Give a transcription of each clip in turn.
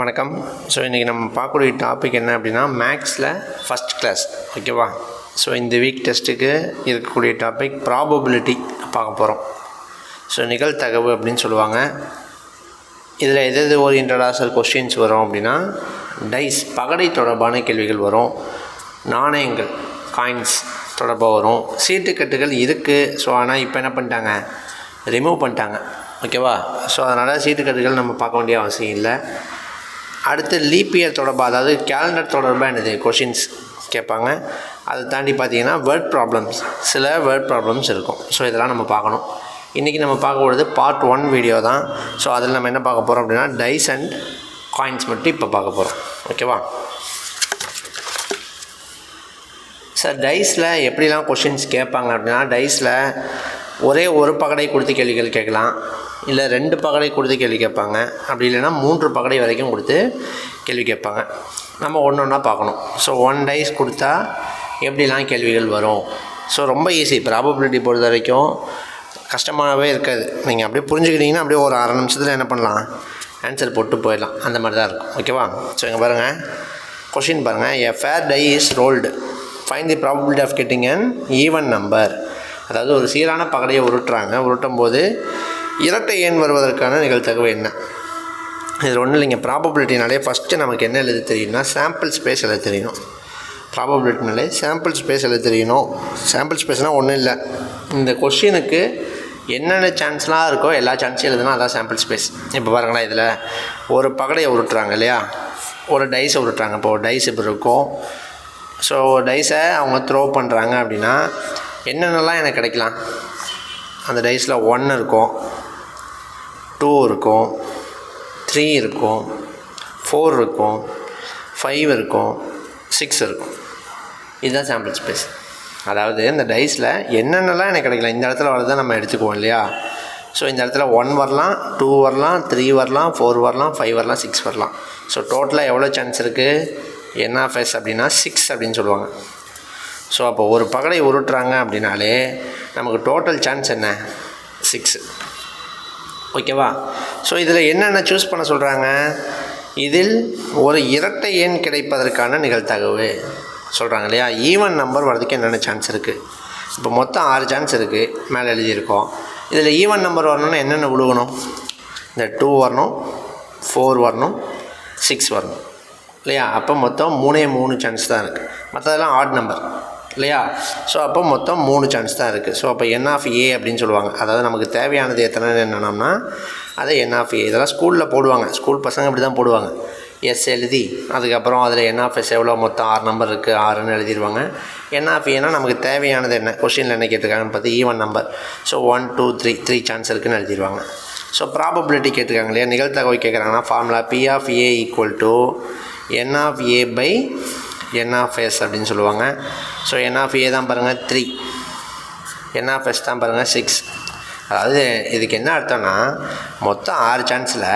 வணக்கம். ஸோ இன்றைக்கி நம்ம பார்க்கக்கூடிய டாபிக் என்ன அப்படின்னா மேக்ஸில் ஃபஸ்ட் கிளாஸ். ஓகேவா? ஸோ இந்த வீக் டெஸ்ட்டுக்கு இருக்கக்கூடிய டாபிக் ப்ராபபிலிட்டி பார்க்க போகிறோம். ஸோ நிகழ்தகவு அப்படின்னு சொல்லுவாங்க. இதில் எது ஓரியன்டாக சில கொஸ்டின்ஸ் வரும் அப்படின்னா டைஸ் பகடை தொடர்பான கேள்விகள் வரும், நாணயங்கள் காயின்ஸ் தொடர்பாக வரும், சீட்டுக்கட்டுகள் இருக்குது. ஸோ ஆனால் இப்போ என்ன பண்ணிட்டாங்க, ரிமூவ் பண்ணிட்டாங்க. ஓகேவா? ஸோ அதனால் சீட்டுக்கட்டுகள் நம்ம பார்க்க வேண்டிய அவசியம் இல்லை. அடுத்து லீப் இயர் தொடர்பாக, அதாவது கேலண்டர் தொடர்பாக என்னது கொஷின்ஸ் கேட்பாங்க. அதை தாண்டி பார்த்தீங்கன்னா வேர்ட் ப்ராப்ளம்ஸ், சில வேர்ட் ப்ராப்ளம்ஸ் இருக்கும். ஸோ இதெல்லாம் நம்ம பார்க்கணும். இன்றைக்கி நம்ம பார்க்க போகிறது பார்ட் 1 வீடியோ தான். ஸோ அதில் நம்ம என்ன பார்க்க போகிறோம் அப்படின்னா டைஸ் அண்ட் காயின்ஸ் மட்டும் இப்போ பார்க்க போகிறோம். ஓகேவா? சார் டைஸில் எப்படிலாம் கொஷின்ஸ் கேட்பாங்க அப்படின்னா, டைஸில் ஒரே ஒரு பகடை கொடுத்து கேள்விகள் கேட்கலாம், இல்லை 2 பகடை கொடுத்து கேள்வி கேட்பாங்க, அப்படி இல்லைன்னா 3 பகடை வரைக்கும் கொடுத்து கேள்வி கேட்பாங்க. நம்ம ஒன்று ஒன்றா பார்க்கணும். ஸோ 1 டைஸ் கொடுத்தா எப்படிலாம் கேள்விகள் வரும். ஸோ ரொம்ப ஈஸி. ப்ராபபிலிட்டி பொறுத்த வரைக்கும் கஷ்டமாகவே இருக்காது. நீங்கள் அப்படியே புரிஞ்சுக்கிட்டிங்கன்னா அப்படியே ஒரு 1/2 நிமிஷத்தில் என்ன பண்ணலாம், ஆன்சர் போட்டு போயிடலாம். அந்த மாதிரி தான் இருக்கும். ஓகேவா? ஸோ இங்கே பாருங்கள், கொஷின் பாருங்கள். A fair die is rolled, find the probability of getting an even number. அதாவது ஒரு சீரான பகடையை உருட்டும் போது இரட்டை எண் வருவதற்கான நிகழ்தகவு என்ன? இது ஒன்றும் இல்லைங்க. ப்ராபபிலிட்டினாலே ஃபஸ்ட்டு நமக்கு என்ன எழுத தெரியும்னா சாம்பிள் ஸ்பேஸ் எழுத தெரியணும். ப்ராபபிலிட்டினாலே சாம்பிள் ஸ்பேஸ் எழுத தெரியணும். சாம்பிள் ஸ்பேஸ்னால் ஒன்றும் இல்லை, இந்த கொஷினுக்கு என்னென்ன சான்ஸ்லாம் இருக்கோ எல்லா சான்ஸையும் எழுதுனா அதான் சாம்பிள் ஸ்பேஸ். இப்போ பாருங்களேன், இதில் ஒரு பகடையை உருட்டுறாங்க இல்லையா, ஒரு டைஸை உருட்டுறாங்க. இப்போ ஒரு டைஸ் இப்படி இருக்கும். ஸோ டைஸை அவங்க த்ரோ பண்ணுறாங்க அப்படின்னா என்னென்னலாம் எனக்கு கிடைக்கலாம், அந்த டைஸில் 1 இருக்கும், 2 இருக்கும், 3 இருக்கும், 4 இருக்கும், 5 இருக்கும், 6 இருக்கும். இதுதான் சாம்பிள் ஸ்பேஸ். அதாவது இந்த டைஸில் என்னென்னலாம் எனக்கு கிடைக்கலாம், இந்த இடத்துல வரதான் நம்ம எடுத்துக்குவோம் இல்லையா. ஸோ இந்த இடத்துல 1 வரலாம், 2 வரலாம், 3 வரலாம், 4 வரலாம், 5 வரலாம், 6 வரலாம். ஸோ டோட்டலாக எவ்வளோ சான்ஸ் இருக்குது, என்எஃப்எஸ் அப்படின்னா 6 அப்படின்னு சொல்லுவாங்க. ஸோ அப்போ ஒரு பகடை உருட்டுறாங்க அப்படின்னாலே நமக்கு டோட்டல் சான்ஸ் என்ன, 6. ஓகேவா? ஸோ இதில் என்னென்ன சூஸ் பண்ண சொல்கிறாங்க, இதில் ஒரு இரட்டை எண் கிடைப்பதற்கான நிகழ்தகவு சொல்கிறாங்க இல்லையா. ஈவன் நம்பர் வரதுக்கு என்னென்ன சான்ஸ் இருக்குது. இப்போ மொத்தம் 6 சான்ஸ் இருக்குது மேலே எழுதியிருக்கோம். இதில் ஈவன் நம்பர் வரணும்னா என்னென்ன விழுகணும், இந்த 2 வரணும், 4 வரணும், 6 வரணும் இல்லையா. அப்போ மொத்தம் 3 சான்ஸ் தான் இருக்குது. மற்றதெல்லாம் ஆட் நம்பர் இல்லையா. ஸோ அப்போ மொத்தம் 3 சான்ஸ் தான் இருக்குது. ஸோ அப்போ என் ஆஃப் ஏ அப்படின்னு சொல்லுவாங்க. அதாவது நமக்கு தேவையானது எத்தனை என்னன்னா அதை என் ஆஃப் ஏ. இதெல்லாம் ஸ்கூலில் போடுவாங்க, ஸ்கூல் பசங்க அப்படி தான் போடுவாங்க. எஸ் எழுதி அதுக்கப்புறம் அதில் என் ஆஃப் எஸ் எவ்வளோ, மொத்தம் 6 நம்பர் இருக்குது, 6ன்னு எழுதிடுவாங்க. என் ஆஃப் ஏன்னா நமக்கு தேவையானது என்ன, கொஸ்டினில் என்ன கேட்டிருக்காங்கன்னு பார்த்து ஈவன் நம்பர். ஸோ 1 2 3 சான்ஸ் இருக்குதுன்னு எழுதிடுவாங்க. ஸோ ப்ராபபிலிட்டி கேட்டிருக்காங்க இல்லையா, நிகழ்தகவு கேட்குறாங்கன்னா formula P of A equal to n of A by n of S அப்படின்னு சொல்லுவாங்க. ஸோ என் ஆஃப் ஏ தான் பாருங்கள் 3, என் ஆஃப் எஸ் தான் பாருங்கள் 6. அதாவது இதுக்கு என்ன அர்த்தம்னா மொத்தம் 6 சான்ஸில்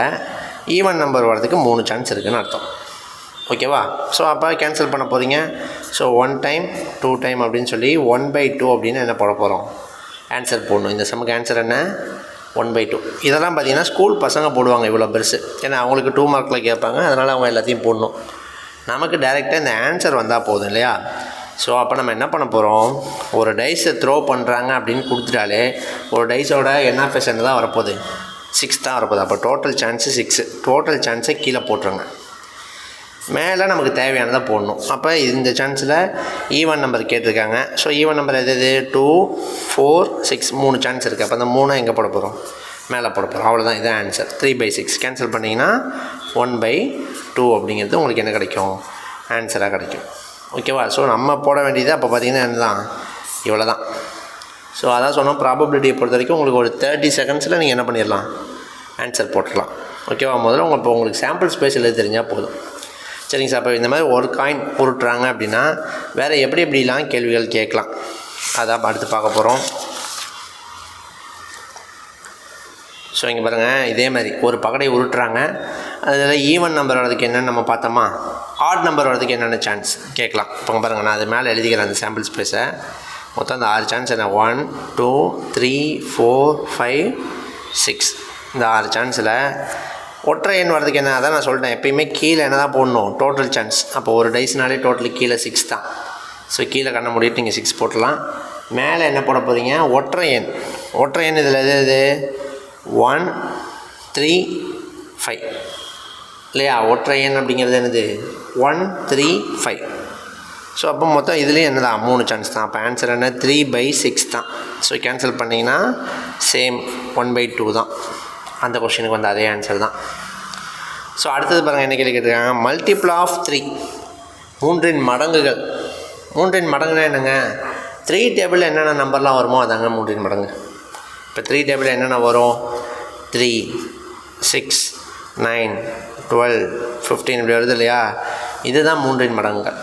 ஈவன் நம்பர் வரதுக்கு 3 சான்ஸ் இருக்குதுன்னு அர்த்தம். ஓகேவா? ஸோ அப்போ கேன்சல் பண்ண போகிறீங்க. ஸோ 1 டைம் 2 டைம் அப்படின்னு சொல்லி 1/2 அப்படின்னு என்ன போட போகிறோம், ஆன்சர் போடணும். இந்த சம்முக்கு ஆன்சர் என்ன, 1/2. இதெல்லாம் பார்த்தீங்கன்னா ஸ்கூல் பசங்க போடுவாங்க இவ்வளோ பெருசு. ஏன்னா அவங்களுக்கு 2 மார்க்கில் கேட்பாங்க, அதனால் அவங்க எல்லாத்தையும் போடணும். நமக்கு டைரெக்டாக இந்த ஆன்சர் வந்தால் போதும் இல்லையா. ஸோ அப்போ நம்ம என்ன பண்ண போகிறோம், ஒரு டைஸை த்ரோ பண்ணுறாங்க அப்படின்னு கொடுத்துட்டாலே ஒரு டைஸோட என்எஃப்எஸ் என்ன தான் வரப்போகுது, 6 தான் வரப்போகுது. அப்போ டோட்டல் சான்ஸு 6. டோட்டல் சான்ஸை கீழே போட்டுருங்க, மேலே நமக்கு தேவையானதை போடணும். அப்போ இந்த சான்ஸில் ஈவன் நம்பர் கேட்டிருக்காங்க. ஸோ ஈவன் நம்பர் எது, 2 4 6 3 சான்ஸ் இருக்குது. அப்போ அந்த 3 எங்கே போட போகிறோம், மேலே போட போகிறோம். அவ்வளோதான், இதுதான் ஆன்சர். 3/6 கேன்சல் பண்ணிங்கன்னா 1/2 அப்படிங்கிறது உங்களுக்கு என்ன கிடைக்கும், ஆன்சராக கிடைக்கும். ஓகேவா? ஸோ நம்ம போட வேண்டியது அப்போ பார்த்திங்கன்னா என்ன தான், இவ்வளோ தான். ஸோ அதான் சொன்னோம், ப்ராபபிலிட்டியை பொறுத்த வரைக்கும் உங்களுக்கு ஒரு 30 செகண்ட்ஸில் நீங்கள் என்ன பண்ணிடலாம், ஆன்சர் போட்டுடலாம். ஓகேவா? முதல்ல இப்போ உங்களுக்கு சாம்பிள் ஸ்பேஸ் எழுத தெரிஞ்சால் போதும். சரிங்க சார். அப்போ இந்த மாதிரி ஒரு காயின் உருட்டுறாங்க அப்படின்னா வேறு எப்படிலாம் கேள்விகள் கேட்கலாம், அதான் அடுத்து பார்க்க போகிறோம். ஸோ இங்கே பாருங்கள், இதே மாதிரி ஒரு பகடை உருட்டுறாங்க. அதில் ஈவன் நம்பர் வரதுக்கு என்னென்னு நம்ம பார்த்தோமா, ஆட் நம்பர் வரதுக்கு என்னென்ன சான்ஸ் கேட்கலாம். இப்போ பாருங்கள், நான் அது மேலே எழுதிக்கிறேன் அந்த சாம்பிள் ஸ்பேஸை. மொத்தம் அந்த 6 சான்ஸ் என்ன, 1 2 3 4 5 6. இந்த 6 சான்ஸில் ஒற்றை எண் வரதுக்கு என்ன, அதான் நான் சொல்லிட்டேன் எப்பயுமே கீழே என்ன தான் போடணும், டோட்டல் சான்ஸ். அப்போ ஒரு டைஸ்னாலே டோட்டலு கீழே 6 தான். ஸோ கீழே கண்ண மூடிட்டு நீங்கள் 6 போட்டலாம். மேலே என்ன போட போகிறீங்க, ஒற்றை எண். ஒற்றை எண் இதில் எது 1 3 5 இல்லையா? ஒற்றை எண் அப்படிங்கிறது என்னது 1 3 5. ஸோ அப்போ மொத்தம் இதுலேயும் என்ன தான் 3 சான்ஸ் தான். அப்போ ஆன்சர் என்ன 3/6 தான். ஸோ கேன்சல் பண்ணிங்கன்னா சேம் 1/2 தான். அந்த கொஷினுக்கு வந்து அதே ஆன்சர் தான். ஸோ அடுத்தது பாருங்கள் என்ன கேள்வி கேட்டிருக்காங்க, மல்டிபிள் ஆஃப் 3, 3இன் மடங்குகள். 3இன் மடங்குனா என்னங்க, 3 டேபிளில் என்னென்ன நம்பர்லாம் வருமோ அதாங்க 3இன் மடங்கு. இப்போ 3 டேபிளில் என்னென்ன வரும், 3 6 9 12 15 இப்படி வருது இல்லையா, இதுதான் 3இன் மடங்குகள்.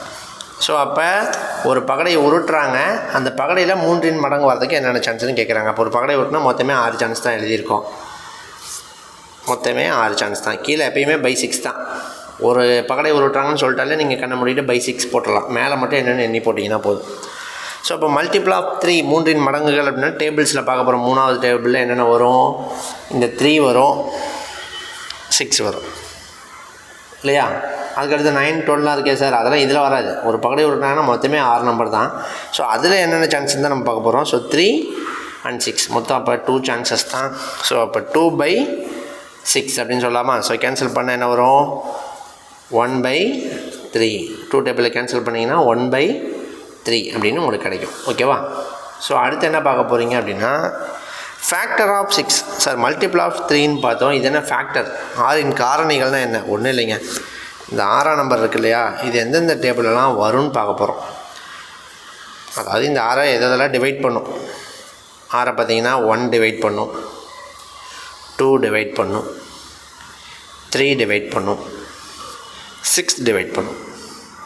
ஸோ அப்போ ஒரு பகடையை உருட்டுறாங்க, அந்த பகடையில் 3இன் மடங்கு வரதுக்கு என்னென்ன சான்ஸ்னு கேட்குறாங்க. அப்போ ஒரு பகடை உருட்டினா மொத்தமே 6 சான்ஸ் தான் எழுதியிருக்கோம். மொத்தமே 6 சான்ஸ் தான். கீழே எப்பயுமே /6 தான். ஒரு பகடை உருட்டுறாங்கன்னு சொல்லிட்டாலே நீங்கள் கண்ண மூடிட்டு /6 போட்டலாம். மேலே மட்டும் என்னென்னு எண்ணி போட்டிங்கன்னா போதும். ஸோ அப்போ மல்டிபிள் ஆஃப் 3, 3இன் மடங்குகள் அப்படின்னா டேபிள்ஸில் பார்க்க போகிறோம். 3வது டேபிளில் என்னென்ன வரும், இந்த 3 வரும், 6 வரும் இல்லையா? அதுக்கடுத்து 9 12 இருக்கே சார், அதெல்லாம் இதில் வராது. ஒரு பகடை உருட்டினாங்கன்னா மொத்தமே 6 நம்பர் தான். ஸோ அதில் என்னென்ன சான்ஸ் தான் நம்ம பார்க்க போகிறோம். ஸோ 3 and 6 மொத்தம் அப்போ 2 சான்சஸ் தான். ஸோ அப்போ 2/6 அப்படின்னு சொல்லலாமா? ஸோ கேன்சல் பண்ண என்ன வரும், 1/3. 2 டேபிளில் கேன்சல் பண்ணிங்கன்னா 1/3 அப்படின்னு உங்களுக்கு கிடைக்கும். ஓகேவா? ஸோ அடுத்து என்ன பார்க்க போகிறீங்க அப்படின்னா factor of 6. Sir multiple of 3ன்னு பார்த்தோம். இது என்ன ஃபேக்டர், 6இன் காரணிகள்னால் என்ன, ஒன்றும் இல்லைங்க. இந்த 6ஆம் நம்பர் இருக்குது இல்லையா, இது எந்தெந்த டேபிளெலாம் வரும்னு பார்க்க போகிறோம். அதாவது இந்த 6 எதெல்லாம் டிவைட் பண்ணும். 6 பார்த்தீங்கன்னா 1 டிவைட் பண்ணும், 2 டிவைட் பண்ணும், 3 டிவைட் பண்ணும், 6 டிவைட் பண்ணும்.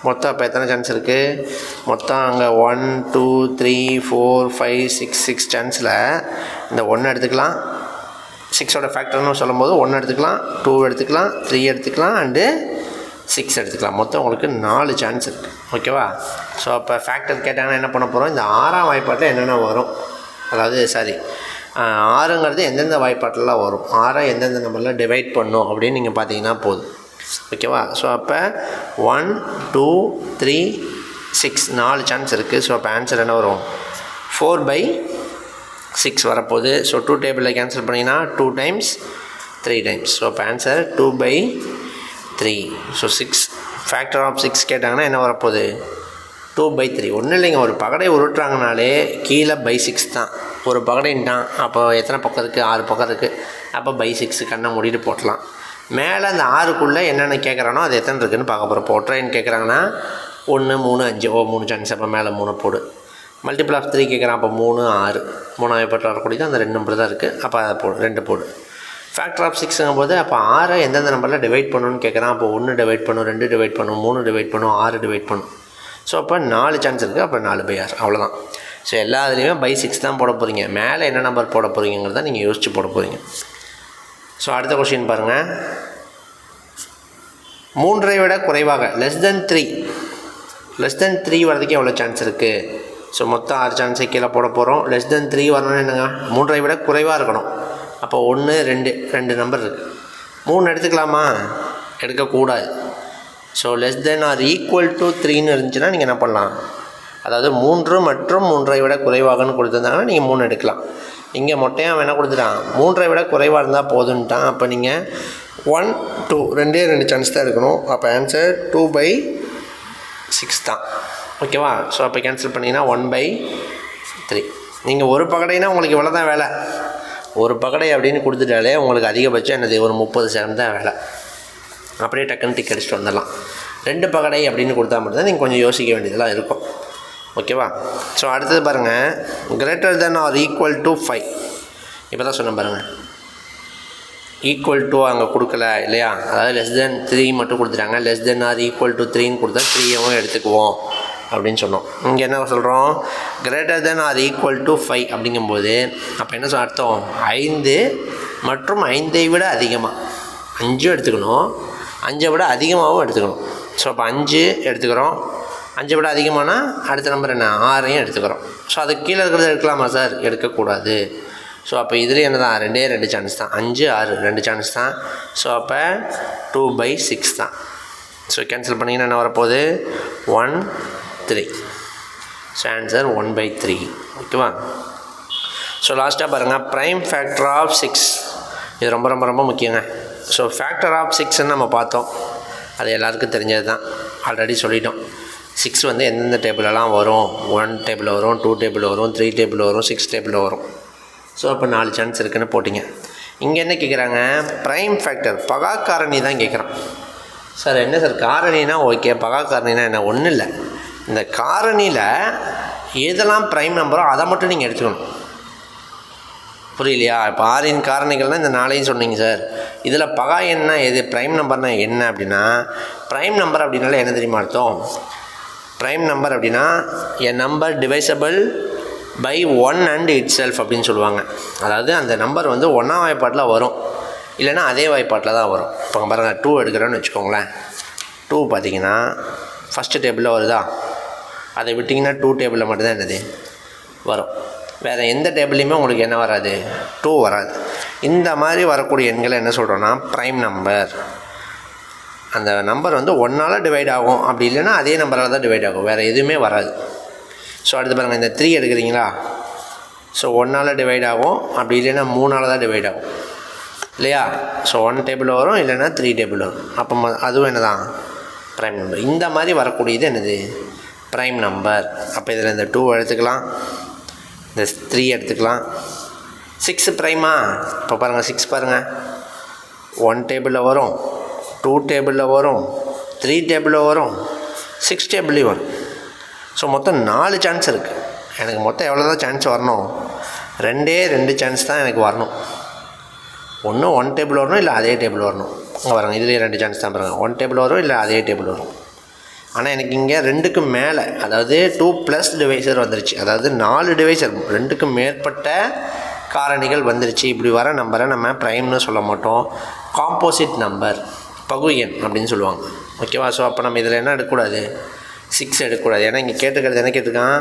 மொத்தம் அப்போ எத்தனை சான்ஸ் இருக்குது, மொத்தம் அங்கே 1 2 3 4 5 6 சான்ஸில் இந்த 1 எடுத்துக்கலாம், 6ஓட ஃபேக்டர்னு சொல்லும்போது 1 எடுத்துக்கலாம், 2 எடுத்துக்கலாம், 3 எடுத்துக்கலாம், அண்டு 6 எடுத்துக்கலாம். மொத்தம் உங்களுக்கு 4 சான்ஸ் இருக்குது. ஓகேவா? ஸோ அப்போ ஃபேக்டர் கேட்டாங்கன்னா என்ன பண்ண போகிறோம், இந்த 6ஆம் வாய்ப்பாட்டில் என்னென்ன வரும், அதாவது 6ங்கிறது எந்தெந்த வாய்ப்பாட்டிலலாம் வரும், 6 எந்தெந்த நம்பரில் டிவைட் பண்ணும் அப்படின்னு நீங்கள் பார்த்தீங்கன்னா போதும். ஓகேவா? ஸோ அப்போ 1 2 3 6 4 சான்ஸ் இருக்குது. ஸோ அப்போ ஆன்சர் என்ன வரும், 4/6 வரப்போகுது. ஸோ 2 டேபிளில் கேன்சல் பண்ணிங்கன்னா 2 டைம்ஸ் 3 டைம்ஸ். ஸோ அப்போ ஆன்சர் 2/3. ஸோ 6 ஃபேக்டர் ஆஃப் 6 கேட்டாங்கன்னா என்ன வரப்போகுது, 2/3. ஒன்றும் இல்லைங்க, ஒரு பகடை உருட்டுறாங்கனாலே கீழே /6 தான். ஒரு பகடைன்ட்டான், அப்போ எத்தனை பக்கம் இருக்குது, 6 பக்கம் இருக்குது. அப்போ /6 கண்ணை மூடிட்டு போட்டலாம். மேலே அந்த 6க்குள்ளே என்னென்ன கேட்குறானோ அது எத்தனை இருக்குதுன்னு பார்க்க போகிறோம். இப்போ ஒற்றைன்னு கேட்குறாங்கன்னா 1 3 5 3 சான்ஸ். அப்போ மேலே 3 போடு. மல்டிபிள் ஆஃப் 3 கேட்குறான், அப்போ 3 6 3 வாய்ப்பாட்டில் வரக்கூடியது அந்த 2 நம்பர் தான் இருக்குது. அப்போ அதை போடு, 2 போடு. ஃபேக்டர் ஆஃப் 6ங்கும் போது அப்போ 6 எந்தெந்த நம்பரில் டிவைட் பண்ணணும்னு கேட்குறான். அப்போ 1 டிவைட் பண்ணும், 2 டிவைட் பண்ணும், 3 டிவைட் பண்ணும், 6 டிவைட் பண்ணும். ஸோ அப்போ 4 சான்ஸ் இருக்குது. அப்போ 4/6 அவ்வளோதான். ஸோ எல்லா இதுலேயுமே /6 தான் போட போகிறீங்க. மேலே என்ன நம்பர் போட போகிறீங்கிறத நீங்கள் யோசித்து போட போகிறீங்க. ஸோ அடுத்த கொஸ்டின் பாருங்கள், 3ஐ விட குறைவாக லெஸ் தென் 3 வரதுக்கு எவ்வளோ சான்ஸ் இருக்குது. ஸோ மொத்தம் 6 சான்ஸை கீழே போட போகிறோம். லெஸ் தென் 3 வரணும்னு என்னங்க, 3ஐ விட குறைவாக இருக்கணும். அப்போ 1 2 நம்பர் இருக்குது. 3 எடுத்துக்கலாமா, எடுக்கக்கூடாது. So less than or equal to 3ன்னு இருந்துச்சுன்னா நீங்கள் என்ன பண்ணலாம், அதாவது 3 மற்றும் 3ஐ விட குறைவாகன்னு கொடுத்துருந்தாங்கன்னா நீங்கள் 3 எடுக்கலாம். இங்கே மொட்டையாக அவன் என்ன கொடுத்துட்டான், 3ஐ விட குறைவாக இருந்தால் போதுன்ட்டான். அப்போ நீங்கள் 1 2 2 சான்ஸ் தான் இருக்கணும். அப்போ ஆன்சர் 2/6 தான். ஓகேவா? ஸோ அப்போ கேன்சல் பண்ணிங்கன்னா 1/3. நீங்கள் ஒரு பகடைனா உங்களுக்கு இவ்வளோ தான் வேலை. ஒரு பகடை அப்படின்னு கொடுத்துட்டாலே உங்களுக்கு அதிகபட்சம் என்னது, ஒரு 30 செகண்ட் தான் வேலை. அப்படியே டக்குன்னு டிக் அடிச்சுட்டு வந்துடலாம். 2 பகடை அப்படின்னு கொடுத்தா மட்டும்தான் நீங்கள் கொஞ்சம் யோசிக்க வேண்டியதெல்லாம் இருக்கும். ஓகேவா? ஸோ அடுத்தது பாருங்கள், greater than or equal to 5. இப்போ தான் சொன்னேன் பாருங்கள், ஈக்குவல் டு அங்கே கொடுக்கல இல்லையா, அதாவது லெஸ் தென் 3 மட்டும் கொடுத்துட்டாங்க. Less than or equal to 3ன்னு கொடுத்தா 3ஐயும் எடுத்துக்குவோம் அப்படின்னு சொன்னோம். இங்கே என்ன சொல்கிறோம், greater than or equal to 5 அப்படிங்கும்போது அப்போ என்ன அர்த்தம், 5 மற்றும் 5ஐ விட அதிகமாக, 5 எடுத்துக்கணும், 5ஐ விட அதிகமாகவும் எடுத்துக்கணும். ஸோ அப்போ 5 எடுத்துக்கிறோம், 5ஐ விட அதிகமானால் அடுத்த நம்பர் என்ன, 6ஐயும் எடுத்துக்கிறோம். ஸோ அதுக்கு கீழே இருக்கிறத எடுக்கலாமா சார், எடுக்கக்கூடாது. ஸோ அப்போ இதுலேயும் என்ன தான், ரெண்டே 2 சான்ஸ் தான். 5, 6 2 சான்ஸ் தான். ஸோ அப்போ 2/6 தான். ஸோ கேன்சல் பண்ணிங்கன்னா என்ன வரப்போகுது, 1, 3. So answer 1/3. ஓகேவா? ஸோ லாஸ்ட்டாக பாருங்கள், ப்ரைம் ஃபேக்டர் ஆஃப் 6. இது ரொம்ப ரொம்ப ரொம்ப முக்கியங்க. ஸோ ஃபேக்டர் ஆஃப் 6ன்னு நம்ம பார்த்தோம், அது எல்லாருக்கும் தெரிஞ்சது தான், ஆல்ரெடி சொல்லிட்டோம். 6 வந்து எந்தெந்த டேபிளெலாம் வரும், 1 டேபிள் வரும், 2 டேபிள் வரும், 3 டேபிள் வரும், 6 டேபிள் வரும். ஸோ அப்போ 4 சான்ஸ் இருக்குதுன்னு போட்டிங்க. இங்கே என்ன கேட்குறாங்க, ப்ரைம் ஃபேக்டர் பகா காரணி தான் கேட்குறான். சார் என்ன சார் காரணினா ஓகே, பகா காரணினா என்ன, ஒன்றும் இல்லை. இந்த காரணியில் எதெல்லாம் ப்ரைம் நம்பரோ அதை மட்டும் நீங்கள் எடுத்துக்கணும். புரியலையா? இப்போ 6 காரணிகள்னால் இந்த 4 சொன்னீங்க சார். இதில் பகா எண்ணா எது, ப்ரைம் நம்பர்னா என்ன அப்படின்னா, ப்ரைம் நம்பர் அப்படின்னால என்ன தெரியுமா அர்த்தம்? ப்ரைம் நம்பர் அப்படின்னா a number divisible by 1 and itself அப்படின்னு சொல்லுவாங்க. அதாவது அந்த நம்பர் வந்து 1ஆம் வாய்ப்பாட்டில் வரும், இல்லைனா அதே வாய்ப்பாட்டில் தான் வரும். இப்போ பாருங்கள், 2 எடுக்கிறோன்னு வச்சுக்கோங்களேன். 2 பார்த்தீங்கன்னா ஃபஸ்ட்டு டேபிளில் வருதா, அதை விட்டிங்கன்னா 2 டேபிளில் மட்டும்தான் என்னது வரும். வேறு எந்த டேபிள்லையுமே உங்களுக்கு என்ன வராது, 2 வராது. இந்த மாதிரி வரக்கூடிய எண்களை என்ன சொல்கிறோன்னா ப்ரைம் நம்பர். அந்த நம்பர் வந்து 1ஆல் டிவைட் ஆகும், அப்படி இல்லைன்னா அதே நம்பரால் தான் டிவைட் ஆகும், வேறு எதுவுமே வராது. ஸோ அடுத்து பாருங்கள், இந்த 3 எடுக்கிறீங்களா, ஸோ 1ஆல் டிவைட் ஆகும், அப்படி இல்லைன்னா 3ஆல் தான் டிவைட் ஆகும் இல்லையா? ஸோ 1 டேபிள் வரும், இல்லைன்னா 3 டேபிள் வரும். அப்போ அதுவும் என்ன தான் ப்ரைம் நம்பர். இந்த மாதிரி வரக்கூடியது என்னது ப்ரைம் நம்பர். அப்போ இதில் இந்த 2 எடுத்துக்கலாம், இந்த 3 எடுத்துக்கலாம். 6 ப்ரைமா? இப்போ பாருங்கள், 6 பாருங்கள், 1 டேபிளில் வரும், 2 டேபிளில் வரும், 3 டேபிளில் வரும், 6 டேபிள்லேயும் வரும். ஸோ மொத்தம் 4 சான்ஸ் இருக்குது. எனக்கு மொத்தம் எவ்வளோ தான் சான்ஸ் வரணும், 2 சான்ஸ் தான் எனக்கு வரணும். ஒன்று 1 டேபிள் வரணும், இல்லை அதே டேபிள் வரணும். இங்கே பாருங்கள், இதுலேயே 2 சான்ஸ் தான் பாருங்கள், 1 டேபிள் வரும், இல்லை அதே டேபிள் வரும். ஆனால் எனக்கு இங்கே 2க்கு மேலே, அதாவது 2+ டிவைசர் வந்துருச்சு, அதாவது 4 டிவைசர், 2க்கு மேற்பட்ட காரணிகள் வந்துருச்சு. இப்படி வர நம்பரை நம்ம ப்ரைம்னு சொல்ல மாட்டோம், காம்போசிட் நம்பர், பகு எண் அப்படின்னு சொல்லுவாங்க. ஓகேவா? ஸோ அப்போ நம்ம இதில் என்ன எடுக்கக்கூடாது, 6 எடுக்கக்கூடாது. ஏன்னா இங்கே கேட்டிருக்கிறது என்ன கேட்டிருக்கான்,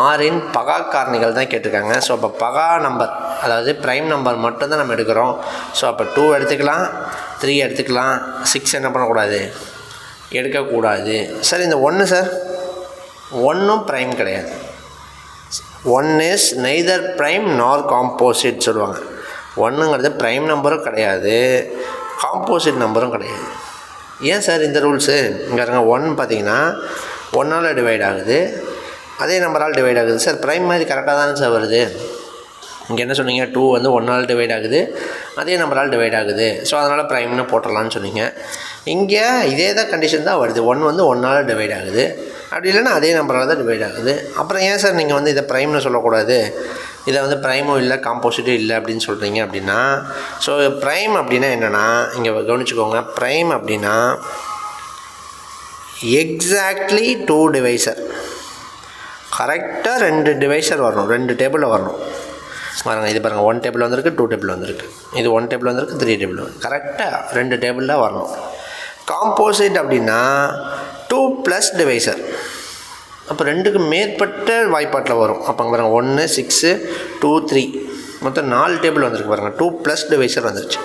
6 பகா காரணிகள் தான் கேட்டிருக்காங்க. ஸோ அப்போ பகா நம்பர், அதாவது ப்ரைம் நம்பர் மட்டும்தான் நம்ம எடுக்கிறோம். ஸோ அப்போ 2 எடுத்துக்கலாம், 3 எடுத்துக்கலாம், 6 என்ன பண்ணக்கூடாது, எடுக்கக்கூடாது. சார் இந்த 1 சார், 1ம் ப்ரைம் கிடையாது. 1 இஸ் நெய்தர் ப்ரைம் நார் காம்போசிட் சொல்லுவாங்க. 1ங்கிறது ப்ரைம் நம்பரும் கிடையாது, காம்போசிட் நம்பரும் கிடையாது. ஏன் சார் இந்த ரூல்ஸு? இங்கே இருங்க, 1 பார்த்தீங்கன்னா 1ஆல் டிவைட் ஆகுது, அதே நம்பரால் டிவைட் ஆகுது. சார் ப்ரைம் மாதிரி கரெக்டாக தானே சார் வருது. இங்கே என்ன சொன்னீங்க, 2 வந்து 1ஆல் டிவைட் ஆகுது, அதே நம்பரால் டிவைட் ஆகுது, ஸோ அதனால் ப்ரைம்னு போட்டுடலான்னு சொன்னீங்க. இங்கே இதே தான் கண்டிஷன் தான் வருது, 1 வந்து 1ஆல் டிவைட் ஆகுது, அப்படி இல்லைன்னா அதே நம்பரால் தான் டிவைட் ஆகுது. அப்புறம் ஏன் சார் நீங்கள் வந்து இதை ப்ரைம்னு சொல்லக்கூடாது, இதை வந்து ப்ரைமும் இல்லை காம்போசிட்டும் இல்லை அப்படின்னு சொல்கிறீங்க அப்படின்னா, ஸோ ப்ரைம் அப்படின்னா என்னென்னா, இங்கே கவனிச்சுக்கோங்க, ப்ரைம் அப்படின்னா எக்ஸாக்ட்லி 2 டிவைசர், கரெக்டாக 2 டிவைசர் வரணும், 2 டேபிளில் வரணும். பாருங்கள், இது பாருங்கள், 1 டேபிள் வந்திருக்கு, 2 டேபிள் வந்திருக்கு, இது 1 டேபிள் வந்திருக்கு, 3 டேபிள் வந்திருக்கு, கரெக்டாக 2 டேபிளில் வரணும். காம்போசிட் அப்படின்னா 2+ டிவைசர், அப்போ 2க்கு மேற்பட்ட வாய்ப்பாட்டில் வரும். அப்போ அங்கே பாருங்கள், 1, 6, 2, 3, மொத்தம் 4 டேபிள் வந்திருக்கு பாருங்கள், 2+ டிவைசர் வந்துருச்சு.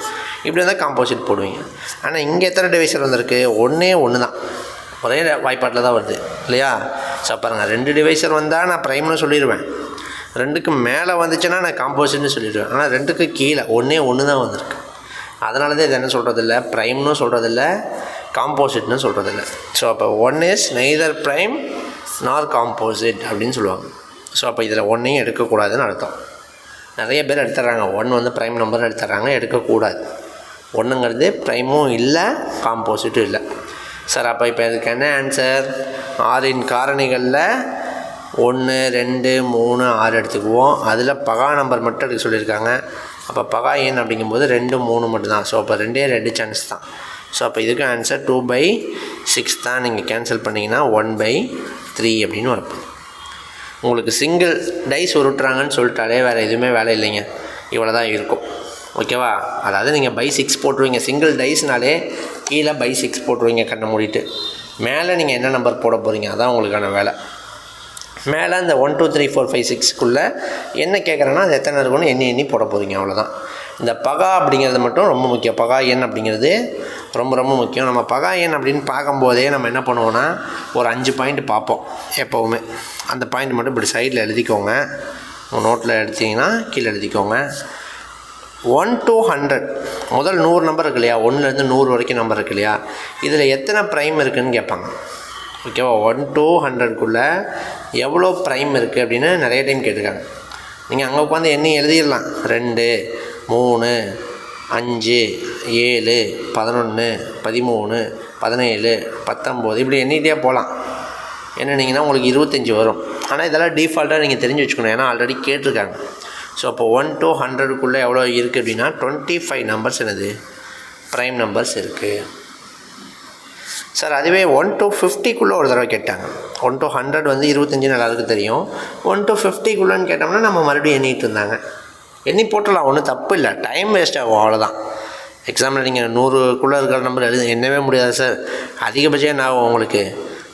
இப்படி இருந்தால் காம்போசிட் போடுவீங்க. ஆனால் இங்கே எத்தனை டிவைசர் வந்திருக்கு, 1 தான், ஒரே வாய்ப்பாட்டில் தான் வருது இல்லையா? ஸோ பாருங்கள், 2 டிவைசர் வந்தால் நான் ப்ரைம்னு சொல்லிடுவேன், 2க்கு மேலே வந்துச்சுன்னா நான் காம்போசிட்னு சொல்லிடுவேன். ஆனால் 2க்கு கீழே 1 தான் வந்திருக்கு. அதனால தான் இது என்ன சொல்கிறதில்ல, ப்ரைம்னு சொல்கிறதில்ல, காம்போசிட்னு சொல்கிறதில்ல. ஸோ அப்போ 1 இஸ் நெய்தர் ப்ரைம் நார் காம்போசிட் அப்படின்னு சொல்லுவாங்க. ஸோ அப்போ இதில் 1ஐயும் எடுக்கக்கூடாதுன்னு அர்த்தம். நிறைய பேர் எடுத்துட்றாங்க, 1 வந்து ப்ரைம் நம்பர் எடுத்துட்றாங்க, எடுக்கக்கூடாது. 1ங்கிறது ப்ரைமும் இல்லை, காம்போசிட்டும் இல்லை. சார் அப்போ இப்போ இதுக்கு என்ன ஆன்சர், 6 காரணிகளில் 1, 2, 3, 6 எடுத்துக்குவோம். அதில் பகா நம்பர் மட்டும் எடுக்க சொல்லியிருக்காங்க. அப்போ பகா எண் அப்படிங்கும்போது 2, 3 மட்டும்தான். ஸோ அப்போ 2 சான்ஸ் தான். ஸோ அப்போ இதுக்கு ஆன்சர் 2/6 தான். நீங்கள் கேன்சல் பண்ணிங்கன்னா 1/3 அப்படின்னு வரப்போம். உங்களுக்கு சிங்கிள் டைஸ் உருட்டுறாங்கன்னு சொல்லிட்டாலே வேறு எதுவுமே வேலை இல்லைங்க, இவ்வளோ தான் இருக்கும். ஓகேவா? அதாவது நீங்கள் /6 போட்டுருவீங்க, சிங்கிள் டைஸ்னாலே கீழே /6 போட்டுருவீங்க கண்ணை மூடிட்டு. மேலே நீங்கள் என்ன நம்பர் போட போகிறீங்க, அதான் உங்களுக்கான வேலை. மேலே இந்த 1 2 3 4 5 6க்குள்ளே என்ன கேட்குறேன்னா அது எத்தனை இருக்குன்னு எண்ணி போட போகிறீங்க, அவ்வளோதான். இந்த பகா அப்படிங்கிறது மட்டும் ரொம்ப முக்கியம். பகா எண் அப்படிங்கிறது ரொம்ப ரொம்ப முக்கியம். நம்ம பகா எண் அப்படின்னு பார்க்கும்போதே நம்ம என்ன பண்ணுவோன்னா ஒரு 5 பாயிண்ட் பார்ப்போம் எப்போவுமே. அந்த பாயிண்ட் மட்டும் இப்படி சைடில் எழுதிக்கோங்க. உங்கள் நோட்டில் எடுத்திங்கன்னா கீழே எழுதிக்கோங்க. 1 to 100 முதல் 100 நம்பர் இருக்கு இல்லையா, 1லேருந்து 100 வரைக்கும் நம்பர் இருக்கு இல்லையா, இதில் எத்தனை ப்ரைம் இருக்குதுன்னு கேட்பாங்க. ஓகேவா? 1 to 100க்குள்ளே எவ்வளோ ப்ரைம் இருக்குது அப்படின்னு நிறைய டைம் கேட்டிருக்காங்க. நீங்கள் அங்கே உட்காந்து எண்ணி எழுதிடலாம். 2 3 5 7 11 13 17 19 இப்படி எண்ணிகிட்டே போகலாம். என்னன்னீங்கன்னா உங்களுக்கு 25 வரும். ஆனால் இதெல்லாம் டிஃபால்ட்டாக நீங்கள் தெரிஞ்சு வச்சுக்கணும், ஏன்னா ஆல்ரெடி கேட்டிருக்காங்க. ஸோ அப்போ 1 to 100க்குள்ளே எவ்வளோ இருக்குது அப்படின்னா 25 நம்பர்ஸ் என்னது ப்ரைம் நம்பர்ஸ் இருக்குது. சார் அதுவே 1 to 50க்குள்ளே ஒரு தடவை கேட்டாங்க. 1 to 100 வந்து 25 எல்லாருக்கும் தெரியும். 1 to 50க்குள்ளேன்னு கேட்டோம்னா நம்ம மறுபடியும் எண்ணிட்டு இருந்தாங்க. எண்ணி போட்டலாம், ஒன்றும் தப்பு இல்லை, டைம் வேஸ்ட் ஆகும், அவ்வளோதான். எக்ஸாம்பிள் நீங்கள் 100க்குள்ளே இருக்கிற நம்பர் எண்ணவே முடியாது சார். அதிகபட்சம் என்ன ஆகும் உங்களுக்கு,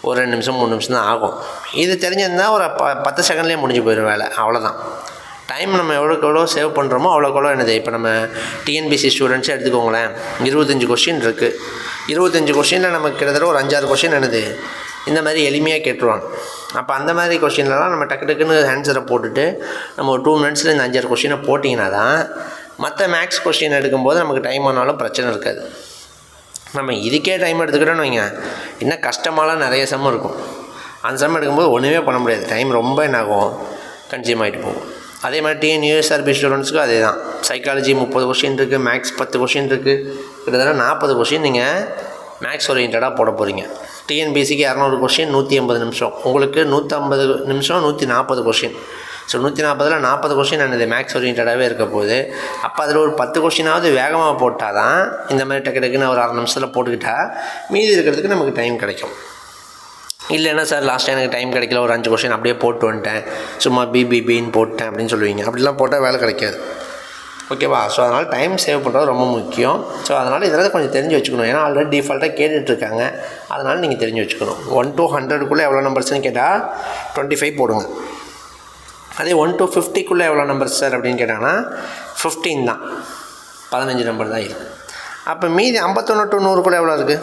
ஒரு 2 நிமிஷம் 3 நிமிஷம் தான் ஆகும். இது தெரிஞ்சிருந்தால் ஒரு 10 செகண்ட்லேயே முடிஞ்சு போயிடும் வேலை, அவ்வளோதான். டைம் நம்ம எவ்வளோக்கு எவ்வளோ சேவ் பண்ணுறோமோ அவ்வளோக்கு என்னது. இப்போ நம்ம டிஎன்பிசி ஸ்டூடெண்ட்ஸே எடுத்துக்கோங்களேன், 25 கொஷின் இருக்குது. 25 கொஷினில் நமக்கு கிட்டத்தட்ட ஒரு 5-6 கொஷின் என்னது இந்த மாதிரி எளிமையாக கேட்டுருவாங்க. அப்போ அந்த மாதிரி கொஷின்லலாம் நம்ம டக்குன்னு ஆன்சரை போட்டுட்டு நம்ம ஒரு 2 மினிட்ஸில் இந்த 5-6 கொஷினை போட்டிங்கன்னா தான் மற்ற மேக்ஸ் கொஷின் எடுக்கும்போது நமக்கு டைம் ஆனாலும் பிரச்சனை இருக்காது. நம்ம இதுக்கே டைம் எடுத்துக்கிட்டோன்னு வைங்க, இன்னும் கஷ்டமாலாம் நிறைய சம் இருக்கும். அந்த சம் எடுக்கும்போது ஒன்றுமே பண்ண முடியாது, டைம் ரொம்ப என்னாகும், கன்சியூம் ஆகிட்டு போகும். அதே மாதிரி டிஎன்யூஎஸ்ஆர்பி ஸ்டூடெண்ட்ஸுக்கும் அதே தான். சைக்காலஜி 30 கொஷின் இருக்குது, மேக்ஸ் 10 கொஷின் இருக்குது, கிட்டத்தட்ட 40 கொஷின் நீங்கள் மேக்ஸ் ஓரியன்டாக போட போகிறீங்க. டிஎன்பிசிக்கு 200 கொஷின் 180 நிமிஷம், உங்களுக்கு 150 நிமிஷம் 140 கொஷின். ஸோ 140ல் 40 கொஷின் என்னது மேக்ஸ் ஓரியன்டாகவே இருக்க போகுது. அப்போ அதில் ஒரு 10 கொஷினாவது வேகமாக போட்டால் தான் இந்த மாதிரி டக்குன்னு ஒரு 1/2 நிமிஷத்தில் போட்டுக்கிட்டால் மீதி இருக்கிறதுக்கு நமக்கு டைம் கிடைக்கும். இல்லைன்னா சார் லாஸ்ட்டாக எனக்கு டைம் கிடைக்கல, ஒரு 5 கொஷின் அப்படியே போட்டு வந்துட்டேன், சும்மா பிபிபின்னு போட்டேன் அப்படின்னு சொல்லுவீங்க. அப்படிலாம் போட்டால் வேலை கிடைக்காது. ஓகேவா? ஸோ அதனால் டைம் சேவ் பண்ணுறது ரொம்ப முக்கியம். ஸோ அதனால் இதெல்லாம் கொஞ்சம் தெரிஞ்சு வச்சுக்கணும், ஏன்னா ஆல்ரெடி டிஃபால்ட்டாக கேட்டுட்ருக்காங்க. அதனால் நீங்கள் தெரிஞ்சு வச்சுக்கணும். 1 to 100க்குள்ளே எவ்வளோ நம்பர்ஸ்ன்னு கேட்டால் 25 போடுங்க. அதே 1 to 50க்குள்ளே எவ்வளோ நம்பர்ஸ் சார் அப்படின்னு கேட்டாங்கன்னா 15 தான், 15 நம்பர் தான் இருக்குது. அப்போ மீதி 51 to 100க்குள்ளே எவ்வளோ இருக்குது,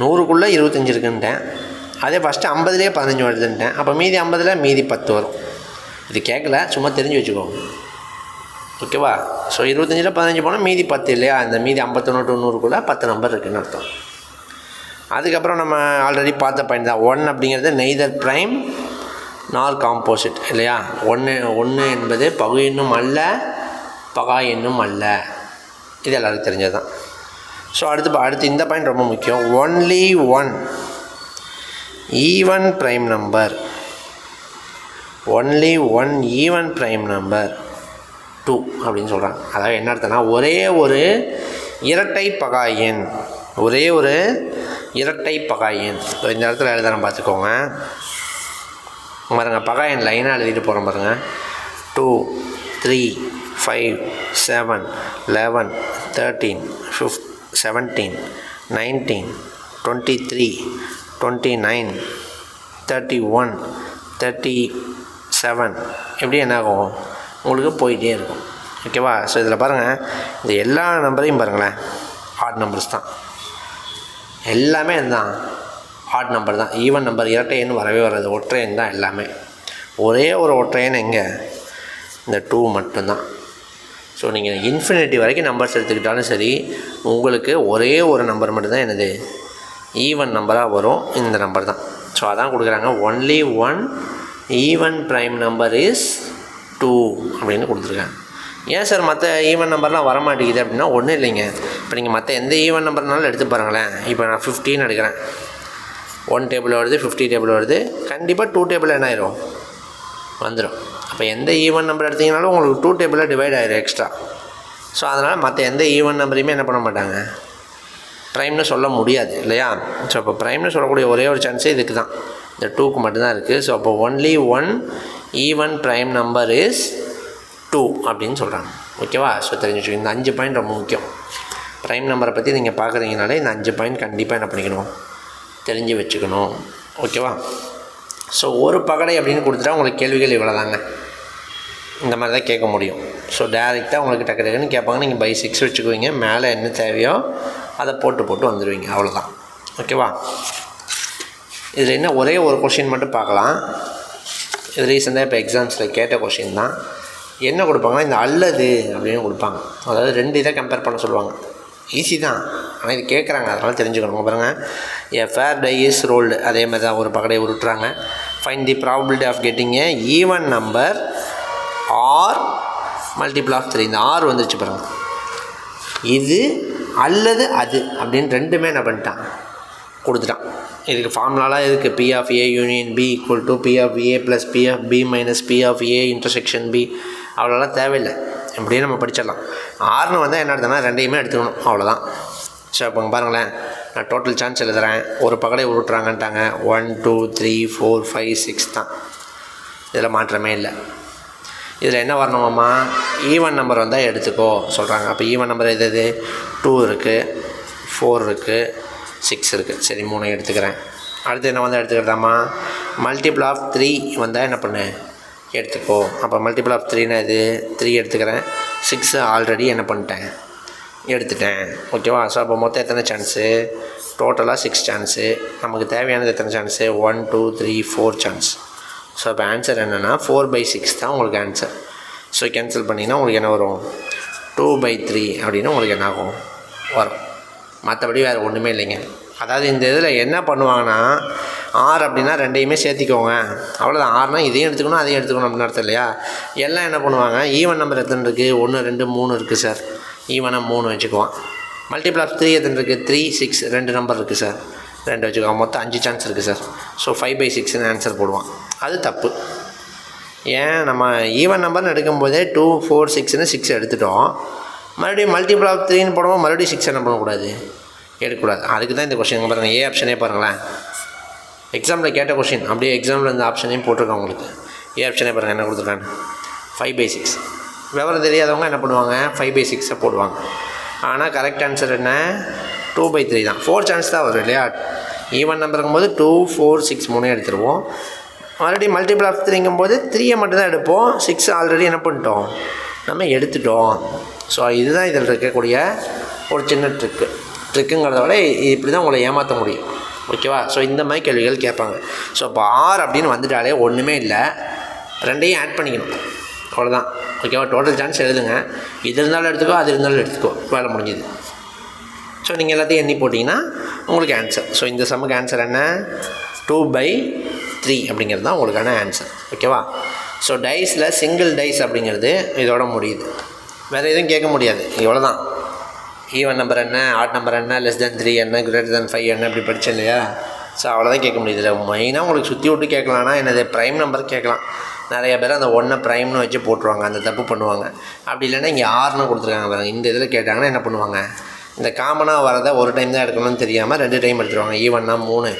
100க்குள்ளே 25 இருக்குன்ட்டேன். அதே ஃபஸ்ட்டு 50லேயே 15 வருதுன்ட்டேன். அப்போ மீதி 50ல் மீதி 10 வரும். இது கேட்கல, சும்மா தெரிஞ்சு வச்சுக்கோங்க. ஓகேவா? ஸோ 25ல் 15 போனால் மீதி 10 இல்லையா, அந்த மீதி 51 to 100க்குள்ளே 10 நம்பர் இருக்குதுன்னு அர்த்தம். அதுக்கப்புறம் நம்ம ஆல்ரெடி பார்த்த பாயிண்ட் தான், 1 அப்படிங்கிறது நெய்தர் ப்ரைம் நார் காம்போசிட் இல்லையா. 1 என்பது பகு எண்ணும் அல்ல, பகா எண்ணும் அல்ல. இது எல்லாருக்கும் தெரிஞ்சது தான். ஸோ அடுத்து இந்த பாயிண்ட் ரொம்ப முக்கியம். Only 1 even prime number, only 1 even prime number 2 அப்படின்னு சொல்கிறாங்க. அதாவது என்ன அர்த்தம்னா ஒரே ஒரு இரட்டை பகா எண், ஒரே ஒரு இரட்டை பகா எண். இந்த இடத்துல எழுதுறேன் பார்த்துக்கோங்க. பாருங்கள், பகா எண் லைனாக எழுதிட்டு போகிறோம் பாருங்கள். 2 3 5 7 11 13 15 17 19 23 29 31 37 எப்படி என்னாகும் உங்களுக்கு போயிட்டே இருக்கும். ஓகேவா? ஸோ இதில் பாருங்கள், இந்த எல்லா நம்பரையும் பாருங்களேன், ஆட் நம்பர்ஸ் தான் எல்லாமே. தான் ஆட் நம்பர் தான், ஈவன் நம்பர். இரட்டை எண் வரவே வராது, ஒற்றை எண் தான் எல்லாமே. ஒரே ஒரு ஒற்றை எண் எங்கே, இந்த 2 மட்டும்தான். ஸோ நீங்கள் இன்ஃபினிட்டி வரைக்கும் நம்பர்ஸ் எடுத்துக்கிட்டாலும் சரி, உங்களுக்கு ஒரே ஒரு நம்பர் மட்டும்தான் என்னது ஈவன் நம்பராக வரும், இந்த நம்பர் தான். ஸோ அதான் கொடுக்குறாங்க, only 1 even prime number is 2 அப்படின்னு கொடுத்துருக்காங்க. ஏன் சார் மற்ற ஈவன் நம்பர்லாம் வரமாட்டேங்குது அப்படின்னா ஒன்றும் இல்லைங்க. இப்போ நீங்கள் மற்ற எந்த ஈவன் நம்பர்னாலும் எடுத்து பாருங்களேன். இப்போ நான் 15 எடுக்கிறேன், 1 டேபிள் வருது, 50 டேபிள் வருது, கண்டிப்பாக 2 டேபிள் என்ன ஆயிரும் வந்துடும். அப்போ எந்த ஈவன் நம்பர் எடுத்திங்கனாலும் உங்களுக்கு 2 டேபிளில் டிவைட் ஆயிரும் எக்ஸ்ட்ரா. ஸோ அதனால் மற்ற எந்த ஈவன் நம்பரையுமே என்ன பண்ண மாட்டாங்க, ப்ரைம்னு சொல்ல முடியாது இல்லையா. ஸோ அப்போ ப்ரைம்னு சொல்லக்கூடிய ஒரே ஒரு சான்ஸே இதுக்கு தான், இந்த 2க்கு மட்டும்தான் இருக்குது. ஸோ அப்போ only 1 even prime number is 2 அப்படின்னு சொல்கிறாங்க. ஓகேவா? ஸோ தெரிஞ்சு வச்சுக்கோங்க. இந்த 5 பாயிண்ட் ரொம்ப முக்கியம். ப்ரைம் நம்பரை பற்றி நீங்கள் பார்க்குறீங்கனாலே இந்த 5 பாயிண்ட் கண்டிப்பாக என்ன பண்ணிக்கணும், தெரிஞ்சு வச்சுக்கணும். ஓகேவா? ஸோ ஒரு பகடை அப்படின்னு கொடுத்துட்டா உங்களுக்கு கேள்விகள் இவ்வளோ தாங்க. இந்த மாதிரி தான் கேட்க முடியும். ஸோ டேரெக்டாக உங்களுக்கு டக்கு டக்குன்னு கேட்பாங்க. நீங்கள் பை 6 வச்சுக்குவீங்க. மேலே என்ன தேவையோ அதை போட்டு வந்துடுவீங்க. அவ்வளோதான். ஓகேவா? இதில் என்ன ஒரே ஒரு கொஷின் மட்டும் பார்க்கலாம். இது ரீசெண்டாக இப்போ எக்ஸாம்ஸில் கேட்ட கொஷின் தான். என்ன கொடுப்பாங்கன்னா இந்த அல்லது அப்படின்னு கொடுப்பாங்க. அதாவது 2 இதை கம்பேர் பண்ண சொல்லுவாங்க. ஈஸி தான், ஆனால் இது கேட்குறாங்க, அதனால் தெரிஞ்சுக்கணும். பாருங்கள், a fair die is rolled. அதே மாதிரி தான் ஒரு பகடையை உருட்டுறாங்க. Find the probability of getting a even number or multiple of 3. இந்த ஆர் வந்துருச்சு பாருங்கள். இது அல்லது அது அப்படின்னு ரெண்டுமே என்ன பண்ணிட்டான், கொடுத்துட்டான். இதுக்கு ஃபார்முலாலாம் இருக்குது. P of A union B equal to P of A plus P of B minus P of A intersection B. அவ்வளோலாம் தேவையில்லை, இப்படியே நம்ம படிச்சிடலாம். ஆறுன்னு வந்தால் என்ன எடுத்தோன்னா ரெண்டையுமே எடுத்துக்கணும், அவ்வளோதான். ஸோ இப்போ பாருங்களேன், நான் டோட்டல் சான்ஸ் எழுதுகிறேன். ஒரு பகடை உருட்டுறாங்கன்ட்டாங்க. 1 2 3 4 5 6 தான். இதில் மாற்றமே இல்லை. இதில் என்ன வரணுமாம்மா, ஈவன் நம்பர் வந்தால் எடுத்துக்கோ சொல்கிறாங்க. அப்போ ஈவன் நம்பர் எது 2 இருக்குது, 4 இருக்குது, 6 இருக்குது. சரி, 3 எடுத்துக்கிறேன். அடுத்து என்ன வந்தால் எடுத்துக்கிறதாம்மா, மல்டிபிள் ஆஃப் 3 வந்தால் என்ன பண்ணு, எடுத்துக்கோ. அப்போ மல்டிபிள் ஆஃப் 3னா இது 3 எடுத்துக்கிறேன். 6 ஆல்ரெடி என்ன பண்ணிட்டேன், எடுத்துட்டேன். ஓகேவா? ஸோ அப்போ மொத்தம் எத்தனை சான்ஸு, டோட்டலாக 6 சான்ஸு. நமக்கு தேவையானது எத்தனை சான்ஸு, 1 2 3 4 சான்ஸ். ஸோ இப்போ ஆன்சர் என்னென்னா 4/6 தான் உங்களுக்கு ஆன்சர். ஸோ கேன்சல் பண்ணிங்கன்னா உங்களுக்கு என்ன வரும், 2/3 அப்படின்னு உங்களுக்கு என்ன ஆகும், வரும். மற்றபடி வேறு ஒன்றுமே இல்லைங்க. அதாவது இந்த இதில் என்ன பண்ணுவாங்கன்னா, ஆர் அப்படின்னா ரெண்டையுமே சேர்த்திக்கோங்க, அவ்வளோதான். ஆறுனா இதையும் எடுத்துக்கணும் அதையும் எடுத்துக்கணும் அப்படின்னு அர்த்தம் இல்லையா. எல்லாம் என்ன பண்ணுவாங்க, ஈவன் நம்பர் எத்தனை இருக்குது, 1 2 3 இருக்குது சார், ஈவனாக 3 வச்சுக்குவான். மல்டிபிள் ஆஃப் 3 எத்தனை இருக்குது, 3 6 2 நம்பர் இருக்குது சார், 2 வச்சுக்குவான். மொத்தம் 5 சான்ஸ் இருக்குது சார். ஸோ 5/6ன்னு ஆன்சர் போடுவான். அது தப்பு. ஏன், நம்ம ஈவன் நம்பர்னு எடுக்கும்போதே 2 4 6ன்னு 6 எடுத்துட்டோம். மறுபடியும் மல்டிபிள் ஆஃப் 3ன்னு போடுவோம், மறுபடியும் 6 என்ன பண்ணக்கூடாது, எடுக்கக்கூடாது. அதுக்கு தான் இந்த கொஷின் பாருங்கள். ஏ ஆப்ஷனே பாருங்களேன், எக்ஸாமில் கேட்ட கொஷின் அப்படியே எக்ஸாமில் இந்த ஆப்ஷனையும் போட்டிருக்கேன் உங்களுக்கு. ஏ ஆப்ஷனே பாருங்கள் என்ன கொடுத்துருக்காங்க, 5/6. விவரம் தெரியாதவங்க என்ன பண்ணுவாங்க, 5/6 போடுவாங்க. ஆனால் கரெக்ட் ஆன்சர் என்ன, 2/3 தான். 4 சான்ஸ் தான் வரும் இல்லையா. ஈவன் நம்பருங்கும் போது 2 4 6 3 எடுத்துருவோம். மறுபடியும் மல்டிபிள் ஆஃப் 3ங்கும் போது 3 மட்டும் தான் எடுப்போம். 6 ஆல்ரெடி என்ன பண்ணிட்டோம், நம்ம எடுத்துட்டோம். ஸோ இதுதான் இதில் இருக்கக்கூடிய ஒரு சின்ன ட்ரிக்குங்கிறத விட இப்படி தான் உங்களை ஏமாற்ற முடியும். ஓகேவா? ஸோ இந்த மாதிரி கேள்விகள் கேட்பாங்க. ஸோ இப்போ ஆர் அப்படின்னு வந்துட்டாலே ஒன்றுமே இல்லை, ரெண்டையும் ஆட் பண்ணிக்கணும், அவ்வளோதான். ஓகேவா? டோட்டல் சான்ஸ் எழுதுங்க. இது இருந்தாலும் எடுத்துக்கோ, அது இருந்தாலும் எடுத்துக்கோ, வேலை முடிஞ்சுது. ஸோ நீங்கள் எல்லாத்தையும் எண்ணி போட்டிங்கன்னா உங்களுக்கு ஆன்சர். ஸோ இந்த சம்முக்கு ஆன்சர் என்ன, 2/3 அப்படிங்கிறது தான் உங்களுக்கான ஆன்சர். ஓகேவா? ஸோ டைஸில் சிங்கிள் டைஸ் அப்படிங்கிறது இதோட முடியுது. வேறு எதுவும் கேட்க முடியாது, இவ்வளோ தான். ஈவன் நம்பர் என்ன, ஆட் நம்பர் என்ன, <3 என்ன, <5 என்ன, இப்படி படித்தேன் இல்லையா. ஸோ அவ்வளோதான் கேட்க முடியுது. இல்லை மெயினாக உங்களுக்கு சுற்றி விட்டு கேட்கலான்னா என்னது, ப்ரைம் நம்பர் கேட்கலாம். நிறைய பேர் அந்த 1 ப்ரைம்னு வச்சு போட்டுருவாங்க, அந்த தப்பு பண்ணுவாங்க. அப்படி இல்லைன்னா இங்கே 6ன்னு கொடுத்துருக்காங்க பாருங்கள். இந்த இதில் கேட்டாங்கன்னா என்ன பண்ணுவாங்க, இந்த காமனாக வரதை ஒரு டைம் தான் எடுக்கணும்னு தெரியாமல் 2 டைம் எடுத்துருவாங்க. ஈவன்னா 3,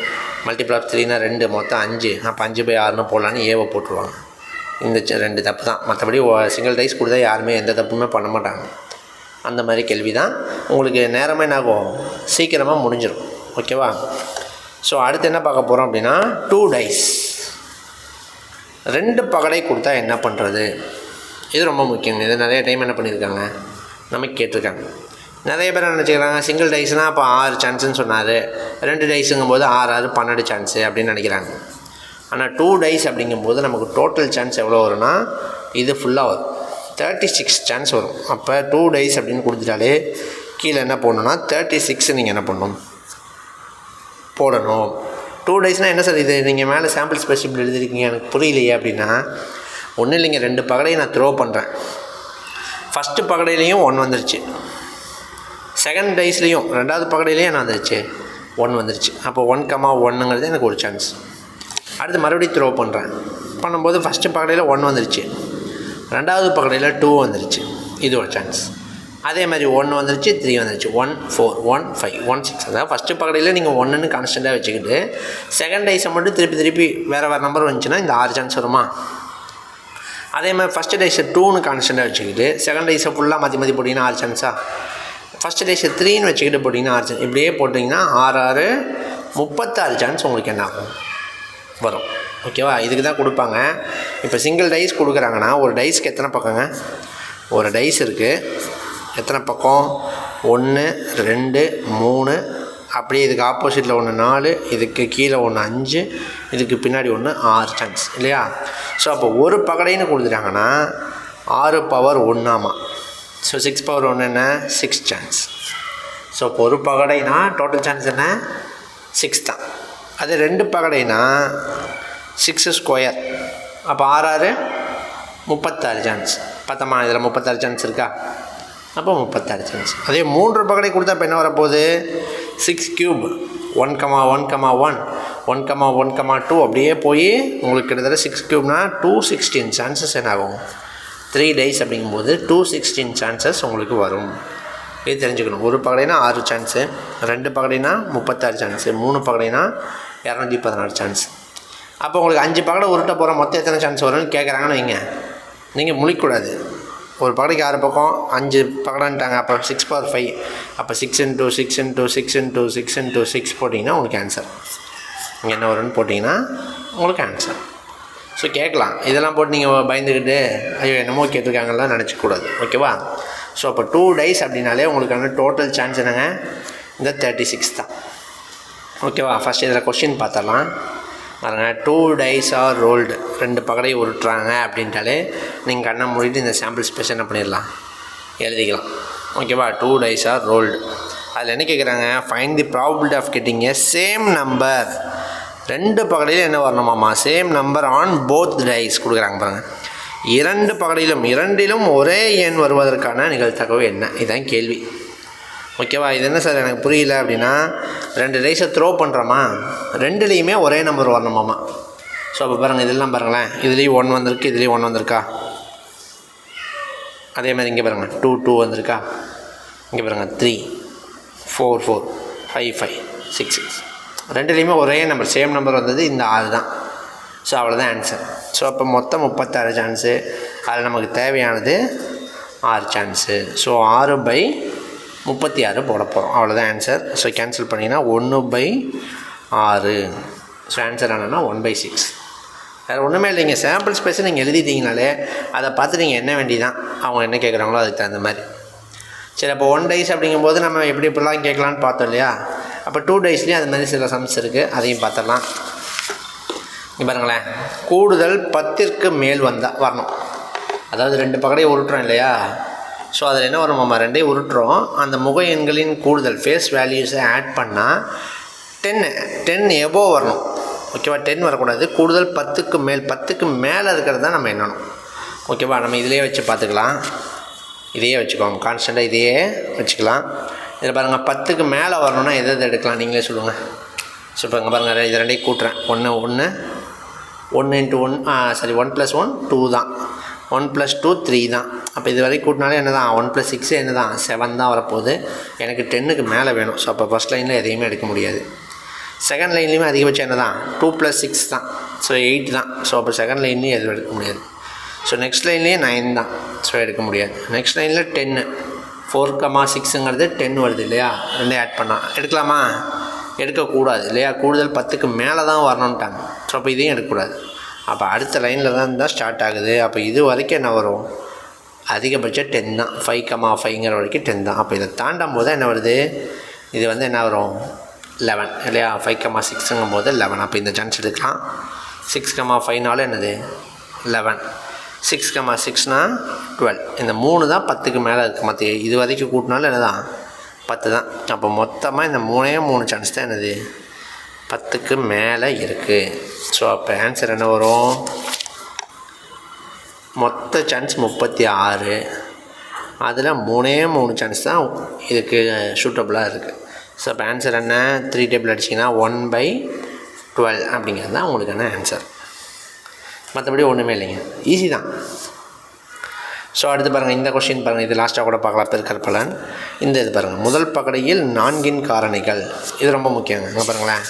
மல்டிபிள் ஆஃப் 3னா 2, மொத்தம் 5. அப்போ 5/6ன்னு போடலான்னு ஏவை போட்டுருவாங்க. இந்த 2 தப்பு தான். மற்றபடி சிங்கிள் டைஸ் கொடுத்தா யாருமே எந்த தப்புமே பண்ண மாட்டாங்க. அந்த மாதிரி கேள்வி தான். உங்களுக்கு நேரமாக என்ன ஆகும், சீக்கிரமாக முடிஞ்சிடும். ஓகேவா? ஸோ அடுத்து என்ன பார்க்க போகிறோம் அப்படின்னா 2 டைஸ், 2 பகடை கொடுத்தா என்ன பண்ணுறது. இது ரொம்ப முக்கியம். இது நிறைய டைம் என்ன பண்ணியிருக்காங்க, நமக்கு கேட்டிருக்காங்க. நிறைய பேர் நினச்சிக்கிறாங்க சிங்கிள் டைஸ்னால் அப்போ 6 சான்ஸுன்னு சொன்னார், 2 டைஸுங்கும் போது 6 6 12 சான்ஸு அப்படின்னு நினைக்கிறாங்க. ஆனால் 2 டைஸ் அப்படிங்கும்போது நமக்கு டோட்டல் சான்ஸ் எவ்வளோ வரும்னா, இது ஃபுல்லாக வரும், 36 சான்ஸ் வரும். அப்போ 2 டைஸ் அப்படின்னு கொடுத்துட்டாலே கீழே என்ன போடணுன்னா 36 நீங்கள் என்ன பண்ணணும், போடணும். 2 டைஸ்னால் என்ன சார் இது, நீங்கள் மேலே சாம்பிள் ஸ்பெசிபிள் எழுதிருக்கீங்க, எனக்கு புரியலையே அப்படின்னா, ஒன்றும் இல்லைங்க. 2 பகடையை நான் த்ரோ பண்ணுறேன். ஃபஸ்ட்டு பகடையிலையும் 1 வந்துருச்சு, செகண்ட் டைஸ்லேயும் 2வது பகடையிலையும் என்ன வந்துருச்சு, 1 வந்துருச்சு. அப்போ 1,1ங்கிறது எனக்கு ஒரு சான்ஸ். அடுத்து மறுபடியும் த்ரோ பண்ணும்போது ஃபஸ்ட்டு பகடையில் 1 வந்துருச்சு, 2வது பகடையில் 2 வந்துருச்சு, இது ஒரு சான்ஸ். அதே மாதிரி 1 வந்துருச்சு, 3 வந்துருச்சு, 1 4 1 5 1 6. அதாவது ஃபஸ்ட்டு பகடையில் நீங்கள் 1ன்னு கான்ஸ்டண்ட்டாக வச்சுக்கிட்டு செகண்ட் டைஸை மட்டும் திருப்பி வேறு நம்பர் வந்துச்சுன்னா இந்த 6 சான்ஸ் வருமா. அதே மாதிரி ஃபஸ்ட்டு டைஸை 2ன்னு கான்ஸ்டண்ட்டாக வச்சுக்கிட்டு செகண்ட் டைஸை ஃபுல்லாக மாற்றி போட்டிங்கன்னா 6 சான்ஸா. ஃபஸ்ட்டு டைஸை 3ன்னு வச்சுக்கிட்டு போட்டிங்கன்னா 6 சான்ஸ். இப்படியே போட்டிங்கன்னா 6 6 36 சான்ஸ் உங்களுக்கு என்ன ஆகும், வரும். ஓகேவா? இதுக்கு தான் கொடுப்பாங்க. இப்போ சிங்கிள் டைஸ் கொடுக்குறாங்கன்னா ஒரு டைஸ்க்கு எத்தனை பக்கங்க? ஒரு டைஸ் இருக்குது, எத்தனை பக்கம்? 1 2 3, அப்படியே இதுக்கு ஆப்போசிட்டில் ஒன்று 4, இதுக்கு கீழே ஒன்று 5, இதுக்கு பின்னாடி ஒன்று 6 சான்ஸ் இல்லையா? ஸோ அப்போ ஒரு பகடைன்னு கொடுத்துட்டாங்கன்னா 6 பவர் 1 ஸோ 6 பவர் 1 என்ன? 6 சான்ஸ். ஸோ இப்போ ஒரு பகடைனா டோட்டல் சான்ஸ் என்ன? 6 தான். அது 2 பகடைனா 6 ஸ்கொயர், அப்போ 6 36 சான்ஸ். பார்த்தோமா? இதில் 36 சான்ஸ் இருக்கா? அப்போ 36 சான்ஸ். அதே 3 பகடை கொடுத்தா இப்போ என்ன வரப்போகுது? 6 கியூப் 1, 1, 1, 1, 1, 2 அப்படியே போய் உங்களுக்கு கிட்டத்தட்ட 6 கியூப்னா 216 சான்சஸ் என்ன ஆகும்? 3 டைஸ் அப்படிங்கும்போது 216 சான்சஸ் உங்களுக்கு வரும். இது தெரிஞ்சுக்கணும். ஒரு பகடைனா 6 சான்ஸு, 2 பகடைனா 36 சான்ஸு, 3 பகடைனா 216 சான்ஸ். அப்போ உங்களுக்கு 5 பகடை உருட்ட போகிற மொத்தம் எத்தனை சான்ஸ் வரும்னு கேட்குறாங்கன்னு வைங்க. நீங்கள் முழிக்கூடாது. ஒரு பகடைக்கு 6 பக்கம், 5 பகடான்ட்டாங்க, அப்போ 6 பவர் 5, அப்போ 6 × 6 × 6 × 6 × 6 போட்டிங்கன்னா உங்களுக்கு ஆன்சர். இங்கே என்ன வரும்னு போட்டிங்கன்னா உங்களுக்கு ஆன்சர். ஸோ கேட்கலாம், இதெல்லாம் போட்டு நீங்கள் பயந்துக்கிட்டு ஐயோ என்னமோ கேட்டிருக்காங்கலாம் நினச்சிக்கூடாது. ஓகேவா? ஸோ அப்போ 2 டைஸ் அப்படின்னாலே உங்களுக்கான டோட்டல் சான்ஸ் என்னங்க? இந்த 36 தான். ஓகேவா? ஃபஸ்ட் இதில் கொஸ்டின் பார்த்தரலாம். பாருங்கள், 2 டைஸ் ஆர் ரோல்டு, 2 பகடை உருட்டுறாங்க அப்படின்ட்டாலே நீங்கள் கண்ணை மூடிட்டு இந்த சாம்பிள் ஸ்பேஸ் என்ன பண்ணிடலாம்? எழுதிக்கலாம். ஓகேவா? 2 டைஸ் ஆர் ரோல்டு. அதில் என்ன கேட்குறாங்க? Find the probability of getting a same number. 2 பகடையிலும் என்ன வரணுமாம்மா? Same number on both dice கொடுக்குறாங்க பாருங்கள். 2 பகடையிலும், இரண்டிலும் ஒரே எண் வருவதற்கான நிகழ்தகவு என்ன? இதுதான் கேள்வி. ஓகேவா? இது என்ன சார் எனக்கு புரியல அப்படின்னா, 2 டைஸை த்ரோ பண்ணுறோமா, 2லேயுமே ஒரே நம்பர் வரணுமாம்மா. ஸோ அப்போ பாருங்கள், இதெல்லாம் பாருங்களேன், இதுலேயும் 1 வந்திருக்கு, இதுலேயும் 1 வந்திருக்கா? அதே மாதிரி இங்கே பாருங்கள் 2 2 வந்திருக்கா? இங்கே பாருங்கள் 3 4 4 5 5 6 6, 2லேயுமே ஒரே நம்பர், சேம் நம்பர் வந்தது இந்த 6 தான். ஸோ அவ்வளோதான் ஆன்சர். ஸோ அப்போ மொத்தம் 36 சான்ஸு, அதில் நமக்கு தேவையானது 6 சான்ஸு. ஸோ 6/36 போட போகிறோம். அவ்வளோதான் ஆன்சர். ஸோ கேன்சல் பண்ணிங்கன்னா 1/6. ஸோ ஆன்சர் என்னன்னா 1/6. வேறு ஒன்றுமே இல்லைங்க. சாம்பிள் ஸ்பேஸை நீங்கள் எழுதிட்டீங்கனாலே அதை பார்த்து நீங்கள் என்ன வேண்டிதான், அவங்க என்ன கேட்குறாங்களோ அதுக்கு தகுந்த மாதிரி. சரி, அப்போ 1 டைஸ் அப்படிங்கும்போது நம்ம எப்படி இப்படிலாம் கேட்கலான்னு பார்த்தோம் இல்லையா? அப்போ 2 டைஸ்லேயும் அது மாதிரி சில சம்ஸ் இருக்குது, அதையும் பார்த்துடலாம். இங்கே பாருங்களேன், கூடுதல் 10ற்கு மேல் வரணும். அதாவது 2 பகடையை உருட்டுறோம் இல்லையா? ஸோ அதில் என்ன வரும்? நம்ம 2 உருட்டுறோம், அந்த முக எண்களின் கூடுதல் ஃபேஸ் வேல்யூஸை ஆட் பண்ணால் 10 எபோவ் வரணும். ஓகேவா? 10 வரக்கூடாது. கூடுதல் 10க்கு மேல், 10க்கு மேலே இருக்கிறது தான் நம்ம எண்ணணும். ஓகேவா? நம்ம இதிலே வச்சு பார்த்துக்கலாம். இதையே வச்சுக்கோங்க, கான்ஸ்டண்ட்டாக இதையே வச்சுக்கலாம். இதில் பாருங்கள், 10க்கு மேலே வரணுன்னா எதை எடுக்கலாம் நீங்களே சொல்லுங்கள். ஸோ இப்போ இங்கே பாருங்கள், இது 2 கூட்டுறேன். 1 1 1 × 1 + 1 2 தான், 1 + 2 3 தான். அப்போ இது வரைக்கும் கூட்டினாலே என்ன தான்? 1 + 6 என்ன தான்? 7 தான் வரப்போகுது. எனக்கு 10க்கு மேலே வேணும். ஸோ அப்போ ஃபஸ்ட் லைனில் எதையுமே எடுக்க முடியாது. செகண்ட் லைன்லேயுமே அதிகபட்சம் என்ன தான்? 2 + 6 தான். ஸோ 8 தான். ஸோ அப்போ செகண்ட் லைன்லேயும் எதுவும் எடுக்க முடியாது. ஸோ நெக்ஸ்ட் லைன்லேயே 9 தான். ஸோ எடுக்க முடியாது. நெக்ஸ்ட் லைனில் 10, 4,6ங்கிறது 10 வருது இல்லையா? 2 ஆட் பண்ணால் எடுக்கலாமா? எடுக்கக்கூடாது இல்லையா? கூடுதல் 10க்கு மேலே தான் வரணுன்ட்டாங்க. ஸோ அப்போ இதையும் எடுக்கக்கூடாது. அப்போ அடுத்த லைனில் தான் ஸ்டார்ட் ஆகுது. அப்போ இது வரைக்கும் என்ன வரும்? அதிகபட்சம் 10 தான். 5,5ங்கிற வரைக்கும் 10 தான். அப்போ இதை தாண்டும் போது என்ன வருது? இது வந்து என்ன வரும்? 11 இல்லையா? 5,6ங்கும் போது 11. அப்போ இந்த சான்ஸ் எடுக்கலாம். 6,5னாலும் என்னது? 11. 6,6னா 12. இந்த 3 தான் 10க்கு மேலே இருக்குது. மற்ற இது வரைக்கும் கூட்டினாலும் என்ன தான்? 10 தான். அப்போ மொத்தமாக இந்த 3 சான்ஸ் தான் என்னது? 10க்கு மேலே இருக்குது. ஸோ அப்போ ஆன்சர் என்ன வரும்? மொத்த சான்ஸ் 36, அதில் 3 சான்ஸ் தான் இதுக்கு சூட்டபுளாக இருக்குது. ஸோ அப்போ ஆன்சர் என்ன? 3 டேபிள் அடிச்சிங்கன்னா 1/12 அப்படிங்கிறது தான் உங்களுக்கான ஆன்சர். மற்றபடி ஒன்றுமே இல்லைங்க, ஈஸி தான். ஸோ அடுத்து பாருங்கள், இந்த கொஸ்டின் பாருங்கள், இது லாஸ்ட்டாக கூட பார்க்கலாம். பெருக்கல் பலன் இந்த இது பாருங்கள், முதல் பகடையில் 4 காரணிகள். இது ரொம்ப முக்கியங்க. இங்கே பாருங்களேன்,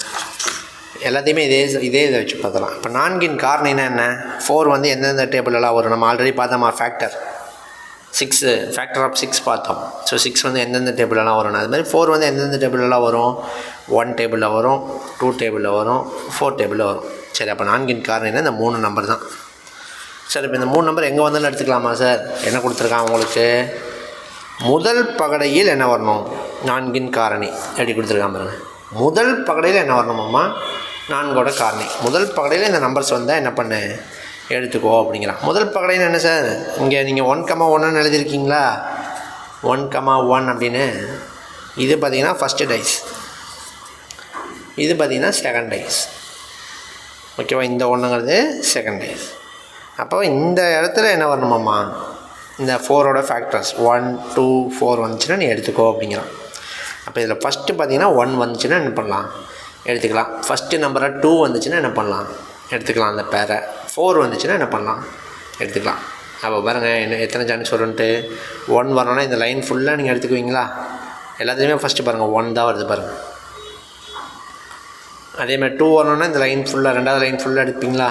எல்லாத்தையுமே இதே இதை வச்சு பார்த்தலாம். இப்போ 4 காரணினா என்ன? 4 வந்து எந்தெந்த டேபிளெல்லாம் வரும்? நம்ம ஆல்ரெடி பார்த்தோமா, ஃபேக்டர் 6, ஃபேக்டர் ஆஃப் 6 பார்த்தோம். ஸோ 6 வந்து எந்தெந்த டேபிளெல்லாம் வரும்? அது மாதிரி 4 வந்து எந்தெந்த டேபிளெல்லாம் வரும்? 1 டேபிளில் வரும், 2 டேபிளில் வரும், 4 டேபிளில் வரும். சரி, அப்போ நான்கின் காரணினா இந்த 3 நம்பர் தான். சார் இப்போ இந்த 3 நம்பர் எங்கே வந்தாலும் எடுத்துக்கலாமா சார்? என்ன கொடுத்துருக்கான் உங்களுக்கு? முதல் பகடையில் என்ன வரணும்? நான்கின் காரணி எப்படி கொடுத்துருக்கான் பாருங்க. முதல் பகடையில் என்ன வரணுமாம்மா? 4ஓட காரணி. முதல் பகடையில் இந்த நம்பர்ஸ் வந்தால் என்ன பண்ணு, எடுத்துக்கோ அப்படிங்கிறான். முதல் பகடைன்னு என்ன சார்? இங்கே நீங்கள் 1,1ன்னு எழுதியிருக்கீங்களா? 1,1 அப்படின்னு. இது பார்த்தீங்கன்னா ஃபஸ்ட்டு டைஸ், இது பார்த்தீங்கன்னா செகண்ட் டைஸ். ஓகேவா? இந்த 1ங்கிறது செகண்ட் டைஸ். அப்போ இந்த இடத்துல என்ன வரணுமாம்மா? இந்த 4ஓட ஃபேக்டர்ஸ் 1, 2, 4 வந்துச்சுன்னா நீ எடுத்துக்கோ அப்படிங்கிறான். அப்போ இதில் ஃபஸ்ட்டு பார்த்தீங்கன்னா 1 வந்துச்சுன்னா என்ன பண்ணலாம், எடுத்துக்கலாம். ஃபஸ்ட்டு நம்பராக 2 வந்துச்சுன்னா என்ன பண்ணலாம், எடுத்துக்கலாம். அந்த பேரை 4 வந்துச்சுன்னா என்ன பண்ணலாம், எடுத்துக்கலாம். அப்போ பாருங்கள் என்ன எத்தனை சான்ஸ் வரும்ன்ட்டு. 1 வரணும்னா இந்த லைன் ஃபுல்லாக நீங்கள் எடுத்துக்குவீங்களா? எல்லாத்துலேயுமே ஃபஸ்ட்டு பாருங்கள் 1 தான் வருது பாருங்கள். அதேமாதிரி 2 வரணும்னா இந்த லைன் ஃபுல்லாக, ரெண்டாவது லைன் ஃபுல்லாக எடுப்பீங்களா?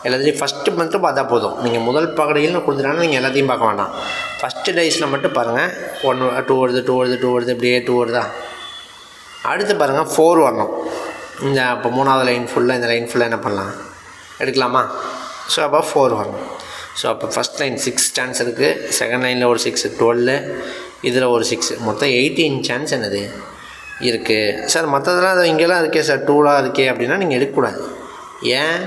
எல்லாத்தையும் ஃபஸ்ட்டு மட்டும் பார்த்தா போதும். நீங்கள் முதல் பகடையில்னு கொடுத்துட்டாங்கன்னா நீங்கள் எல்லாத்தையும் பார்க்க வேண்டாம். ஃபஸ்ட்டு டைஸில் மட்டும் பாருங்கள் 1, 2 வருது, 2 வருது, 2 வருது, இப்படியே 2 வருதா. அடுத்து பாருங்கள் 4 வரணும். இந்த அப்போ 3வது லைன் ஃபுல்லாக, இந்த லைன் ஃபுல்லாக என்ன பண்ணலாம், எடுக்கலாமா? ஸோ அப்போ 4 வரணும். ஸோ அப்போ ஃபஸ்ட் லைன் 6 சான்ஸ் இருக்குது, செகண்ட் லைனில் ஒரு 6, 12, இதில் ஒரு 6, மொத்தம் 18 சான்ஸ் என்னது இருக்குது. சார் மற்றதெல்லாம் அது இங்கெல்லாம் இருக்கே சார், 2லாம் இருக்கே அப்படின்னா நீங்கள் எடுக்கக்கூடாது. ஏன்?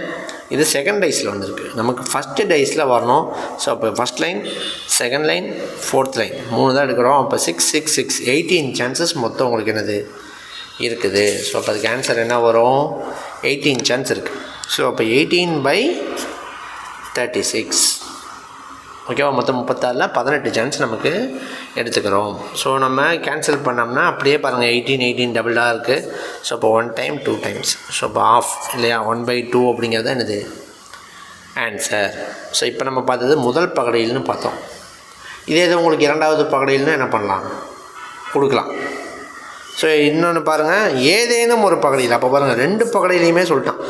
இது செகண்ட் டைஸில் வந்திருக்கு, நமக்கு ஃபஸ்ட்டு டைஸில் வரணும். ஸோ அப்போ first line, second line, fourth line 3 தான் எடுக்கிறோம். அப்போ 6, 6, 6, 18 சான்சஸ் மொத்தம் உங்களுக்கு என்னது இருக்குது. ஸோ அப்போ அதுக்கு ஆன்சர் என்ன வரும்? 18 சான்ஸ் இருக்குது. ஸோ அப்போ 18/36. ஓகேவா? மொத்தம் 36ல் 18 சான்ஸ் நமக்கு எடுத்துக்கிறோம். ஸோ நம்ம கேன்சல் பண்ணோம்னா அப்படியே பாருங்கள் 18 டபுளாக இருக்குது. ஸோ அப்போ 1 டைம் 2 டைம்ஸ். ஸோ அப்போ ஆஃப் இல்லையா, 1/2 அப்படிங்கிறது என்னது ஆன்சர். ஸோ இப்போ நம்ம பார்த்தது முதல் பகடையில்னு பார்த்தோம். இதே இது உங்களுக்கு இரண்டாவது பகடையில்னு என்ன பண்ணலாம், கொடுக்கலாம். ஸோ இன்னொன்று பாருங்கள், ஏதேனும் ஒரு பகடையில். அப்போ பாருங்கள் 2 பகடையிலையுமே சொல்லிட்டான்.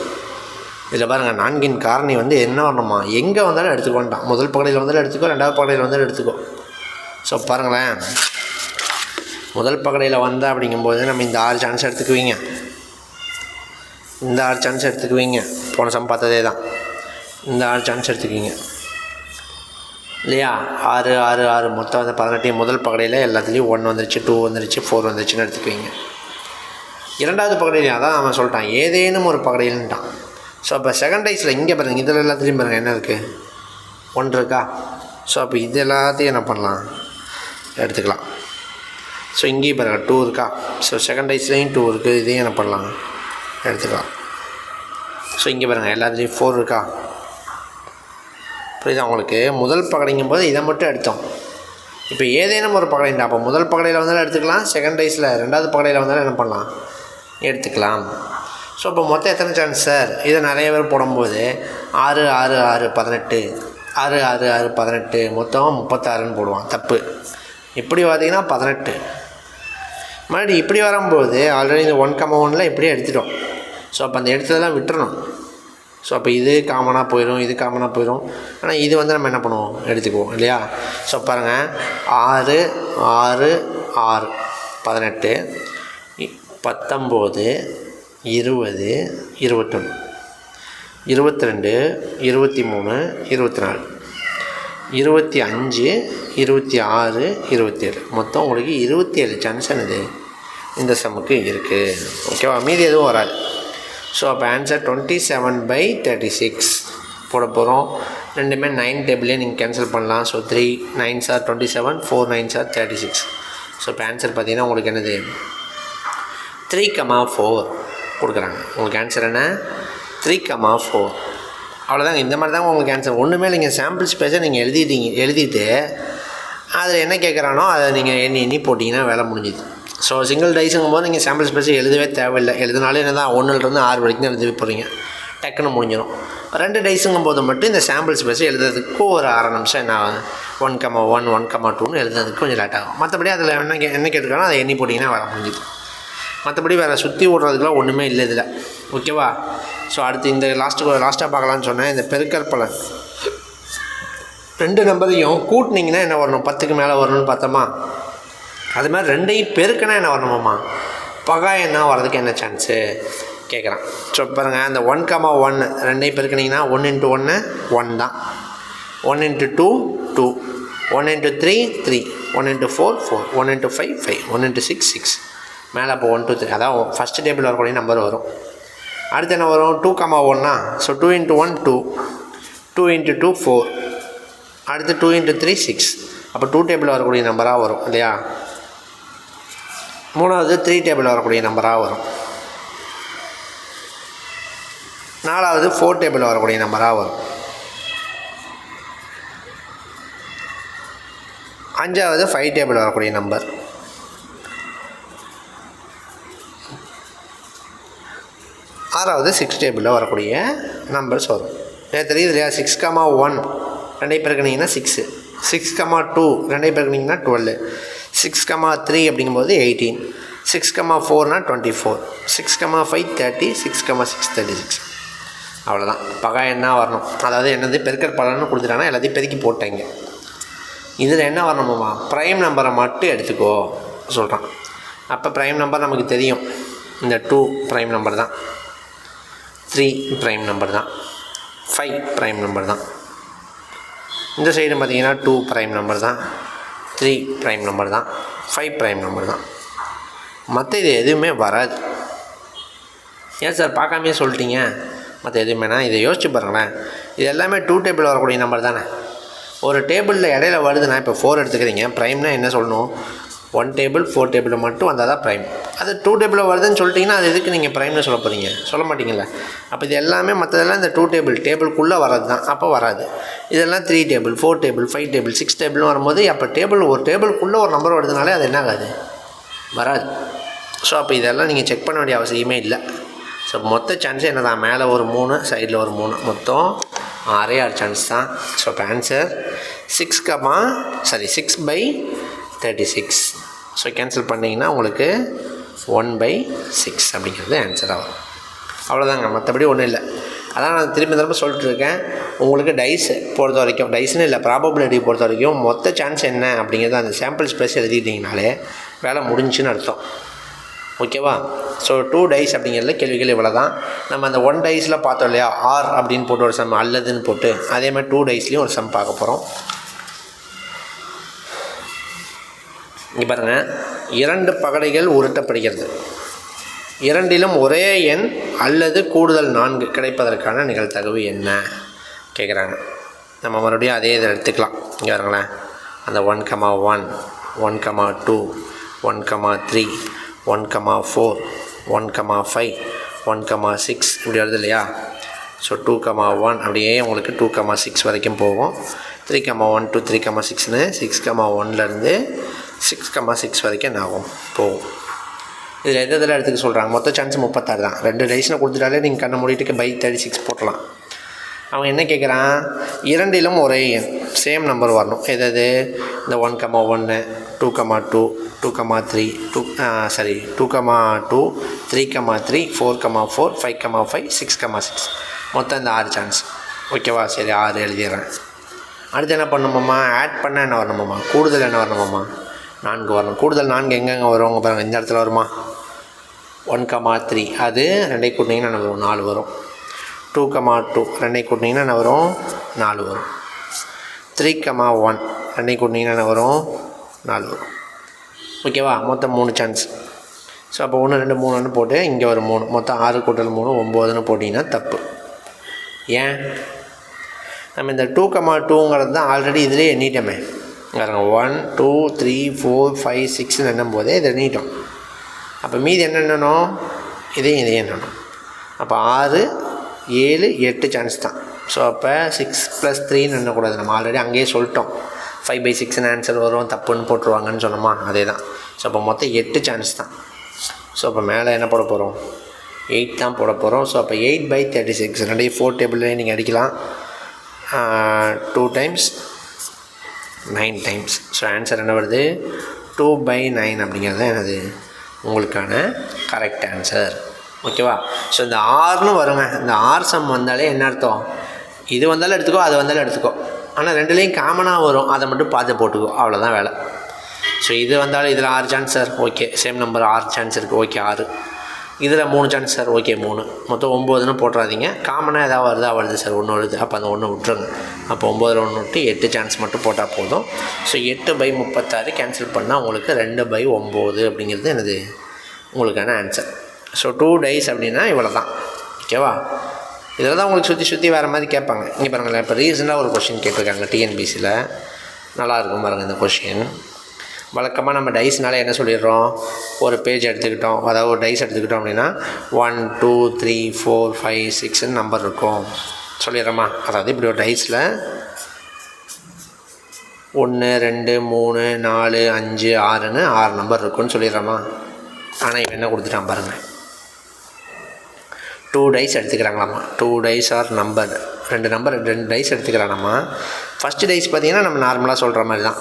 இதில் பாருங்கள் நான்கின் காரணி வந்து என்ன வரணுமா, எங்கே வந்தாலும் எடுத்துக்கோன்ட்டான். முதல் பகடையில் வந்தாலும் எடுத்துக்கோ, ரெண்டாவது பகடையில் வந்தாலும் எடுத்துக்கோ. ஸோ பாருங்களேன், முதல் பகடையில் வந்தால் அப்படிங்கும்போது நம்ம இந்த 6 சான்ஸ் எடுத்துக்குவீங்க, இந்த 6 சான்ஸ் எடுத்துக்குவீங்க. போன சம் பார்த்ததே தான். இந்த 6 சான்ஸ் எடுத்துக்குவீங்க இல்லையா? 6, 6, 6 மொத்தம் வந்து 18. முதல் பகடையில் எல்லாத்துலேயும் 1 வந்துருச்சு, 2 வந்துருச்சு, 4 வந்துருச்சுன்னு எடுத்துக்குவீங்க. இரண்டாவது பகடையில் அதான் அவன் சொல்லிட்டான், ஏதேனும் ஒரு பகடையில்ன்ட்டான். ஸோ அப்போ செகண்ட் டைஸில் இங்கே பாருங்கள், இதில் எல்லாத்துலேயும் பாருங்கள் என்ன இருக்குது, 1 இருக்கா. ஸோ அப்போ இது எல்லாத்தையும் என்ன பண்ணலாம், எடுத்துக்கலாம். ஸோ இங்கேயும் பாருங்கள் 2 இருக்கா. ஸோ செகண்ட் டைஸ்லேயும் 2 இருக்குது, இதையும் என்ன பண்ணலாம், எடுத்துக்கலாம். ஸோ இங்கே பாருங்கள் எல்லாத்துலேயும் 4 இருக்கா. புரியுதா உங்களுக்கு? முதல் பகடைங்கும் போது இதை மட்டும் எடுத்தோம். இப்போ ஏதேனும் ஒரு பகடைண்டா, அப்போ முதல் பகடையில் வந்தாலும் எடுத்துக்கலாம், செகண்ட் டைஸில் ரெண்டாவது பகடையில் வந்தாலும் என்ன பண்ணலாம், எடுத்துக்கலாம். ஸோ இப்போ மொத்தம் எத்தனை சான்ஸ் சார்? இதை நிறைய பேர் போடும்போது 6, 6, 6, 18, 6, 6, 6, 18, மொத்தம் 36ன்னு போடுவான். தப்பு. இப்படி பார்த்தீங்கன்னா 18. மறுபடியும் இப்படி வரும்போது ஆல்ரெடி இந்த 1,1ல் இப்படியே எடுத்துட்டோம். ஸோ அப்போ அந்த எடுத்ததெல்லாம் விட்டுறணும். ஸோ அப்போ இது காமனாக போயிடும், இது காமனாக போயிடும். ஆனால் இது வந்து நம்ம என்ன பண்ணுவோம், எடுத்துக்குவோம் இல்லையா? ஸோ பாருங்கள் 6, 6, 6, 18, 19, 20, 21, 22, 23, 24, 25, 26, 27, மொத்தம் உங்களுக்கு 27 சான்ஸ் என்னது இந்த சம்முக்கு இருக்குது. ஓகேவா? மீதி எதுவும் வராது. ஸோ அப்போ ஆன்சர் 27/36 போட போகிறோம். ரெண்டுமே 9 டேபிளே நீங்கள் கேன்சல் பண்ணலாம். So 3 9s are 27, 4 9s are 36. So இப்போ ஆன்சர் பார்த்தீங்கன்னா உங்களுக்கு என்னது 3,4 கொடுக்குறாங்க. உங்களுக்கு ஆன்சர் என்ன 3,4. அவ்வளோதாங்க. இந்த மாதிரி தாங்க உங்களுக்கு ஆன்சர். ஒன்றுமே இல்லைங்க, சாம்பிள் ஸ்பேஸை நீங்கள் எழுதிட்டு அதில் என்ன கேட்குறானோ அதை நீங்கள் எண்ணி போட்டிங்கன்னா வேலை முடிஞ்சுது. ஸோ சிங்கிள் டைஸுங்கும் போது நீங்கள் சாம்பிள் ஸ்பேஸை எழுதவே தேவையில்லை. எழுதினாலும் என்ன தான் 1லேருந்து 6 வரைக்கும் தான் எழுதி போகிறீங்க, டக்குன்னு முடிஞ்சிடும். 2 டைஸுங்கும் போது மட்டும் இந்த சாம்பிள் ஸ்பேஸை எழுதுறதுக்கு ஒரு 1/2 நிமிஷம் என்ன 1,1 1,2ன்னு எழுதுறதுக்கு கொஞ்சம் லேட் ஆகும். மற்றபடி அதில் என்ன கேட்டுருக்கானோ அதை எண்ணி போட்டிங்கன்னா வேலை முடிஞ்சுது. மற்றபடி வேறு சுற்றி ஓடுறதுக்குலாம் ஒன்றுமே இல்லை இதில். ஓகேவா? ஸோ அடுத்து இந்த லாஸ்ட்டாக பார்க்கலான்னு சொன்னேன். இந்த பெருக்கல் பலன் 2 நம்பரையும் கூட்டினீங்கன்னா என்ன வரணும், 10க்கு மேலே வரணும்னு பார்த்தோமா? அது மாதிரி 2ஐயும் பெருக்கினா என்ன வரணுமாம்மா, பகா என்ன வரதுக்கு என்ன சான்ஸு கேட்குறான். ஸோ பாருங்கள், அந்த 1,1 ரெண்டையும் பெருக்கினீங்கன்னா 1 × 1 1 தான், 1 × 2 2, 1 × 3 3, 1 × 4 4, 1 × 5 5, 1 × 6 6. மேலே அப்போ 1 2 3 அதான் ஃபஸ்ட்டு டேபிள் வரக்கூடிய நம்பர் வரும். அடுத்து என்ன வரும்? 2,1. ஸோ 2 × 1 2, 2 × 2 4, அடுத்து 2 × 3 6. அப்போ 2 டேபிள் வரக்கூடிய நம்பராக வரும் இல்லையா? மூணாவது 3 டேபிள் வரக்கூடிய நம்பராக வரும். நாலாவது 4 டேபிள் வரக்கூடிய நம்பராக வரும். அஞ்சாவது 5 டேபிள் வரக்கூடிய நம்பர். ஆறாவது 6 டேபிளில் வரக்கூடிய நம்பர்ஸ் வரும். தெரியுது இல்லையா? 6,1 ரெண்டையும் பெருக்கினீங்கன்னா 6, 6,2 ரெண்டையும் பெருக்கினீங்கன்னா 12, 6,3 அப்படிங்கும்போது 18, 6,4னா 24, 6,5 30, 6,6 36. அவ்வளோதான். பகா என்ன வரணும், அதாவது என்னது பெருக்கற் பலன்னு கொடுத்துட்டாங்கன்னா எல்லாத்தையும் பெருக்கி போட்டேங்க. இதில் என்ன வரணுமாம்மா? ப்ரைம் நம்பரை மட்டும் எடுத்துக்கோ சொல்கிறான். அப்போ ப்ரைம் நம்பர் நமக்கு தெரியும். இந்த 2 ப்ரைம் நம்பர் தான், 3 ப்ரைம் நம்பர் தான், 5 ப்ரைம் நம்பர் தான். இந்த சைடு பார்த்திங்கன்னா 2 ப்ரைம் நம்பர் தான், 3 ப்ரைம் நம்பர் தான், 5 ப்ரைம் நம்பர் தான். மற்ற இது எதுவுமே வராது. ஏன் சார் பார்க்காமே சொல்லிட்டீங்க மற்ற எதுவுமேனா? இதை யோசிச்சு பாருங்களேன். இது எல்லாமே 2 டேபிள் வரக்கூடிய நம்பர் தானே. ஒரு டேபிளில் இடையில வருதுன்னா, இப்போ 4 எடுத்துக்கிறீங்க, ப்ரைம்னா என்ன சொல்லணும்? 1 டேபிள் 4 டேபிள் மட்டும் வந்தால் தான் ப்ரைம். அது 2 டேபிளில் வருதுன்னு சொல்லிட்டிங்கன்னா அது எதுக்கு நீங்கள் ப்ரைம்னு சொல்ல போகிறீங்க? சொல்ல மாட்டீங்களா? அப்போ இது எல்லாமே மற்றதெல்லாம் இந்த 2 டேபிளுக்குள்ளே வர்றது தான். அப்போ வராது. இதெல்லாம் 3 டேபிள் 4 டேபிள் 5 டேபிள் 6 டேபிள்னு வரும்போது அப்போ ஒரு டேபிளுக்குள்ளே ஒரு நம்பர் வருதுனாலே அது என்ன ஆகாது? வராது. ஸோ அப்போ இதெல்லாம் நீங்கள் செக் பண்ண வேண்டிய அவசியமே இல்லை. ஸோ மொத்த சான்ஸு என்ன தான்? மேலே ஒரு 3, சைடில் ஒரு 3, மொத்தம் 6 சான்ஸ் தான். ஸோ இப்போ ஆன்சர் 6/36. ஸோ கேன்சல் பண்ணிங்கன்னா உங்களுக்கு 1/6 அப்படிங்கிறது ஆன்சராக வரும். அவ்வளோதாங்க, மற்றபடி ஒன்றும் இல்லை. அதான் நான் திரும்ப சொல்லிட்டு இருக்கேன். உங்களுக்கு டைஸ் பொறுத்த வரைக்கும், டைஸ்னு இல்லை, ப்ராபபிலிட்டி பொறுத்த வரைக்கும் மொத்த சான்ஸ் என்ன அப்படிங்கிறது அந்த சாம்பிள் ஸ்பேஸ் எழுதிட்டிங்கனாலே வேலை முடிஞ்சுன்னு அர்த்தம். ஓகேவா? ஸோ 2 டைஸ் அப்படிங்கிறதுல கேள்விகள் இவ்வளோ தான். நம்ம அந்த 1 டைஸில் பார்த்தோம் இல்லையா, ஆர் அப்படின்னு போட்டு ஒரு சம், அல்லதுன்னு போட்டு, அதே மாதிரி 2 டைஸ்லேயும் ஒரு சம் பார்க்க போகிறோம். இங்கே பாருங்கள், 2 பகடைகள் உருட்டப்படுகிறது, இரண்டிலும் ஒரே எண் அல்லது கூடுதல் 4 கிடைப்பதற்கான நிகழ்தகவு என்ன கேட்குறாங்க. நம்ம மறுபடியும் அதே இதை எடுத்துக்கலாம். இங்கே பாருங்களேன், அந்த 1,1 1,2 1,3 1,4 1,5 1,6 இப்படி வருது இல்லையா? ஸோ 2,1 அப்படியே உங்களுக்கு 2,6 வரைக்கும் போகும். 3,1 to 3,6ன்னு 6,1லேருந்து 6,6 வரைக்கும் என்ன ஆகும்? போகும். இதில் எதில் எடுத்துக்க சொல்கிறாங்க? மொத்த சான்ஸ் 36 தான். 2 டைஸ்னு கொடுத்துட்டாலே நீங்கள் கண்ணை மூடிட்டு பை 36 போட்டலாம். அவன் என்ன கேட்குறான்? இரண்டிலும் ஒரே எண், சேம் நம்பர் வரணும். எதாவது? இந்த 1,1 2,2 2,3 2,2 3,3 4,4 5,5 6,6 மொத்தம் இந்த 6 சான்ஸ். ஓகேவா? சரி, 6 எழுதிடுறேன். அடுத்து என்ன பண்ணணுமாம்மா? ஆட் பண்ண என்ன வரணுமாம்மா? கூடுதல் என்ன வரணுமாம்மா? 4 வரணும். கூடுதல் 4 எங்கெங்கே வருவாங்க பாருங்கள், இந்த இடத்துல வருமா? 1,3 அது 2 கூட்டினீங்கன்னா என்ன வரும்? 4 வரும். 2,2 2 கூட்டினீங்கன்னா என்ன வரும்? 4 வரும். 3,1 2 கூட்டினீங்கன்னா என்ன வரும்? 4 வரும். ஓகேவா? மொத்தம் 3 சான்ஸ். ஸோ அப்போ 1 2 3ன்னு போட்டு இங்கே ஒரு 3, மொத்தம் 6 கூட்டல் 3 9ன்னு போட்டிங்கன்னா தப்பு. ஏன்? நம்ம இந்த 2,2ங்கிறது தான் ஆல்ரெடி இதிலே எண்ணிட்டோமே. 1 2 3 4 5 6ன்னு எண்ணும் போதே இதை எண்ணிட்டோம். அப்போ மீதி என்னென்னணும்? இதையும் எண்ணணும். அப்போ 6 7 8 சான்ஸ் தான். ஸோ அப்போ 6 + 3ன்னு எண்ணக்கூடாது. நம்ம ஆல்ரெடி அங்கேயே சொல்லிட்டோம் 5/6ன்னு ஆன்சர் வரும், தப்புன்னு போட்டுருவாங்கன்னு சொன்னோமா, அதே தான். ஸோ அப்போ மொத்தம் 8 சான்ஸ் தான். ஸோ அப்போ மேலே என்ன போட போகிறோம்? 8 தான் போட போகிறோம். ஸோ அப்போ 8/36 ரெண்டையும் 4 டேபிள்லேயே நீங்கள் அடிக்கலாம். 2 டைம்ஸ் 9 டைம்ஸ். ஸோ ஆன்சர் என்ன வருது? 2/9 அப்படிங்கிறது என்னது உங்களுக்கான கரெக்ட் ஆன்சர். ஓகேவா? ஸோ இந்த 6ன்னு வருங்க. இந்த 6 சம் வந்தாலே என்ன அர்த்தம்? இது வந்தாலும் எடுத்துக்கோ, அது வந்தாலும் எடுத்துக்கோ. ஆனால் ரெண்டுலேயும் காமனாக வரும், அதை மட்டும் பார்த்து போட்டுக்கோ. அவ்வளோதான் வேலை. ஸோ இது வந்தாலும் இதில் 6 chance sir, okay. Same number 6 chance இருக்குது, ஓகே. 6 இதில் 3 சான்ஸ் சார். ஓகே 3 மொத்தம் 9ன்னு போட்டுறாதீங்க. காமனாக எதாவது வருது சார், 1 வருது. அப்போ அந்த 1 விட்டுருங்க. அப்போ 9ல் 1 விட்டு 8 சான்ஸ் மட்டும் போட்டால் போதும். ஸோ 8/36 கேன்சல் பண்ணால் உங்களுக்கு 2/9 அப்படிங்கிறது எனது உங்களுக்கான ஆன்சர். ஸோ 2 டைஸ் அப்படின்னா இவ்வளோ தான். ஓகேவா? இதில் தான் உங்களுக்கு சுற்றி வேறு மாதிரி கேட்பாங்க. இங்கே பாருங்களேன், இப்போ ரீசெண்டாக ஒரு கொஷின் கேட்டிருக்காங்க டிஎன்பிசியில். நல்லாயிருக்கும் பாருங்கள் இந்த கொஷின். வழக்கமாக நம்ம டைஸ்னால என்ன சொல்லிடுறோம், ஒரு பேஜ் எடுத்துக்கிட்டோம், அதாவது ஒரு டைஸ் எடுத்துக்கிட்டோம் அப்படின்னா 1 2 3 4 5 6ன்னு நம்பர் இருக்கும் சொல்லிடுறோமா. அதாவது இப்படி ஒரு டைஸில் 1 2 3 4 5 6ன்னு 6 நம்பர் இருக்குன்னு சொல்லிடுறோமா. ஆனால் இவன் என்ன கொடுத்துட்டான் பாருங்கள், 2 டைஸ் எடுத்துக்கிறாங்களாம்மா. 2 டைஸ் ஆர் நம்பர், 2 டைஸ் எடுத்துக்கிறாங்கம்மா. ஃபஸ்ட்டு டைஸ் பார்த்திங்கன்னா நம்ம நார்மலாக சொல்கிற மாதிரி தான்,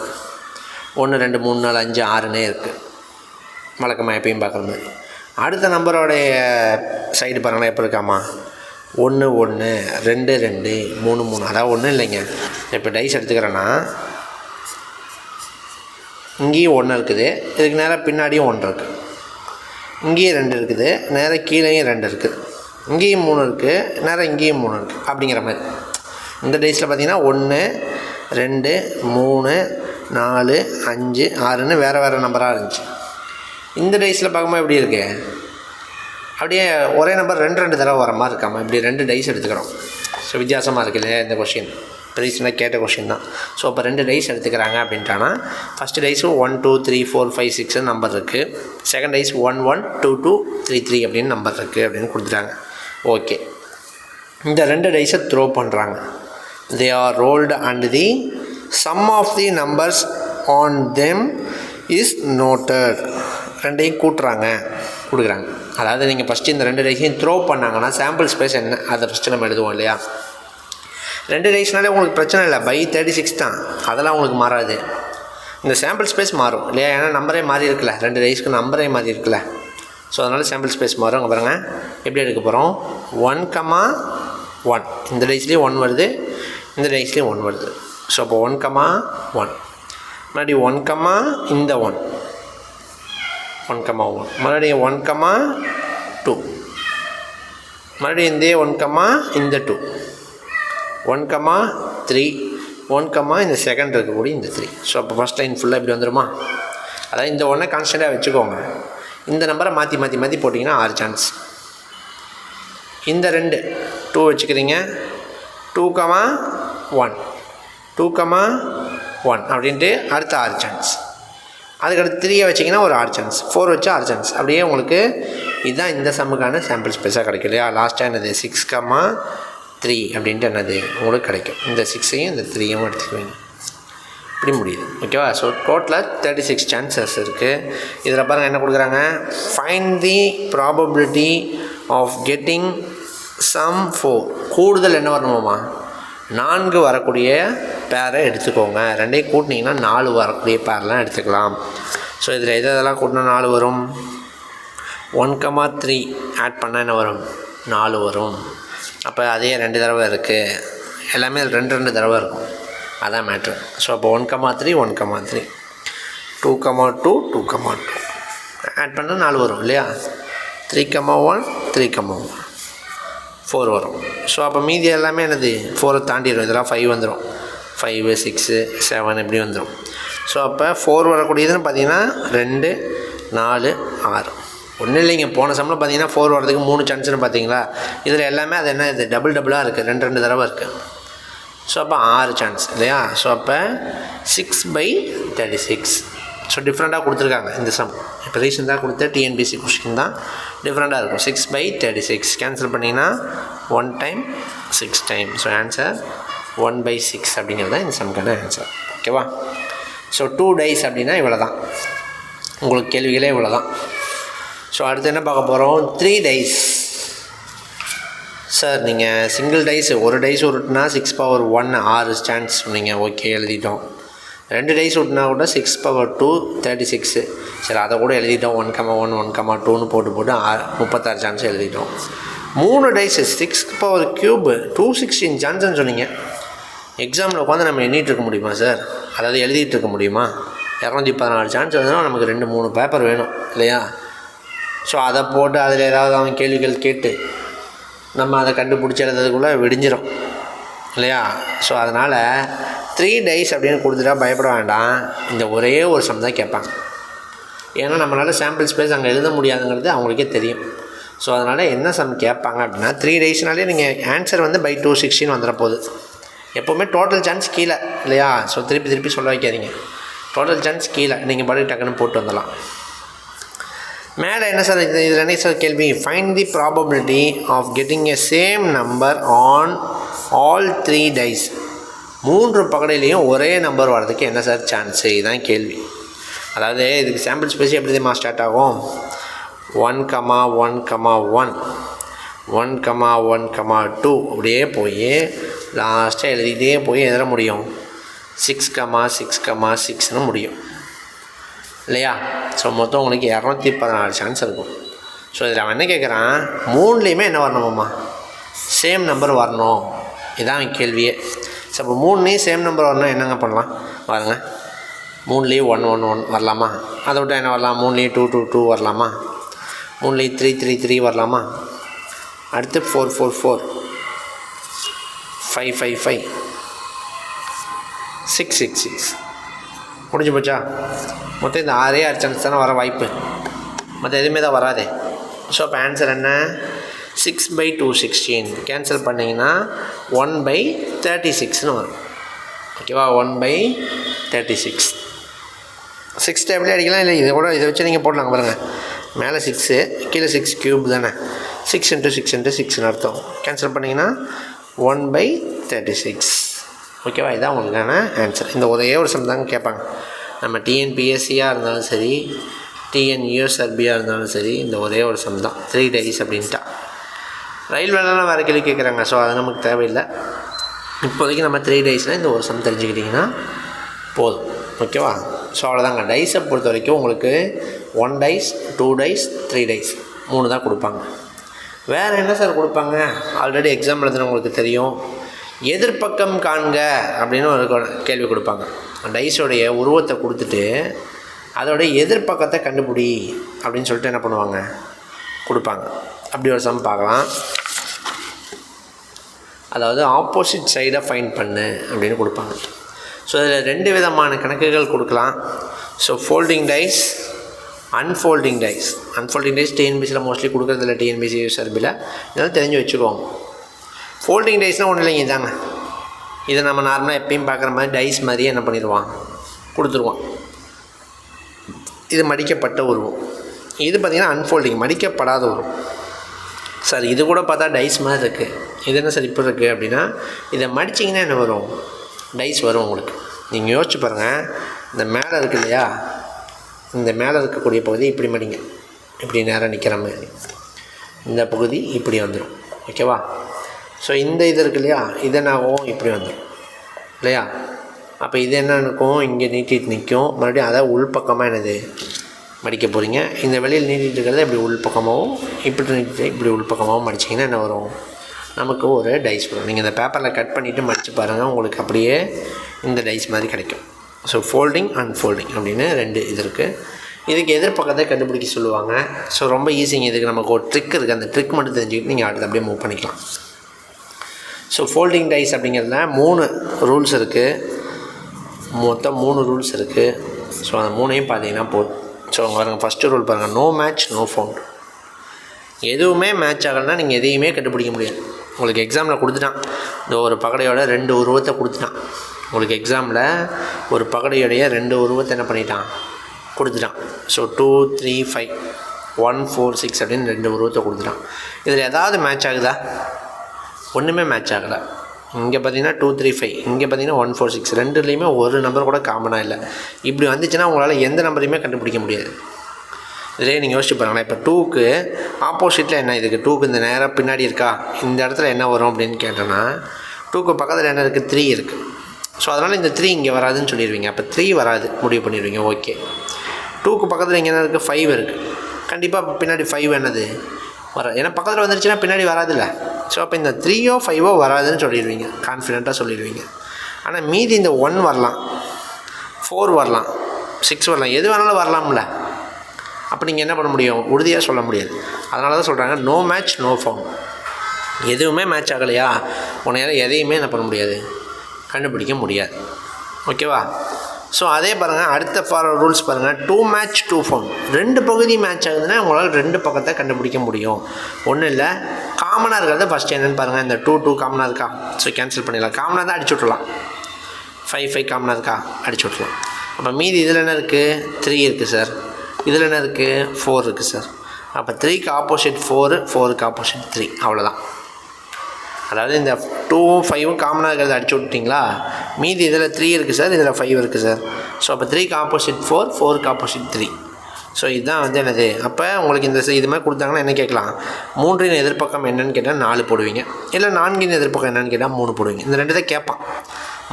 1 2 3 4 5 6ன்னே இருக்குது வழக்கமாக எப்பயும் பார்க்குற மாதிரி. அடுத்த நம்பரோடைய சைடு பாருங்களேன் எப்படி இருக்காமா, 1 1 2 2 3 3. அதாவது ஒன்றும் இல்லைங்க, இப்போ டைஸ் எடுத்துக்கிறேன்னா இங்கேயும் 1 இருக்குது, இதுக்கு நேராக பின்னாடியும் 1 இருக்குது, இங்கேயும் 2 இருக்குது, நேராக கீழேயும் 2 இருக்குது, இங்கேயும் 3 இருக்குது, நேராக இங்கேயும் 3 இருக்குது. அப்படிங்கிற மாதிரி இந்த டைஸில் பார்த்திங்கன்னா 1 2 3 4 5 6ன்னு வேறு நம்பராக இருந்துச்சு. இந்த டைஸில் பார்க்கும்போது எப்படி இருக்கு, அப்படியே ஒரே நம்பர் 2 தடவை வர மாதிரி இருக்காமல் இப்படி 2 டைஸ் எடுத்துக்கிறோம். ஸோ வித்தியாசமாக இருக்குது இல்லையா இந்த கொஷின், ரீசெண்டாக கேட்ட கொஷின் தான். ஸோ இப்போ 2 டைஸ் எடுத்துக்கிறாங்க அப்படின்ட்டானா ஃபஸ்ட்டு டைஸு 1 2 3 4 5 6 நம்பர் இருக்குது. செகண்ட் டைஸ் 1 1 2 2 3 3 அப்படின்னு நம்பர் இருக்குது அப்படின்னு கொடுத்துட்டாங்க. ஓகே, இந்த 2 டைஸை த்ரோ பண்ணுறாங்க. They are rolled and the sum of the numbers on them is noted. 2ஐயும் கூட்டுறாங்க கொடுக்குறாங்க. அதாவது நீங்கள் ஃபஸ்ட்டு இந்த 2 டைஸையும் த்ரோ பண்ணாங்கன்னா சாம்பிள் ஸ்பேஸ் என்ன அதை ஃபஸ்ட்டு நம்ம எழுதுவோம் இல்லையா. 2 டைஸ்னாலே உங்களுக்கு பிரச்சனை இல்லை, பை 36 தான், அதெல்லாம் உங்களுக்கு மாறாது. இந்த சாம்பிள் ஸ்பேஸ் மாறும் இல்லையா, ஏன்னா நம்பரே மாறி இருக்குல்ல, 2 டைஸ்க்கு நம்பரே மாறி இருக்குல்ல. ஸோ அதனால் சாம்பிள் ஸ்பேஸ் மாறும். அங்கே பாருங்கள் எப்படி எடுக்க போகிறோம், 1 1 இந்த டைஸ்லேயும் 1 வருது, இந்த டைஸ்லேயும் 1 வருது. ஸோ அப்போ 1 1 மறுபடியும் 1 இந்த 1 1 1 மறுபடியும் 1 2 மறுபடியும் இந்த 1 இந்த 2 1 3 1 இந்த செகண்ட் இருக்கக்கூடிய இந்த 3. ஸோ அப்போ ஃபஸ்ட் லைன் ஃபுல்லாக இப்படி வந்துடுமா. அதாவது இந்த 1 கான்ஸ்டண்ட்டாக வச்சுக்கோங்க, இந்த நம்பரை மாற்றி போட்டிங்கன்னா 6 சான்ஸ். இந்த 2 வச்சுக்கிறீங்க, 2 1 2 1 அப்படின்ட்டு அடுத்த 6 சான்ஸ். அதுக்கடுத்து 3 வச்சிங்கன்னா ஒரு 6 சான்ஸ், 4 வச்சா 6 சான்ஸ். அப்படியே உங்களுக்கு இதுதான் இந்த சம்முக்கான சாம்பிள் ஸ்பேஸாக கிடைக்கும் இல்லையா. லாஸ்ட்டாக என்னது 6 3 அப்படின்ட்டு என்னது உங்களுக்கு கிடைக்கும். இந்த 6ஐயும் இந்த 3ஐயும் எடுத்துக்குவீங்க, இப்படி முடியுது. ஓகேவா. ஸோ டோட்டலாக 36 சான்சஸ் இருக்குது. இதில் பாருங்கள் என்ன கொடுக்குறாங்க, find the probability of getting sum 4. கூடுதல் என்ன வரணுமாம்மா, 4 வரக்கூடிய பேரை எடுத்துக்கோங்க. 2ஐயும் கூட்டினீங்கன்னா 4 வரக்கூடிய பேரெலாம் எடுத்துக்கலாம். ஸோ இதில் எதெல்லாம் கூட்டினா 4 வரும், 1 3 ஆட் பண்ணால் என்ன வரும், 4 வரும். அப்போ அதே 2 தடவை இருக்குது, எல்லாமே 2 தடவை இருக்கும், அதான் மேட்ரு. ஸோ அப்போ 1 3 1 3 2 2 2 2 ஆட் பண்ணால் 4 வரும் இல்லையா. 3 1 3 1 4 வரும். ஸோ அப்போ மீதி எல்லாமே என்னது 4 தாண்டிடும், இதெல்லாம் 5 வந்துடும், 5 6 7 இப்படி வந்துடும். ஸோ அப்போ 4 வரக்கூடியதுன்னு பார்த்தீங்கன்னா 2 4 6. ஒன்றும் இல்லைங்க, போன சம்மில் பார்த்தீங்கன்னா 4 வரதுக்கு 3 சான்ஸ்னு பார்த்தீங்களா. இதில் எல்லாமே அது என்ன, இது டபுளாக இருக்குது, 2 தடவை இருக்குது. ஸோ அப்போ 6 சான்ஸ் இல்லையா. ஸோ அப்போ 6/36. ஸோ டிஃப்ரெண்ட்டாக கொடுத்துருக்காங்க இந்த சம். இப்போ ரீசெண்டாக கொடுத்த டிஎன்பிசி கொஸ்டின் தான் டிஃப்ரெண்ட்டாக இருக்கும். 6/36 கேன்சல் பண்ணிங்கன்னா 1 டைம் 6 டைம். ஸோ ஆன்சர் 1/6 அப்படிங்கிறது தான் இந்த சம்க்கான ஆன்சர். ஓகேவா. ஸோ 2 டைஸ் அப்படின்னா இவ்வளோ தான், உங்களுக்கு கேள்விகளே இவ்வளோ தான். ஸோ அடுத்து என்ன பார்க்க போகிறோம், 3 டைஸ். சார் நீங்கள் சிங்கிள் டைஸ் ஒரு டைஸ் உருட்டுனா 6/1 6 சான்ஸ் சொன்னீங்க, ஓகே எழுதிட்டோம். 2 டைஸ் விட்டுனா கூட 6/2 36. சரி அதை கூட எழுதிட்டோம், 1 1 1 2ன்னு போட்டு 36 சான்ஸ் எழுதிட்டோம். 3 டைஸ் 6/3 216 சான்ஸ்ன்னு சொன்னீங்க. எக்ஸாமில் உட்காந்து நம்ம எண்ணிகிட்டு இருக்க முடியுமா சார், அதாவது எழுதிட்டு இருக்க முடியுமா. 214 சான்ஸ் வந்துன்னா நமக்கு 2 3 பேப்பர் வேணும் இல்லையா. ஸோ அதை போட்டு அதில் ஏதாவது அவன் கேள்விகள் கேட்டு நம்ம அதை கண்டுபிடிச்சி எழுதுறதுக்குள்ளே விடிஞ்சிடும் இல்லையா? ஸோ அதனால் 3 டைஸ் அப்படின்னு கொடுத்துட்டா பயப்பட வேண்டாம். இந்த ஒரே ஒரு சம் தான் கேட்பாங்க. ஏன்னா நம்மளால் சாம்பிள் ஸ்பேஸ் அங்கே எழுத முடியாதுங்கிறது அவங்களுக்கே தெரியும். ஸோ அதனால் என்ன சம் கேட்பாங்க அப்படின்னா 3 டைஸ்னாலே நீங்கள் ஆன்சர் வந்து by 216 வந்துட போகுது. எப்போவுமே டோட்டல் சான்ஸ் கீழே இல்லையா? ஸோ திருப்பி சொல்ல வைக்காதீங்க. டோட்டல் சான்ஸ் கீழே, நீங்கள் பாட்டு டக்குன்னு போட்டு வந்துடலாம். மேலே என்ன சார் இதில் என்ன சார் கேள்வி? Find the probability of getting a same number on all 3 dice. 3 பகடையிலையும் ஒரே நம்பர் வர்றதுக்கு என்ன சார் சான்ஸு? இதுதான் கேள்வி. அதாவது இதுக்கு சாம்பிள் ஸ்பேஸ் எப்படி தெரியுமா ஸ்டார்ட் ஆகும்? 1, 1, 1, 1, 2 அப்படியே போய் லாஸ்ட்டாக எழுதிக்கிட்டே போய் எழுத முடியும் 6, 6, 6ன்னு முடியும் இல்லையா? ஸோ மொத்தம் உங்களுக்கு 214 சான்ஸ் இருக்கும். ஸோ இதில் அவன் என்ன கேட்குறான், 3லேயுமே என்ன வரணுமாம்மா? சேம் நம்பர் வரணும். இதான் கேள்வியே. ஸோ இப்போ 3லேயும் சேம் நம்பர் வரணும், என்னங்க பண்ணலாம் பாருங்க. 3லேயும் 1, 1, 1 வரலாமா? அதை விட்டு என்ன வரலாம்? 3லேயும் 2, 2, 2 வரலாமா? 3லேயும் 3, 3, 3 வரலாமா? அடுத்து 4, 4, 4, 5, 5, 5, 6, 6, 6 முடிஞ்சு போச்சா? மொத்தம் இந்த 6 சான்ஸ் தானே வர வாய்ப்பு, மற்ற எதுவுமே தான் வராதே. ஸோ இப்போ ஆன்சர் என்ன? 6/216 கேன்சல் பண்ணிங்கன்னா 1/36ன்னு வரும். ஓகேவா? 1/36. 6 டேபிளே அடிக்கலாம், இல்லை இதை வச்சு நீங்கள் போடலாங்க பாருங்கள். மேலே 6, கீழே 6 க்யூப் தானே. 6 × 6 × 6ன்னு அர்த்தம். கேன்சல் பண்ணிங்கன்னா 1/36. ஓகேவா? இதான் உங்களுக்கான ஆன்சர். இந்த ஒரே ஒரு சம் தாங்க கேட்பாங்க. நம்ம டிஎன்பிஎஸ்சியாக இருந்தாலும் சரி, டிஎன்யூஎஸ்ஆர்பியாக இருந்தாலும் சரி, இந்த ஒரே ஒரு சம் தான் 3 டைஸ் அப்படின்ட்டா. ரயில்வேலாம் வேறு கேள்வி கேட்குறாங்க. ஸோ அது நமக்கு தேவையில்லை. இப்போதைக்கு நம்ம 3 டைஸ்னால் இந்த ஒரு சம் தெரிஞ்சுக்கிட்டிங்கன்னா போதும். ஓகேவா? ஸோ அவ்வளோதாங்க. டைஸை பொறுத்த வரைக்கும் உங்களுக்கு 1 டைஸ், 2 டைஸ், 3 டைஸ் 3 தான் கொடுப்பாங்க. வேறு என்ன சார் கொடுப்பாங்க? ஆல்ரெடி எக்ஸாம் எழுதுன உங்களுக்கு தெரியும். எதிர்பக்கம் காண்க அப்படின்னு ஒரு கேள்வி கொடுப்பாங்க. டைஸோடைய உருவத்தை கொடுத்துட்டு அதோடைய எதிர்பக்கத்தை கண்டுபிடி அப்படின்னு சொல்லிட்டு என்ன பண்ணுவாங்க? கொடுப்பாங்க. அப்படி ஒரு சம் பார்க்கலாம். அதாவது ஆப்போசிட் சைடை ஃபைண்ட் பண்ணு அப்படின்னு கொடுப்பாங்க. ஸோ இதில் 2 விதமான கணக்குகள் கொடுக்கலாம். So folding dice, unfolding dice. Unfolding dice டிஎன்பிசியில் மோஸ்ட்லி கொடுக்குறதில்ல, டிஎன்பிசி யூஎஸ்ஆர்பியில். இதெல்லாம் தெரிஞ்சு வச்சுக்கோங்க. ஃபோல்டிங் டைஸ்னால் ஒன்றும் இல்லைங்க, இதாங்க. இதை நம்ம நார்மலாக எப்பயும் பார்க்குற மாதிரி டைஸ் மாதிரியே என்ன பண்ணிடுவான்? கொடுத்துருவான். இது மடிக்கப்பட்ட உருவம். இது பார்த்திங்கன்னா அன்ஃபோல்டிங், மடிக்கப்படாத உருவம். சார் இது கூட பார்த்தா டைஸ் மாதிரி இருக்குது, இது என்ன சார் இப்படி இருக்குது அப்படின்னா, இதை மடிச்சிங்கன்னா என்ன வரும்? டைஸ் வரும் உங்களுக்கு. நீங்கள் யோசிச்சு பாருங்கள். இந்த மேலே இருக்குது இல்லையா? இந்த மேலே இருக்கக்கூடிய பகுதி இப்படி மடிங்க, இப்படி நேராக நிற்கிற மாதிரி. இந்த பகுதி இப்படி வந்துடும். ஓகேவா? ஸோ இந்த இது இருக்குது இல்லையா? இது என்ன ஆகும்? இப்படி வந்துடும் இல்லையா? அப்போ இது என்ன இருக்கும்? இங்கே நீட்டிட்டு நிற்கும். மறுபடியும் அதை உள்பக்கமாக என்னது மடிக்க போகிறீங்க. இந்த வெளியில் நீட்டிகிட்டு இருக்கிறத இப்படி உள்பக்கமாகவும், இப்படி நீட்டிட்டு இப்படி உள்பக்கமாகவும் மடிச்சிங்கன்னா என்ன வரும்? நமக்கு ஒரு டைஸ் வரும். நீங்கள் இந்த பேப்பரில் கட் பண்ணிவிட்டு மடித்து பாருங்கள், உங்களுக்கு அப்படியே இந்த டைஸ் மாதிரி கிடைக்கும். ஸோ ஃபோல்டிங், அன்ஃபோல்டிங் அப்படின்னு 2 இது இருக்குது. இதுக்கு எதிர்பக்கத்தை கண்டுபிடிக்க சொல்லுவாங்க. ஸோ ரொம்ப ஈஸிங்க. இதுக்கு நமக்கு ஒரு ட்ரிக் இருக்குது. அந்த ட்ரிக் மட்டும் தெரிஞ்சுக்கிட்டு நீங்கள் அடுத்து அப்படியே மூவ் பண்ணிக்கலாம். ஸோ ஃபோல்டிங் டைஸ் அப்படிங்கிறதுல 3 ரூல்ஸ் இருக்குது. மொத்தம் 3 ரூல்ஸ் இருக்குது. ஸோ அந்த 3ஐயும் பார்த்தீங்கன்னா போதும். ஸோ பாருங்கள், ஃபஸ்ட்டு ரூல் பாருங்கள், நோ மேட்ச் நோ ஃபவுண்ட். எதுவுமே மேட்ச் ஆகலைன்னா நீங்கள் எதையுமே கண்டுபிடிக்க முடியாது. உங்களுக்கு எக்ஸாமில் கொடுத்துட்டான், இந்த ஒரு பகடையோட 2 உருவத்தை கொடுத்துட்டான். உங்களுக்கு எக்ஸாமில் ஒரு பகடையோடைய 2 உருவத்தை என்ன பண்ணிட்டான்? கொடுத்துட்டான். ஸோ 2, 3, 5, 1, 4, 6 அப்படின்னு 2 உருவத்தை கொடுத்துட்டான். இதில் ஏதாவது மேட்ச் ஆகுதா? ஒன்றுமே மேட்ச் ஆகலை. இங்கே பார்த்தீங்கன்னா 2, 3, 5, இங்கே பார்த்தீங்கன்னா 1, 4, 6 ரெண்டுலேயுமே ஒரு நம்பர் கூட காமனாக இல்லை. இப்படி வந்துச்சுன்னா உங்களால் எந்த நம்பரையுமே கண்டுபிடிக்க முடியாது. இதிலே நீங்கள் யோசிச்சு பாருங்களேன். இப்போ 2க்கு ஆப்போசிட்டில் என்ன இதுக்கு? 2க்கு இந்த நேராக பின்னாடி இருக்கா? இந்த இடத்துல என்ன வரும் அப்படின்னு கேட்டோன்னா, 2க்கு பக்கத்தில் என்ன இருக்குது? 3 இருக்குது. ஸோ அதனால் இந்த 3 இங்கே வராதுன்னு சொல்லிடுவீங்க. அப்போ 3 வராது முடிவு பண்ணிடுவீங்க. ஓகே. 2க்கு பக்கத்தில் இங்கே என்ன இருக்குது? 5 இருக்குது. கண்டிப்பாக பின்னாடி 5 என்னது வராது. ஏன்னா பக்கத்தில் வந்துருச்சுன்னா பின்னாடி வராதுல்ல. ஸோ அப்போ இந்த 3ஓ 5ஓ வராதுன்னு சொல்லிடுவீங்க, கான்ஃபிடெண்ட்டாக சொல்லிடுவீங்க. ஆனால் மீதி இந்த 1 வரலாம், 4 வரலாம், 6 வரலாம், எது வேணாலும் வரலாம்ல. அப்போ நீங்கள் என்ன பண்ண முடியும்? உறுதியாக சொல்ல முடியாது. அதனால தான் சொல்கிறாங்க நோ மேட்ச் நோ ஃபவுண்ட். எதுவுமே மேட்ச் ஆகலையா உன்னையால் எதையுமே என்ன பண்ண முடியாது, கண்டுபிடிக்க முடியாது. ஓகேவா? ஸோ அதே பாருங்கள், அடுத்த ரூல்ஸ் பாருங்கள், 2 மேட்ச் 2 ஃபவுண்ட். 2 பகுதி மேட்ச் ஆகுதுன்னா உங்களால் 2 பக்கத்தை கண்டுபிடிக்க முடியும். ஒன்றும் இல்லை, காமனாக இருக்கிறது ஃபஸ்ட்டு என்னென்னு பாருங்கள். இந்த 2 காமனாக இருக்கா? ஸோ கேன்சல் பண்ணிடலாம். காமனாக தான் அடிச்சு விட்றலாம். 5 காமனாக இருக்கா? அடிச்சு விட்றலாம். அப்போ மீதி இதில் என்ன இருக்குது? 3 இருக்குது சார். இதில் என்ன இருக்குது? 4 இருக்குது சார். அப்போ 3க்கு ஆப்போசிட் 4, 4க்கு ஆப்போசிட் 3. அவ்வளோதான். அதாவது இந்த 2ம் 5ம் காமனாக இருக்கிறத அடிச்சு விட்டிங்களா? மீதி இதில் 3 இருக்குது சார், இதில் 5 இருக்குது சார். ஸோ அப்போ 3க்கு ஆப்போசிட் 4, 4க்கு ஆப்போசிட் 3. ஸோ இதுதான் வந்து என்னது. அப்போ உங்களுக்கு இது மாதிரி கொடுத்தாங்கன்னா என்ன கேட்கலாம்? 3இன் எதிர்ப்பக்கம் என்னென்னு கேட்டால் 4 போடுவீங்க. இல்லை 4இன் எதிர்ப்பக்கம் என்னென்னு கேட்டால் 3 போடுவீங்க. இந்த 2 தான் கேட்பான்.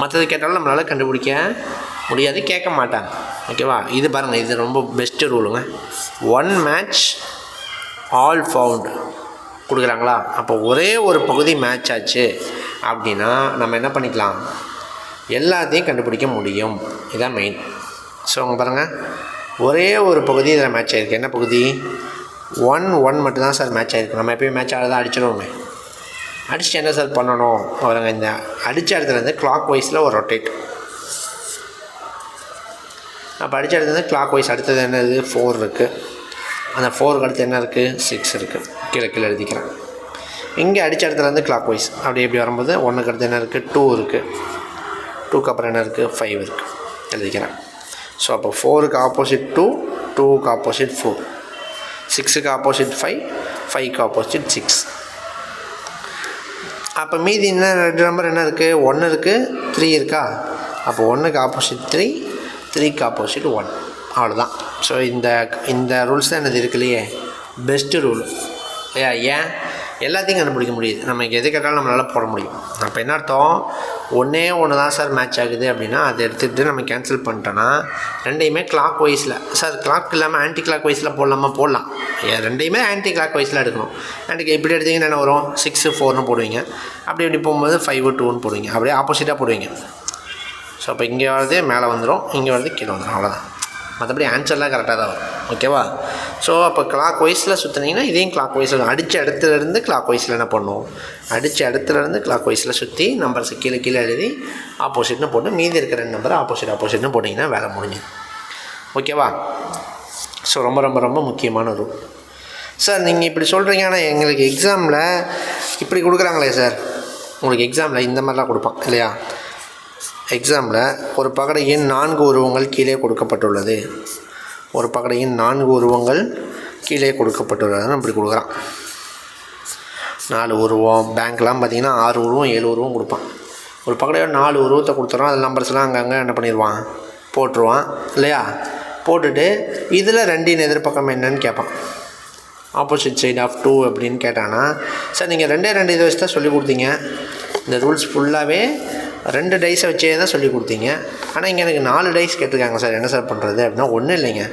மற்றது கேட்டாலும் நம்மளால் கண்டுபிடிக்க முடியாது, கேட்க மாட்டாங்க. ஓகேவா? இது பாருங்கள், இது ரொம்ப பெஸ்ட்டு ரூலுங்க. 1 மேட்ச் ஆல் ஃபவுண்ட் கொடுக்குறாங்களா? அப்போ ஒரே ஒரு பகுதி மேட்ச் ஆச்சு அப்படின்னா நம்ம என்ன பண்ணிக்கலாம்? எல்லாத்தையும் கண்டுபிடிக்க முடியும். இதுதான் மெயின். ஸோ அவங்க பாருங்கள், ஒரே ஒரு பகுதி இதில் மேட்ச் ஆகிருக்கு. என்ன பகுதி? 1 மட்டும்தான் சார் மேட்ச் ஆகிருக்கு. நம்ம எப்போயும் மேட்ச் ஆகிறதா அடிச்சிடுவோமே. அடிச்சுட்டு என்ன சார் பண்ணணும்? அவருங்க இந்த அடித்த இடத்துலேருந்து கிளாக் வைஸில் ஒரு ரொட்டேட். அப்போ அடித்த இடத்துலேருந்து கிளாக் வைஸ். அடுத்தது என்னது? 4 இருக்குது. அந்த 4க்கு அடுத்து என்ன இருக்குது? 6 இருக்குது. கீழே எழுதிக்கிறேன். இங்கே அடித்த இடத்துலேருந்து கிளாக் வைஸ் அப்படி எப்படி வரும்போது 1க்கு அடுத்து என்ன இருக்குது? 2 இருக்குது. 2க்கு அப்புறம் என்ன இருக்குது? 5 இருக்குது. எழுதிக்கிறேன். ஸோ அப்போ 4க்கு ஆப்போசிட் 2, 2க்கு ஆப்போசிட் 4, 6க்கு ஆப்போசிட் 5, 5க்கு ஆப்போசிட் 6. அப்போ மீதி என்ன 2 நம்பர் என்ன இருக்குது? 1 இருக்குது, 3 இருக்கா? அப்போ 1க்கு ஆப்போசிட் 3, 3க்கு ஆப்போசிட் 1. அவ்வளோதான். ஸோ இந்த ரூல்ஸ் தான் என்னது இருக்குல்லையே பெஸ்ட்டு ரூல். ஏன் எல்லாத்தையும் கண்டுபிடிக்க முடியுது. நம்ம எது கேட்டாலும் நம்மளால் போட முடியும். அப்போ என்ன அர்த்தம்? ஒன்று தான் சார் மேட்ச் ஆகுது அப்படின்னா அதை எடுத்துகிட்டு நம்ம கேன்சல் பண்ணிட்டோன்னா 2யுமே கிளாக் வைஸில். சார் கிளாக் இல்லாமல் ஆன்டி கிளாக் வைஸில் போடலாம். 2யுமே ஆன்டி கிளாக் வைஸில் எடுக்கணும். இப்படி எடுத்திங்கன்னா என்ன வரும்? 6, 4ன்னு போடுவீங்க. அப்படி போகும்போது 5, 2ன்னு போடுவீங்க. அப்படியே ஆப்போசிட்டாக போடுவீங்க. ஸோ அப்போ இங்கே வரது மேலே வந்துடும், இங்கே வரது கீழே வந்துடும். அவ்வளோதான். மற்றபடி ஆன்சர்லாம் கரெக்டாக தான் வரும். ஓகேவா? ஸோ அப்போ கிளாக் வைஸில் சுற்றினீங்கன்னா இதையும் கிளாக் வைஸில் அடித்த இடத்துலேருந்து கிளாக் வைஸில் என்ன பண்ணுவோம்? அடித்த இடத்துலேருந்து கிளாக் வைஸில் சுற்றி நம்பர்ஸ் கீழே எழுதி ஆப்போசிட்னு போட்டு மீதி இருக்கிற 2 நம்பர் ஆப்போசிட்னு போட்டிங்கன்னா வேலை முடிஞ்சுது. ஓகேவா? ஸோ ரொம்ப ரொம்ப ரொம்ப முக்கியமான ரூல். சார் நீங்கள் இப்படி சொல்கிறீங்க, ஆனால் எங்களுக்கு எக்ஸாமில் இப்படி கொடுக்குறாங்களே சார். உங்களுக்கு எக்ஸாமில் இந்த மாதிரிலாம் கொடுப்பான் இல்லையா? எக்ஸாமில் ஒரு பகடையின் 4 உருவங்கள் கீழே கொடுக்கப்பட்டுள்ளது. ஒரு பகடையின் 4 உருவங்கள் கீழே கொடுக்கப்பட்டுள்ளதுன்னு அப்படி கொடுக்குறான். 4 உருவம். பேங்க்லாம் பார்த்திங்கன்னா 6 உருவம் 7 உருவம் கொடுப்பான். ஒரு பகடையோட 4 உருவத்தை கொடுத்துருவான். அதில் நம்பர்ஸ்லாம் அங்கங்கே என்ன பண்ணிடுவான்? போட்டுருவான் இல்லையா? போட்டுட்டு இதில் 2இன் எதிர்ப்பக்கம் என்னன்னு கேட்பான். ஆப்போசிட் சைடு ஆஃப் 2 அப்படின்னு கேட்டானா, சார் நீங்கள் 2 இதை வச்சு தான் சொல்லி கொடுத்தீங்க. இந்த ரூல்ஸ் ஃபுல்லாகவே 2 டைஸை வச்சே தான் சொல்லி கொடுத்தீங்க. ஆனால் இங்கே எனக்கு 4 டைஸ் கேட்டிருக்காங்க சார், என்ன சார் பண்ணுறது அப்படின்னா, ஒன்றும் இல்லைங்க.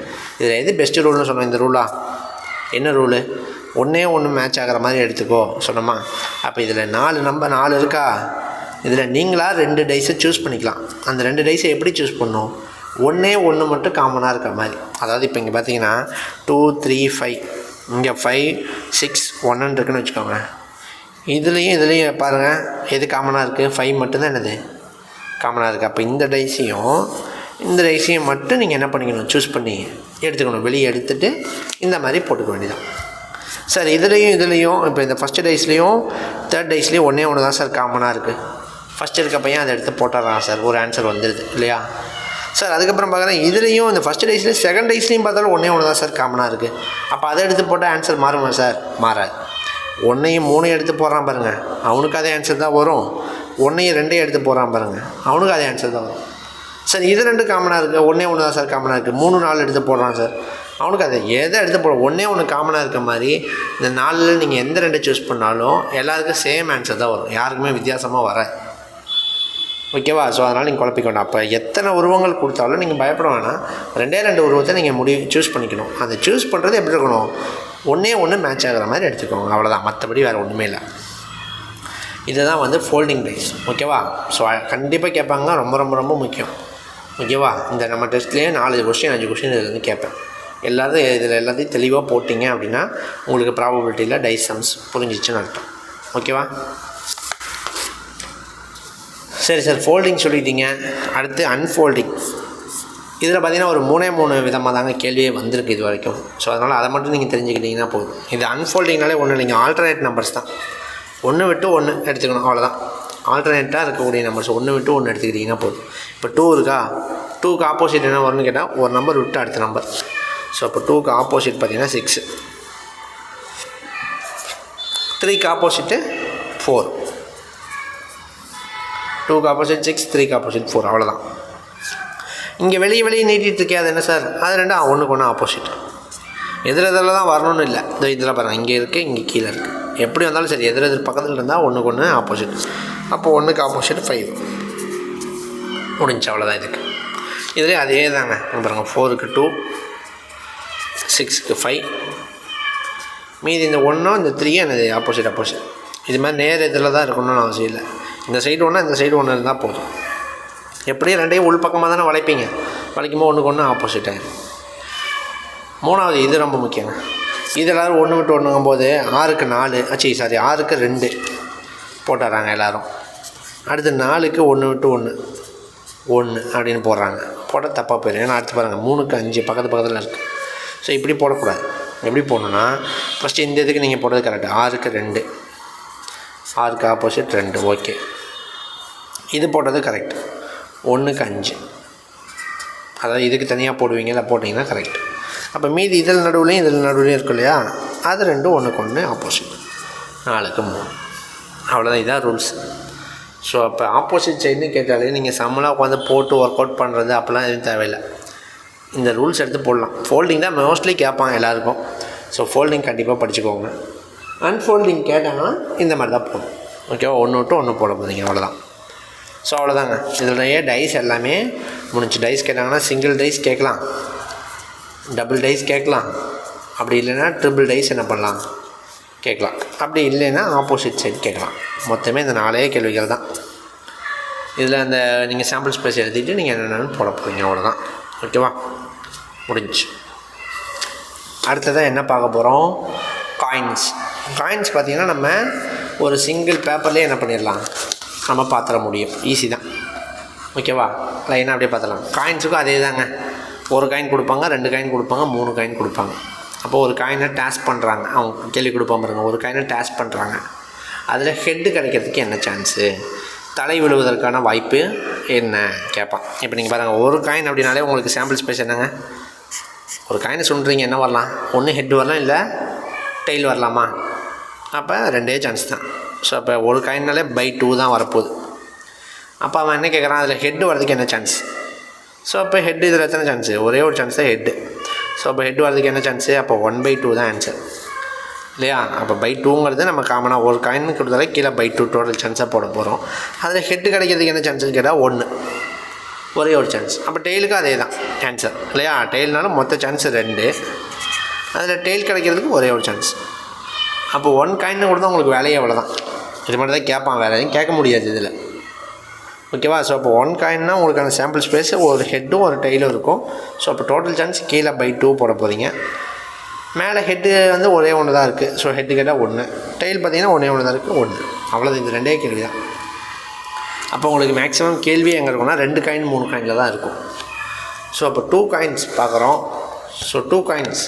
இதில் எது பெஸ்ட்டு ரூல்னு சொன்னோம்? இந்த ரூலா என்ன ரூலு? 1 மேட்ச் ஆகிற மாதிரி எடுத்துக்கோ சொன்னோமா? அப்போ இதில் 4 இருக்கா? இதில் நீங்களாக 2 டைஸை சூஸ் பண்ணிக்கலாம். அந்த 2 டைஸை எப்படி சூஸ் பண்ணணும்? 1 மட்டும் காமனாக இருக்கிற மாதிரி. அதாவது இப்போ இங்கே பார்த்தீங்கன்னா 2, 3, 5, இங்கே 5, 6, 1 இருக்குன்னு வச்சுக்கோங்க. இதுலேயும் பாருங்கள் எது காமனாக இருக்குது? 5 மட்டும்தான் என்னது காமனாக இருக்குது. அப்போ இந்த டைஸையும் மட்டும் நீங்கள் என்ன பண்ணிக்கணும்? சூஸ் பண்ணி எடுத்துக்கணும். வெளியே எடுத்துகிட்டு இந்த மாதிரி போட்டுக்க வேண்டியதான். சார் இதுலேயும் இப்போ இந்த ஃபஸ்ட்டு டைஸ்லேயும் 3rd டைஸ்லேயும் 1 தான் சார் காமனாக இருக்குது. ஃபஸ்ட்டு இருக்க பையன் அதை எடுத்து போட்டுறான் சார், ஒரு ஆன்சர் வந்துடுது இல்லையா? சார் அதுக்கப்புறம் பார்க்குறேன் இதுலேயும் இந்த ஃபஸ்ட்டு டைஸ்லேயும் 2nd டைஸ்லேயும் பார்த்தாலும் 1 தான் சார் காமனாக இருக்குது. அப்போ அதை எடுத்து போட்டால் ஆன்சர் மாறுமா சார்? மாறாது. 1யும் 3 எடுத்து போடுறான் பாருங்கள், அவனுக்கு அதே ஆன்சர் தான் வரும். 1யும் 2 எடுத்து போடுறான் பாருங்கள், அவனுக்கு அதே ஆன்சர் தான் வரும். சார் இது 2 காமனாக இருக்குது, 1 தான் சார் காமனாக இருக்குது. 3, 4 எடுத்து போடுறான் சார், அவனுக்கு அதை எதை எடுத்து போட 1 காமனாக இருக்க மாதிரி இந்த 4ல் நீங்கள் எந்த 2 சூஸ் பண்ணாலும் எல்லாருக்கும் சேம் ஆன்சர் தான் வரும், யாருக்குமே வித்தியாசமாக வராது. ஓகேவா? ஸோ அதனால் நீங்கள் குழப்பிக்கணும். அப்போ எத்தனை உருவங்கள் கொடுத்தாலும் நீங்கள் பயப்பட வேணாம். 2 உருவத்தை நீங்கள் சூஸ் பண்ணிக்கணும். அந்த சூஸ் பண்ணுறது எப்படி இருக்கணும்? 1 மேட்ச் ஆகிற மாதிரி எடுத்துக்கோங்க, அவ்வளோதான். மற்றபடி வேறு ஒன்றுமே இல்லை. இதுதான் வந்து ஃபோல்டிங் டைஸ். ஓகேவா? ஸோ கண்டிப்பாக கேட்பாங்க, ரொம்ப ரொம்ப ரொம்ப முக்கியம். ஓகேவா? இந்த நம்ம டெஸ்ட்லேயே 4 கொஸ்டின் 5 கொஸ்டின் இதுலேருந்து கேட்பேன். இதில் எல்லாத்தையும் தெளிவாக போட்டிங்க அப்படின்னா உங்களுக்கு ப்ராபபிலிட்டியில் டைஸ் சம்ஸ் புரிஞ்சிச்சுன்னு அர்த்தம். ஓகேவா? சரி சார், ஃபோல்டிங் சொல்லிட்டீங்க. அடுத்து அன்ஃபோல்டிங். இதில் பார்த்திங்கன்னா ஒரு 3 விதமாக தாங்க கேள்வியே வந்திருக்கு இது வரைக்கும். ஸோ அதனால் அதை மட்டும் நீங்கள் தெரிஞ்சுக்கிட்டிங்கன்னா போதும். இது அன்ஃபோல்டிங்னாலே ஒன்று இல்லைங்க, ஆல்டர்னேட் நம்பர்ஸ் தான். 1 விட்டு 1 எடுத்துக்கணும், அவ்வளோதான். ஆல்டர்னேட்டாக இருக்கக்கூடிய நம்பர்ஸ் 1 விட்டு 1 எடுத்துக்கிட்டிங்கன்னா போதும். இப்போ 2 இருக்கா, 2க்கு ஆப்போசிட் என்ன வரும்னு கேட்டால் ஒரு நம்பர் விட்டு அடுத்த நம்பர். ஸோ இப்போ 2க்கு ஆப்போசிட் பார்த்திங்கன்னா 6, 3க்கு ஆப்போசிட்டு 4, 2க்கு ஆப்போசிட் 6, 3க்கு ஆப்போசிட் 4, அவ்வளோதான். இங்கே வெளியே நீட்டிகிட்டு இருக்கே, அது என்ன சார்? அது ரெண்டும் 1க்கு 1 ஆப்போசிட். இதில் தான் வரணும்னு இல்லை. இதில் பாருங்கள், இங்கே இருக்குது, இங்கே கீழே இருக்குது. எப்படி வந்தாலும் சரி, எதிர் பக்கத்தில் இருந்தால் 1க்கு 1 ஆப்போசிட். அப்போ 1க்கு ஆப்போசிட் 5 முடிஞ்சு, அவ்வளோதான். இதுலேயே அதே தாங்க பாருங்கள், 4க்கு 2, 6க்கு 5, மீதி இந்த 1 இந்த 3 என்னது ஆப்போசிட். இது மாதிரி நேர் இதில் தான் இருக்கணும்னு அவசியம் இல்லை. இந்த சைடு 1 இந்த சைடு 1 இருந்தால் போதும். எப்படியும் ரெண்டையும் உள்பக்கமாக தானே வளைப்பீங்க, வளைக்கும்போது 1க்கு 1 ஆப்போசிட் ஆகிடும். 3வது இது ரொம்ப முக்கியங்க. இது எல்லோரும் 1 விட்டு 1ங்கும்போது 6க்கு 4, 6க்கு 2 போட்டுறாங்க எல்லோரும். அடுத்து 4க்கு 1 விட்டு 1 அப்படின்னு போடுறாங்க. போட்டால் தப்பாக போயிடும். ஏன்னா அடுத்து பாருங்கள், 3க்கு 5 பக்கத்தில் இருக்குது. ஸோ இப்படி போடக்கூடாது. எப்படி போடணுன்னா, ஃபஸ்ட்டு இந்த இதுக்கு நீங்கள் போடுறது கரெக்டு. 6க்கு 2, 6க்கு ஆப்போசிட் 2, ஓகே. இது போட்டது கரெக்ட். 1க்கு 5, அதாவது இதுக்கு தனியாக போடுவீங்களா, போட்டிங்கன்னா கரெக்ட். அப்போ மீதி இதில் நடுவுலையும் இருக்கும் இல்லையா, அது 2 1க்கு 1 ஆப்போசிட். 4க்கு 3, அவ்வளோதான். இதான் ரூல்ஸ். ஸோ அப்போ ஆப்போசிட் சைடுன்னு கேட்டாலே நீங்கள் சம்மலாக உட்காந்து போட்டு ஒர்க் அவுட் பண்ணுறது அப்போலாம் எதுவும் தேவையில்லை. இந்த ரூல்ஸ் எடுத்து போடலாம். ஃபோல்டிங் தான் மோஸ்ட்லி கேட்பாங்க எல்லாருக்கும். ஸோ ஃபோல்டிங் கண்டிப்பாக படிச்சுக்கோங்க. அன்ஃபோல்டிங் கேட்டாங்கன்னா இந்த மாதிரி தான் போடும். ஓகேவா? 1 விட்டு 1 போட போகிறீங்க, அவ்வளோதான். ஸோ அவ்வளோதாங்க. இதனுடைய டைஸ் எல்லாமே முடிஞ்சு. டைஸ் கேட்டாங்கன்னா சிங்கிள் டைஸ் கேட்கலாம், டபுள் டைஸ் கேட்கலாம், அப்படி இல்லைன்னா ட்ரிபிள் டைஸ் என்ன பண்ணலாம் கேட்கலாம், அப்படி இல்லைன்னா ஆப்போசிட் சைடு கேட்கலாம். மொத்தமே இந்த 4 கேள்விகள் தான். இதில் அந்த நீங்கள் சாம்பிள் ஸ்பேஸ் எழுதிட்டு நீங்கள் என்னென்னு போட போகிறீங்க, அவ்வளோதான். ஓகேவா? முடிஞ்சு. அடுத்ததாக என்ன பார்க்க போகிறோம்? காயின்ஸ். பார்த்திங்கன்னா நம்ம ஒரு சிங்கிள் பேப்பர்லேயே என்ன பண்ணிடலாம், நம்ம பார்த்துட முடியும். ஈஸி தான். ஓகேவா? லைனாக அப்படியே பார்த்துலாம். காயின்ஸுக்கும் அதே தாங்க. ஒரு காயின் கொடுப்பாங்க, 2 காயின் கொடுப்பாங்க, 3 காயின் கொடுப்பாங்க. அப்போது ஒரு காயினை டேஸ் பண்ணுறாங்க. அவங்க கேள்வி கொடுப்பாங்க பாருங்க, ஒரு காயினை டேஸ் பண்ணுறாங்க. அதில் ஹெட்டு கிடைக்கிறதுக்கு என்ன சான்ஸு, தலை விழுவதற்கான வாய்ப்பு என்ன கேட்பான். இப்போ நீங்கள் பாருங்கள், ஒரு காயின் அப்படின்னாலே உங்களுக்கு சாம்பிள் ஸ்பேஸ் என்னங்க? ஒரு காயினை சொல்கிறீங்க, என்ன வரலாம்? ஒன்று ஹெட் வரலாம், இல்லை டெய்ல் வரலாமா? அப்போ 2 சான்ஸ் தான். ஸோ அப்போ ஒரு காயின்னாலே பை 2 தான் வரப்போகுது. அப்போ அவன் என்ன கேட்குறான், அதில் ஹெட்டு வரதுக்கு என்ன சான்ஸ்? ஸோ அப்போ ஹெட்டு இதில் எத்தனை சான்ஸு? ஒரே ஒரு சான்ஸ் தான் ஹெட்டு. ஸோ அப்போ ஹெட் வரதுக்கு என்ன சான்ஸு? அப்போ 1/2 தான் ஆன்சர் இல்லையா? அப்போ பை 2ங்கிறது நம்ம காமனாக ஒரு காயின் கொடுத்தாலே கீழே பை 2 டோட்டல் சான்ஸாக போட போகிறோம். அதில் ஹெட்டு கிடைக்கிறதுக்கு என்ன சான்ஸ்னு கேட்டால் 1, ஒரே ஒரு சான்ஸ். அப்போ டெய்லுக்கு அதே தான் ஆன்சர் இல்லையா? டெய்ல்னாலும் மொத்த சான்ஸ் 2, அதில் டெய்ல் கிடைக்கிறதுக்கு ஒரே ஒரு சான்ஸ். அப்போ 1 காயின் கொடுத்தா உங்களுக்கு வேலையே அவ்வளோதான். இது மட்டும் தான் கேட்பான், வேறு எதுவும் கேட்க முடியாது இதில். ஓகேவா? ஸோ அப்போ 1 காயின்னா உங்களுக்கான சாம்பிள் ஸ்பேஸ் ஒரு ஹெட்டும் ஒரு டெய்லும் இருக்கும். ஸோ அப்போ டோட்டல் சான்ஸ் கீழே பை 2 போட போகிறீங்க. மேலே ஹெட்டு வந்து ஒரே ஒன்று தான் இருக்குது. ஸோ ஹெட்டு கேட்டால் 1, டெய்ல் பார்த்திங்கன்னா ஒன்றே ஒன்று தான் இருக்குது, 1. அவ்வளோதான். இது 2 கேள்வி தான். அப்போ உங்களுக்கு மேக்ஸிமம் கேள்வி எங்கே இருக்கும்னா 2 காயின் 3 காயினில் தான் இருக்கும். ஸோ அப்போ 2 காயின்ஸ் பார்க்குறோம். ஸோ 2 காயின்ஸ்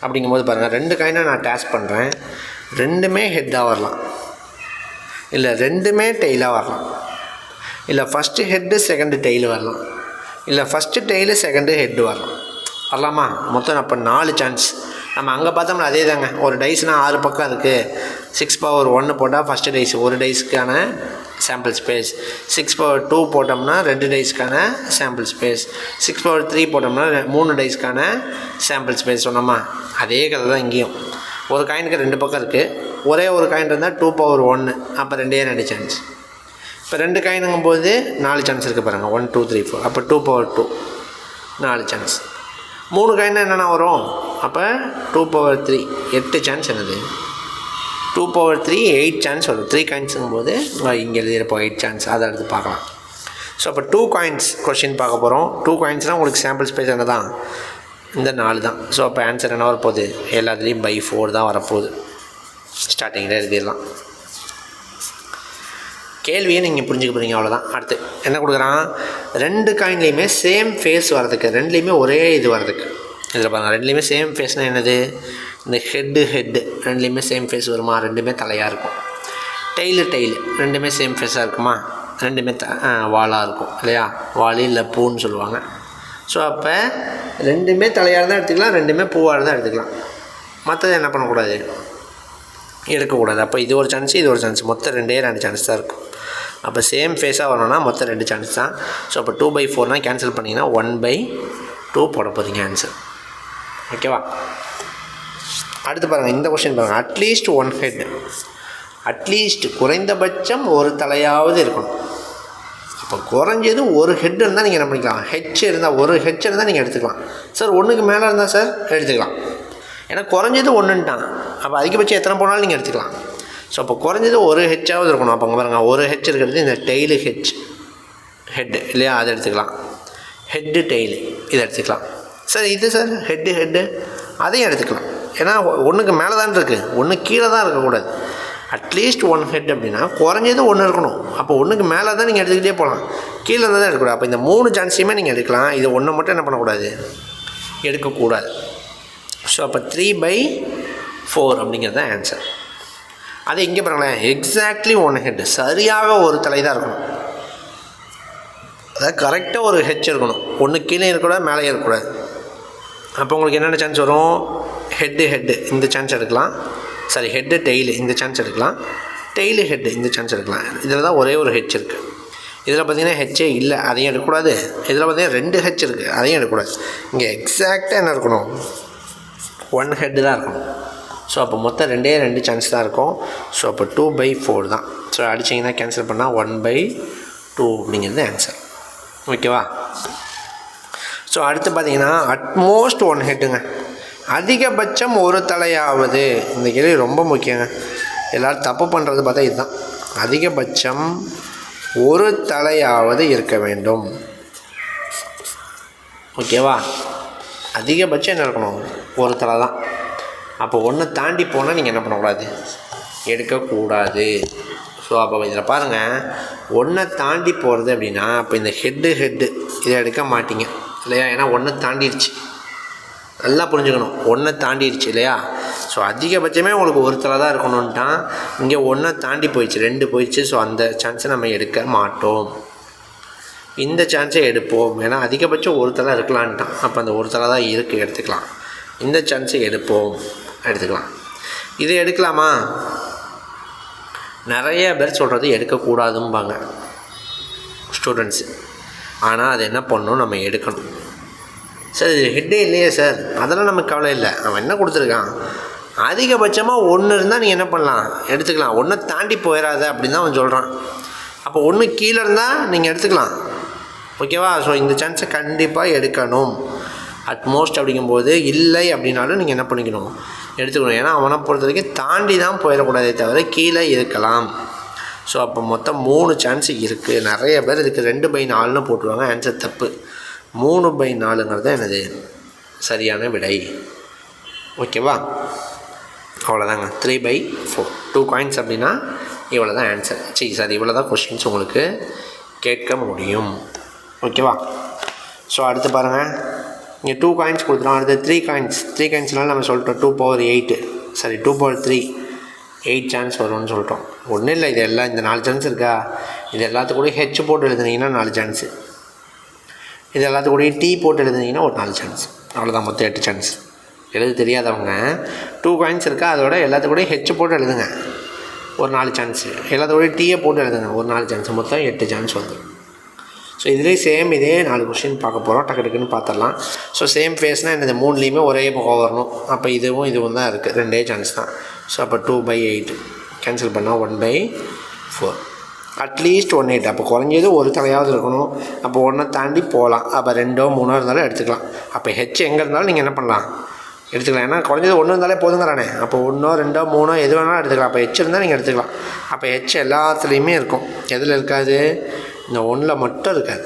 அப்படிங்கும்போது பாருங்கள், 2 காயினை நான் டேஸ் பண்ணுறேன். 2மே ஹெட்டாக வரலாம், இல்லை 2மே டெய்லாக வரலாம், இல்லை ஃபஸ்ட்டு ஹெட்டு செகண்டு டெய்லு வரலாம், இல்லை ஃபஸ்ட்டு டெய்லு செகண்டு ஹெட்டு வரலாமா? மொத்தம் அப்போ 4 சான்ஸ். நம்ம அங்கே பார்த்தோம்னா அதே தாங்க. ஒரு டைஸ்னால் 6 பக்கம் இருக்குது. 6/1 போட்டால் ஃபஸ்ட்டு டைஸ் ஒரு டைஸ்க்கான சாம்பிள் ஸ்பேஸ், 6/2 போட்டோம்னா 2 டைஸ்க்கான சாம்பிள் ஸ்பேஸ், 6/3 போட்டோம்னா 3 டைஸ்க்கான சாம்பிள் ஸ்பேஸ் சொன்னோமா? அதே கதை தான் இங்கேயும். ஒரு காயினுக்கு 2 பக்கம் இருக்குது. ஒரே ஒரு காயின் இருந்தால் 2/1, அப்போ 2 சான்ஸ். இப்போ 2 காயினுங்கும்போது 4 சான்ஸ் இருக்குது பாருங்கள், 1 2 3 4. அப்போ 2/2 4 சான்ஸ். 3 காயின்னா என்னென்னா வரும்? அப்போ 2/3 8 சான்ஸ். என்னது 2/3 8 சான்ஸ் வரும். 3 காயின்ஸுங்கும்போது இங்கே எழுதியிருப்போம் 8 சான்ஸ். அதை எடுத்து பார்க்கலாம். ஸோ அப்போ 2 காயின்ஸ் கொஷின் பார்க்க போகிறோம். 2 காயின்ஸ்னால் உங்களுக்கு சாம்பிள் ஸ்பேஸ் என்ன தான் இந்த 4 தான். ஸோ அப்போ ஆன்சர் என்ன வரப்போகுது? எல்லாத்துலேயும் பை 4 தான் வரப்போகுது. ஸ்டார்டிங்கில் எழுதிடலாம். கேள்வியை நீங்கள் புரிஞ்சுக்க போகிறீங்க, அவ்வளோதான். அடுத்து என்ன கொடுக்குறான்? 2 காயின்லேயுமே சேம் ஃபேஸ் வரதுக்கு, ரெண்டுலேயுமே ஒரே இது வரதுக்கு. இதில் பாருங்கள், ரெண்டுலேயுமே சேம் ஃபேஸ்னால் என்னது? இந்த ஹெட்டு ரெண்டுலேயுமே சேம் ஃபேஸ் வருமா? ரெண்டுமே தலையாக இருக்கும். டெய்லு ரெண்டுமே சேம் ஃபேஸாக இருக்குமா? ரெண்டுமே வாலாக இருக்கும் இல்லையா? வாலி இல்லை பூன்னு சொல்லுவாங்க. ஸோ அப்போ ரெண்டுமே தலையாக தான் எடுத்துக்கலாம், ரெண்டுமே பூவாக தான் எடுத்துக்கலாம். மற்றது என்ன பண்ணக்கூடாது? எடுக்கக்கூடாது. அப்போ இது ஒரு சான்ஸ், இது ஒரு சான்ஸ், மொத்தம் 2 சான்ஸ் தான் இருக்கும். அப்போ சேம் ஃபேஸாக வரணும்னா மொத்தம் 2 சான்ஸ் தான். ஸோ அப்போ 2/4 கேன்சல் பண்ணிங்கன்னா 1/2 போட போகிறீங்க ஆன்சர். ஓகேவா? அடுத்து பாருங்கள், இந்த கொஸ்டின் பாருங்கள். அட்லீஸ்ட் 1 ஹெட், அட்லீஸ்ட் குறைந்தபட்சம் ஒரு தலையாவது இருக்கணும். இப்போ குறைஞ்சது ஒரு ஹெட் இருந்தால் நீங்கள் என்ன பண்ணிக்கலாம்? ஹெச் இருந்தால், ஒரு ஹெச் இருந்தால் நீங்கள் எடுத்துக்கலாம். சார் 1க்கு மேலே இருந்தால் சார் எடுத்துக்கலாம். ஏன்னா குறைஞ்சது 1ன்ட்டான். அப்போ அதிகபட்சம் எத்தனை போனாலும் நீங்கள் எடுத்துக்கலாம். ஸோ அப்போ குறைஞ்சது ஒரு ஹெச்சாவது இருக்கணும். அப்போ அங்கே பாருங்கள், ஒரு ஹெச் இருக்கிறது இந்த டெய்லு ஹெட்டு இல்லையா? அதை எடுத்துக்கலாம். ஹெட்டு டெய்லு இதை எடுத்துக்கலாம். சார் இது சார் ஹெட்டு அதையும் எடுத்துக்கலாம். ஏன்னா 1க்கு மேலே தான் இருக்குது, 1 கீழே தான் இருக்கக்கூடாது. அட்லீஸ்ட் 1 ஹெட் அப்படின்னா குறைஞ்சது 1 இருக்கணும். அப்போ 1க்கு மேலே தான் நீங்கள் எடுத்துக்கிட்டே போகலாம், கீழே இருந்தால் தான் எடுக்கக்கூடாது. அப்போ இந்த 3 சான்ஸையுமே நீங்கள் எடுக்கலாம். இது 1 மட்டும் என்ன பண்ணக்கூடாது? எடுக்கக்கூடாது. ஸோ அப்போ 3/4 அப்படிங்கிறது தான் ஆன்சர். அது இங்கே பாருங்களேன், எக்ஸாக்ட்லி 1 ஹெட், சரியாக ஒரு தலை தான் இருக்கணும். அதாவது கரெக்டாக ஒரு ஹெச் இருக்கணும். 1 கீழே இருக்கக்கூடாது, மேலே இருக்கக்கூடாது. அப்போ உங்களுக்கு என்னென்ன சான்ஸ் வரும்? ஹெட்டு இந்த சான்ஸ் எடுக்கலாம். சாரி, ஹெட்டு டெய்லு இந்த சான்ஸ் எடுக்கலாம். டெய்லு ஹெட்டு இந்த சான்ஸ் எடுக்கலாம். இதில் தான் ஒரே ஒரு ஹெச் இருக்குது. இதில் பார்த்தீங்கன்னா ஹெச்சே இல்லை, அதையும் எடுக்கக்கூடாது. இதில் பார்த்தீங்கன்னா 2 ஹெச் இருக்குது, அதையும் எடுக்கக்கூடாது. இங்கே எக்ஸாக்டாக என்ன இருக்கணும்? 1 ஹெட்டு தான் இருக்கணும். ஸோ அப்போ மொத்தம் 2 சான்ஸ் தான் இருக்கும். ஸோ அப்போ 2/4 தான். ஸோ அடிச்சிங்கன்னா கேன்சல் பண்ணால் 1/2 அப்படிங்கிறது ஆன்சர். ஓகேவா? ஸோ அடுத்து பார்த்தீங்கன்னா அட்மோஸ்ட் 1 ஹெட்டுங்க, அதிகபட்சம் ஒரு தலையாவது. இந்த கேள்வி ரொம்ப முக்கியங்க. எல்லோரும் தப்பு பண்ணுறது பார்த்தா இதுதான். அதிகபட்சம் ஒரு தலையாவது இருக்க வேண்டும். ஓகேவா? அதிகபட்சம் என்ன இருக்கணும்? ஒரு தலை தான். அப்போ 1 தாண்டி போனால் நீங்கள் என்ன பண்ணக்கூடாது? எடுக்கக்கூடாது. ஸோ அப்போ இதில் பாருங்கள், 1 தாண்டி போகிறது அப்படின்னா அப்போ இந்த ஹெட்டு இதை எடுக்க மாட்டீங்க இல்லையா? ஏன்னா 1 தாண்டிடுச்சு. நல்லா புரிஞ்சுக்கணும், 1 தாண்டிடுச்சு இல்லையா? ஸோ அதிகபட்சமே உங்களுக்கு ஒரு தலை தான் இருக்கணுன்ட்டான். இங்கே 1 தாண்டி போயிடுச்சு, 2 போயிடுச்சு. ஸோ அந்த சான்ஸை நம்ம எடுக்க மாட்டோம். இந்த சான்ஸை எடுப்போம். ஏன்னா அதிகபட்சம் ஒரு தலை இருக்கலான்ட்டான். அப்போ அந்த ஒரு தலை தான் இருக்குது, எடுத்துக்கலாம். இந்த சான்ஸை எடுத்துக்கலாம். இதை எடுக்கலாமா? நிறைய பேர் சொல்கிறது எடுக்கக்கூடாதும்பாங்க ஸ்டூடெண்ட்ஸு. ஆனால் அது என்ன பண்ணணும்? நம்ம எடுக்கணும். சார் இது ஹெட்டே இல்லையே சார், அதெல்லாம் நமக்கு கவலை இல்லை. அவன் என்ன கொடுத்துருக்கான்? அதிகபட்சமாக 1 இருந்தால் நீங்கள் என்ன பண்ணலாம்? எடுத்துக்கலாம். 1 தாண்டி போயிடாத அப்படின்னு தான் அவன் சொல்கிறான். அப்போ 1 கீழே இருந்தால் நீங்கள் எடுத்துக்கலாம். ஓகேவா? ஸோ இந்த சான்ஸை கண்டிப்பாக எடுக்கணும். அட்மோஸ்ட் அப்படிங்கும்போது இல்லை அப்படின்னாலும் நீங்கள் என்ன பண்ணிக்கணும்? எடுத்துக்கணும். ஏன்னா அவனை பொறுத்த வரைக்கும் தாண்டி தான் போயிடக்கூடாதே தவிர கீழே இருக்கலாம். ஸோ அப்போ மொத்தம் 3 சான்ஸ் இருக்குது. நிறைய பேர் இதுக்கு 2/4 போட்டுருவாங்க. ஆன்சர் தப்பு. 3/4 என்னது சரியான விடை. ஓகேவா? அவ்வளோதாங்க. 3/4 2 காயின்ஸ் அப்படின்னா இவ்வளோ தான் ஆன்சர். சார் இவ்வளோ தான் கொஷின்ஸ் உங்களுக்கு கேட்க முடியும். ஓகேவா? ஸோ அடுத்து பாருங்கள், இங்கே 2 காயின்ஸ் கொடுத்துருவோம். அடுத்து 3 காயின்ஸ்னால நம்ம சொல்லிட்டோம் 2/8 சாரி 2/3 8 சான்ஸ் வரும்னு சொல்லிட்டோம். ஒன்றும் இல்லை, இது எல்லாம் இந்த 4 சான்ஸ் இருக்கா, இது எல்லாத்துக்கூடயும் ஹெச் போட்டு எழுதுனீங்கன்னா 4 சான்ஸு, இது எல்லாத்துக்கூடயும் டீ போட்டு எழுதுனீங்கன்னா ஒரு 4 சான்ஸ். அவ்வளோதான், மொத்தம் 8 சான்ஸ். எழுத தெரியாதவங்க 2 காயின்ஸ் இருக்கா, அதோட எல்லாத்துக்கூடயும் ஹெச் போட்டு எழுதுங்க ஒரு 4 சான்ஸு, எல்லாத்துக்கூடயும் டீயை போட்டு எழுதுங்க ஒரு 4 சான்ஸ், மொத்தம் 8 சான்ஸ் வந்துடும். ஸோ இதுலேயே சேம் இதே 4 கொஸ்டின் பார்க்க போகிறோம். டக்குன்னு பார்த்துடலாம். ஸோ சேம் ஃபேஸ்னால் இந்த 3லேயுமே ஒரே முகம் வரணும். அப்போ இதுவும் தான் இருக்குது, 2 சான்ஸ் தான். ஸோ அப்போ 2/8 கேன்சல் பண்ணால் 1/4 அட்லீஸ்ட் 1/8. அப்போ குறைஞ்சது ஒரு தலையாவது இருக்கணும். அப்போ 1 தாண்டி போகலாம். அப்போ 2 3 இருந்தாலும் எடுத்துக்கலாம். அப்போ ஹெச் எங்கே இருந்தாலும் நீங்கள் என்ன பண்ணலாம்? எடுத்துக்கலாம். ஏன்னா குறைஞ்சது 1 இருந்தாலே போதுங்கிறானே. அப்போ 1 2 3 எது வேணாலும் எடுத்துக்கலாம். அப்போ ஹெச் இருந்தால் நீங்கள் எடுத்துக்கலாம். அப்போ ஹெச் எல்லாத்துலேயுமே இருக்கும். எதில் இருக்காது? இந்த 1ல் மட்டும் இருக்காது.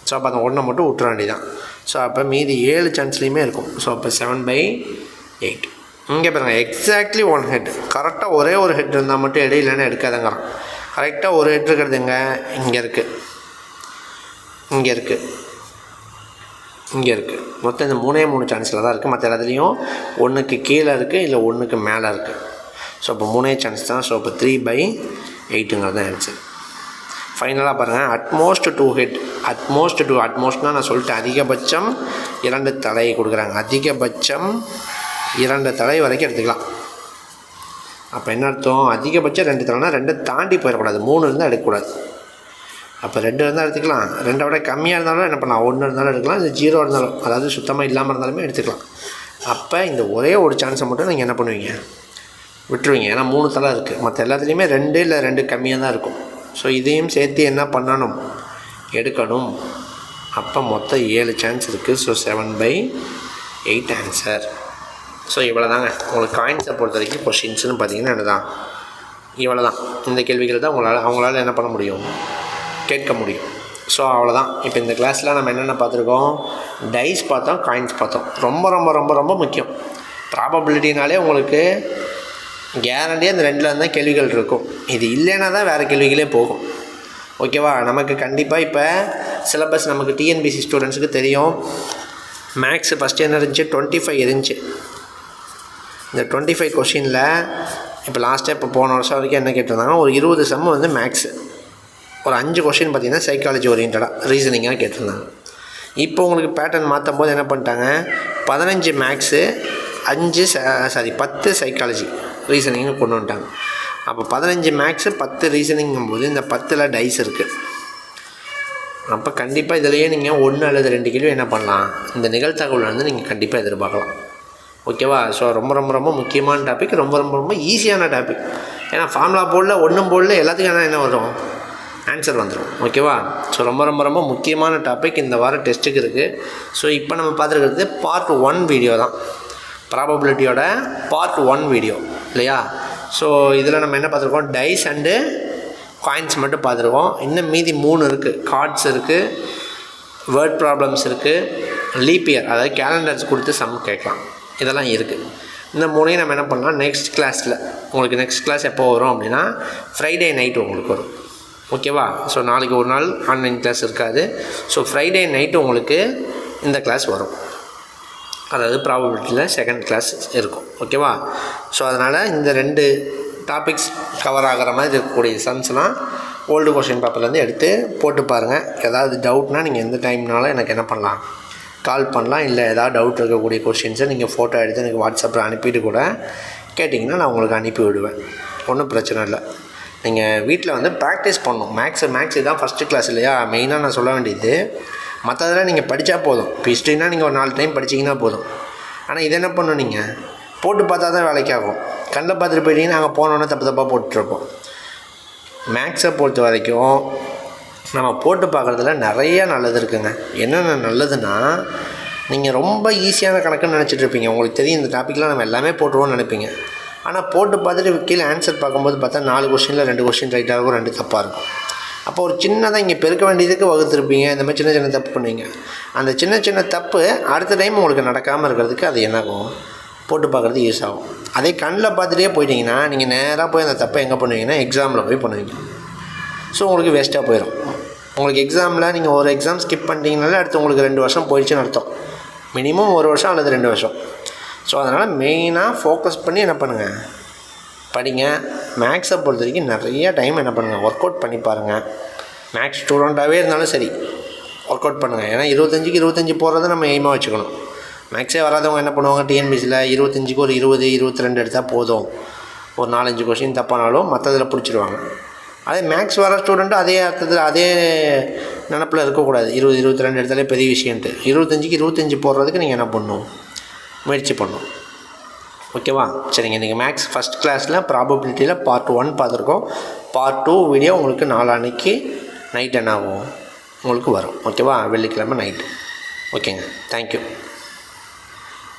ஸோ அப்போ அந்த 1 மட்டும் விட்டுற வேண்டியதான். ஸோ அப்போ மீதி 7 சான்ஸ்லேயுமே இருக்கும். ஸோ அப்போ 7/8. இங்கே பாருங்கள், எக்ஸாக்ட்லி 1 ஹெட். கரெக்டாக ஒரே ஒரு ஹெட் இருந்தால் மட்டும் எடு, இல்லைன்னா எடுக்காதங்கிறான். கரெக்டாக ஒரு ஹெட் இருக்கிறது எங்கே? இங்கே இருக்குது, இங்கே இருக்குது, இங்கே இருக்குது. மொத்தம் இந்த 3 சான்ஸில் தான் இருக்குது. மற்ற எல்லாத்துலேயும் 1க்கு கீழே இருக்குது, இல்லை 1க்கு மேலே இருக்குது. ஸோ அப்போ 3 சான்ஸ் தான். ஸோ அப்போ 3/8ங்கிறது தான் ஆன்சர். ஃபைனலாக பாருங்கள், அட்மோஸ்ட் 2 ஹெட். அட்மோஸ்ட்னால் நான் சொல்லிட்டேன், அதிகபட்சம் 2 தலை கொடுக்குறாங்க. அதிகபட்சம் 2 தலை வரைக்கும் எடுத்துக்கலாம். அப்போ என்ன அர்த்தம்? அதிகபட்சம் 2 தலைனா 2 தாண்டி போயிடக்கூடாது. 3 இருந்தால் எடுக்கக்கூடாது. அப்போ 2 இருந்தால் எடுத்துக்கலாம். 2 விட கம்மியாக இருந்தாலும் என்ன பண்ணலாம்? 1 இருந்தாலும் எடுக்கலாம், இது 0 இருந்தாலும், அதாவது சுத்தமாக இல்லாமல் இருந்தாலுமே எடுத்துக்கலாம். அப்போ இந்த ஒரே ஒரு சான்ஸை மட்டும் நீங்கள் என்ன பண்ணுவீங்க? விட்டுருவீங்க. ஏன்னா 3 தலை இருக்குது. மற்ற எல்லாத்துலேயுமே 2 இல்லை 2 கம்மியாக தான் இருக்கும். ஸோ இதையும் சேர்த்து என்ன பண்ணணும்? எடுக்கணும். அப்போ மொத்தம் 7 சான்ஸ் இருக்குது. So 7/8 answer. ஸோ இவ்வளோ தாங்க உங்களுக்கு காயின்ஸை பொறுத்த வரைக்கும் கொஷின்ஸ்னு பார்த்தீங்கன்னா என்ன தான், இவ்வளோ தான். இந்த கேள்விகள் தான் அவங்களால என்ன பண்ண முடியும்? கேட்க முடியும். ஸோ அவ்வளோதான். இப்போ இந்த கிளாஸில் நம்ம என்னென்ன பார்த்துருக்கோம்? டைஸ் பார்த்தோம், காயின்ஸ் பார்த்தோம். ரொம்ப ரொம்ப ரொம்ப ரொம்ப முக்கியம். ப்ராபபிலிட்டினாலே உங்களுக்கு கேரண்டியாக இந்த 2ல் தான் கேள்விகள் இருக்கும். இது இல்லைன்னா தான் வேறு கேள்விகளே போகும். ஓகேவா? நமக்கு கண்டிப்பாக இப்போ சிலபஸ் நமக்கு டிஎன்பிசி ஸ்டூடெண்ட்ஸுக்கு தெரியும். மேக்ஸு ஃபஸ்ட்டு என்ன இருந்துச்சு? 25 இருந்துச்சு. இந்த 25 கொஷினில் இப்போ லாஸ்ட்டாக இப்போ போன வருஷம் வரைக்கும் என்ன கேட்டிருந்தாங்க? ஒரு 20 சம் வந்து மேக்ஸு, ஒரு 5 கொஷின் பார்த்திங்கன்னா சைக்காலஜி ஓரியன்டாக ரீசனிங்காக கேட்டிருந்தாங்க. இப்போ உங்களுக்கு பேட்டர்ன் மாற்றும் போது என்ன பண்ணிட்டாங்க? 15 மேக்ஸு, 10 சைக்காலஜி ரீசனிங்னு கொண்டு வந்துட்டாங்க. அப்போ 15 மேக்ஸு 10 ரீசனிங்கும்போது இந்த 10ல் டைஸ் இருக்குது. அப்போ கண்டிப்பாக இதிலேயே நீங்கள் 1 அல்லது 2 கேள்வி என்ன பண்ணலாம்? இந்த நிகழ்த்தகவல் வந்து நீங்கள் கண்டிப்பாக எதிர்பார்க்கலாம். ஓகேவா? ஸோ ரொம்ப ரொம்ப ரொம்ப முக்கியமான டாபிக், ரொம்ப ரொம்ப ரொம்ப ஈஸியான டாபிக். ஏன்னா ஃபார்முலா போர்டில் ஒன்றும் போர்டில் எல்லாத்துக்கும் என்ன வரும்? ஆன்சர் வந்துடும். ஓகேவா? ஸோ ரொம்ப ரொம்ப ரொம்ப முக்கியமான டாபிக் இந்த வாரம் டெஸ்ட்டுக்கு இருக்குது. ஸோ இப்போ நம்ம பார்த்துருக்கிறது பார்ட் 1 வீடியோ தான், ப்ராபபிலிட்டியோட பார்ட் 1 வீடியோ இல்லையா? ஸோ இதில் நம்ம என்ன பார்த்துருக்கோம்? டைஸ் அண்டு காயின்ஸ் மட்டும் பார்த்துருக்கோம். இன்னும் மீதி 3 இருக்குது. கார்ட்ஸ் இருக்குது, வேர்ட் ப்ராப்ளம்ஸ் இருக்குது, லீப் இயர் அதாவது கேலண்டர்ஸ் கொடுத்து சம் கேட்கலாம், இதெல்லாம் இருக்குது. இந்த 3ஐயும் நம்ம என்ன பண்ணலாம்? நெக்ஸ்ட் கிளாஸில் உங்களுக்கு நெக்ஸ்ட் கிளாஸ் எப்போ வரும் அப்படின்னா ஃப்ரைடே நைட்டு உங்களுக்கு வரும். ஓகேவா? ஸோ நாளைக்கு ஒரு நாள் ஆன்லைன் கிளாஸ் இருக்காது. ஸோ ஃப்ரைடே நைட்டு உங்களுக்கு இந்த கிளாஸ் வரும். அதாவது ப்ராபபிலிட்டியில் செகண்ட் கிளாஸ் இருக்கும். ஓகேவா? ஸோ அதனால் இந்த 2 டாபிக்ஸ் கவர் ஆகிற மாதிரி இருக்கக்கூடிய சம்ஸ்லாம் ஓல்டு கொஷின் பேப்பர்லேருந்து எடுத்து போட்டு பாருங்கள். ஏதாவது டவுட்னால் நீங்கள் எந்த டைம்னாலும் எனக்கு என்ன பண்ணலாம்? கால் பண்ணலாம். இல்லை ஏதாவது டவுட் இருக்கக்கூடிய கொஷின்ஸை நீங்கள் ஃபோட்டோ எடுத்து எனக்கு வாட்ஸ்அப்பில் அனுப்பிட்டு கூட கேட்டிங்கன்னா நான் உங்களுக்கு அனுப்பி விடுவேன். ஒன்றும் பிரச்சனை இல்லை. நீங்கள் வீட்டில் வந்து ப்ராக்டிஸ் பண்ணணும். மேக்ஸ் இதுதான் ஃபஸ்ட்டு கிளாஸ் இல்லையா? மெயினாக நான் சொல்ல வேண்டியது, மற்றதெல்லாம் நீங்கள் படித்தா போதும். இப்போ ஹிஸ்ட்ரினா நீங்கள் ஒரு 4 டைம் படிச்சிங்கன்னா போதும். ஆனால் இது என்ன பண்ணணும்? நீங்கள் போட்டு பார்த்தா தான் வேலைக்கு ஆகும். கண்ணில் பார்த்துட்டு போயிட்டீங்கன்னா நாங்கள் போனோன்னே தப்பாக போட்டுருப்போம். மேக்ஸை பொறுத்த வரைக்கும் நம்ம போட்டு பார்க்குறதுல நிறையா நல்லது இருக்குங்க. என்னென்ன நல்லதுன்னா, நீங்கள் ரொம்ப ஈஸியான கணக்குன்னு நினச்சிட்ருப்பீங்க. உங்களுக்கு தெரியும் இந்த டாப்பிக்லாம் நம்ம எல்லாமே போட்டுருவோம்னு நினைப்பீங்க. ஆனால் போட்டு பார்த்துட்டு கீழே ஆன்சர் பார்க்கும்போது பார்த்தா 4 கொஷினில் 2 கொஷின் ரைட்டாக இருக்கும், 2 தப்பாக இருக்கும். அப்போ ஒரு சின்னதாக இங்கே பெருக்க வேண்டியதுக்கு வகுத்துருப்பீங்க. இந்த மாதிரி சின்ன தப்பு பண்ணுவீங்க. அந்த சின்ன தப்பு அடுத்த டைம் உங்களுக்கு நடக்காமல் இருக்கிறதுக்கு அது என்னாகும்? போட்டு பார்க்குறது யூஸ் ஆகும். அதே கண்ணில் பார்த்துட்டே போயிட்டீங்கன்னா நீங்கள் நேராக போய் அந்த தப்பை எங்கே பண்ணுவீங்கன்னா எக்ஸாமில் போய் பண்ணுவீங்க. ஸோ உங்களுக்கு வேஸ்ட்டாக போயிடும். உங்களுக்கு எக்ஸாமில் நீங்கள் ஒரு எக்ஸாம் ஸ்கிப் பண்ணிட்டீங்கனாலே அடுத்து உங்களுக்கு 2 வருஷம் போயிடுச்சுன்னு அர்த்தம். மினிமம் 1 வருஷம் அல்லது 2 வருஷம். ஸோ அதனால் மெயினாக ஃபோக்கஸ் பண்ணி என்ன பண்ணுங்கள்? படிங்க. மேக்ஸை பொறுத்த வரைக்கும் நிறைய டைம் என்ன பண்ணுங்கள்? ஒர்க் அவுட் பண்ணி பாருங்கள். மேக்ஸ் ஸ்டூடெண்ட்டாகவே இருந்தாலும் சரி ஒர்க் அவுட் பண்ணுங்கள். ஏன்னா 25க்கு 25 போடுறத நம்ம எய்மாக வச்சுக்கணும். மேக்ஸே வராதவங்க என்ன பண்ணுவாங்க? டிஎன்பிசியில் 25க்கு ஒரு 20, 22 எடுத்தால் போதும். ஒரு 4-5 கொஷின் தப்பானாலும் மற்றதில் பிடிச்சிடுவாங்க. அதே மேக்ஸ் வர ஸ்டூடெண்ட்டு அதே அர்த்தத்தில் அதே நினப்பில் இருக்கக்கூடாது. 20, 22 எடுத்தாலே பெரிய விஷயன்ட்டு 25க்கு 25 போடுறதுக்கு நீங்கள் என்ன பண்ணணும்? முயற்சி பண்ணணும். ஓகேவா? சரிங்க. இன்றைக்கி மேக்ஸ் ஃபஸ்ட் கிளாஸில் ப்ராபபிலிட்டியில் பார்ட் 1 பார்த்துருக்கோம். பார்ட் 2 வீடியோ உங்களுக்கு நாளான்னைக்கு நைட் என்ன ஆகும் உங்களுக்கு வரும். ஓகேவா? வெள்ளிக்கிழமை நைட்டு. ஓகேங்க. தேங்க்யூ.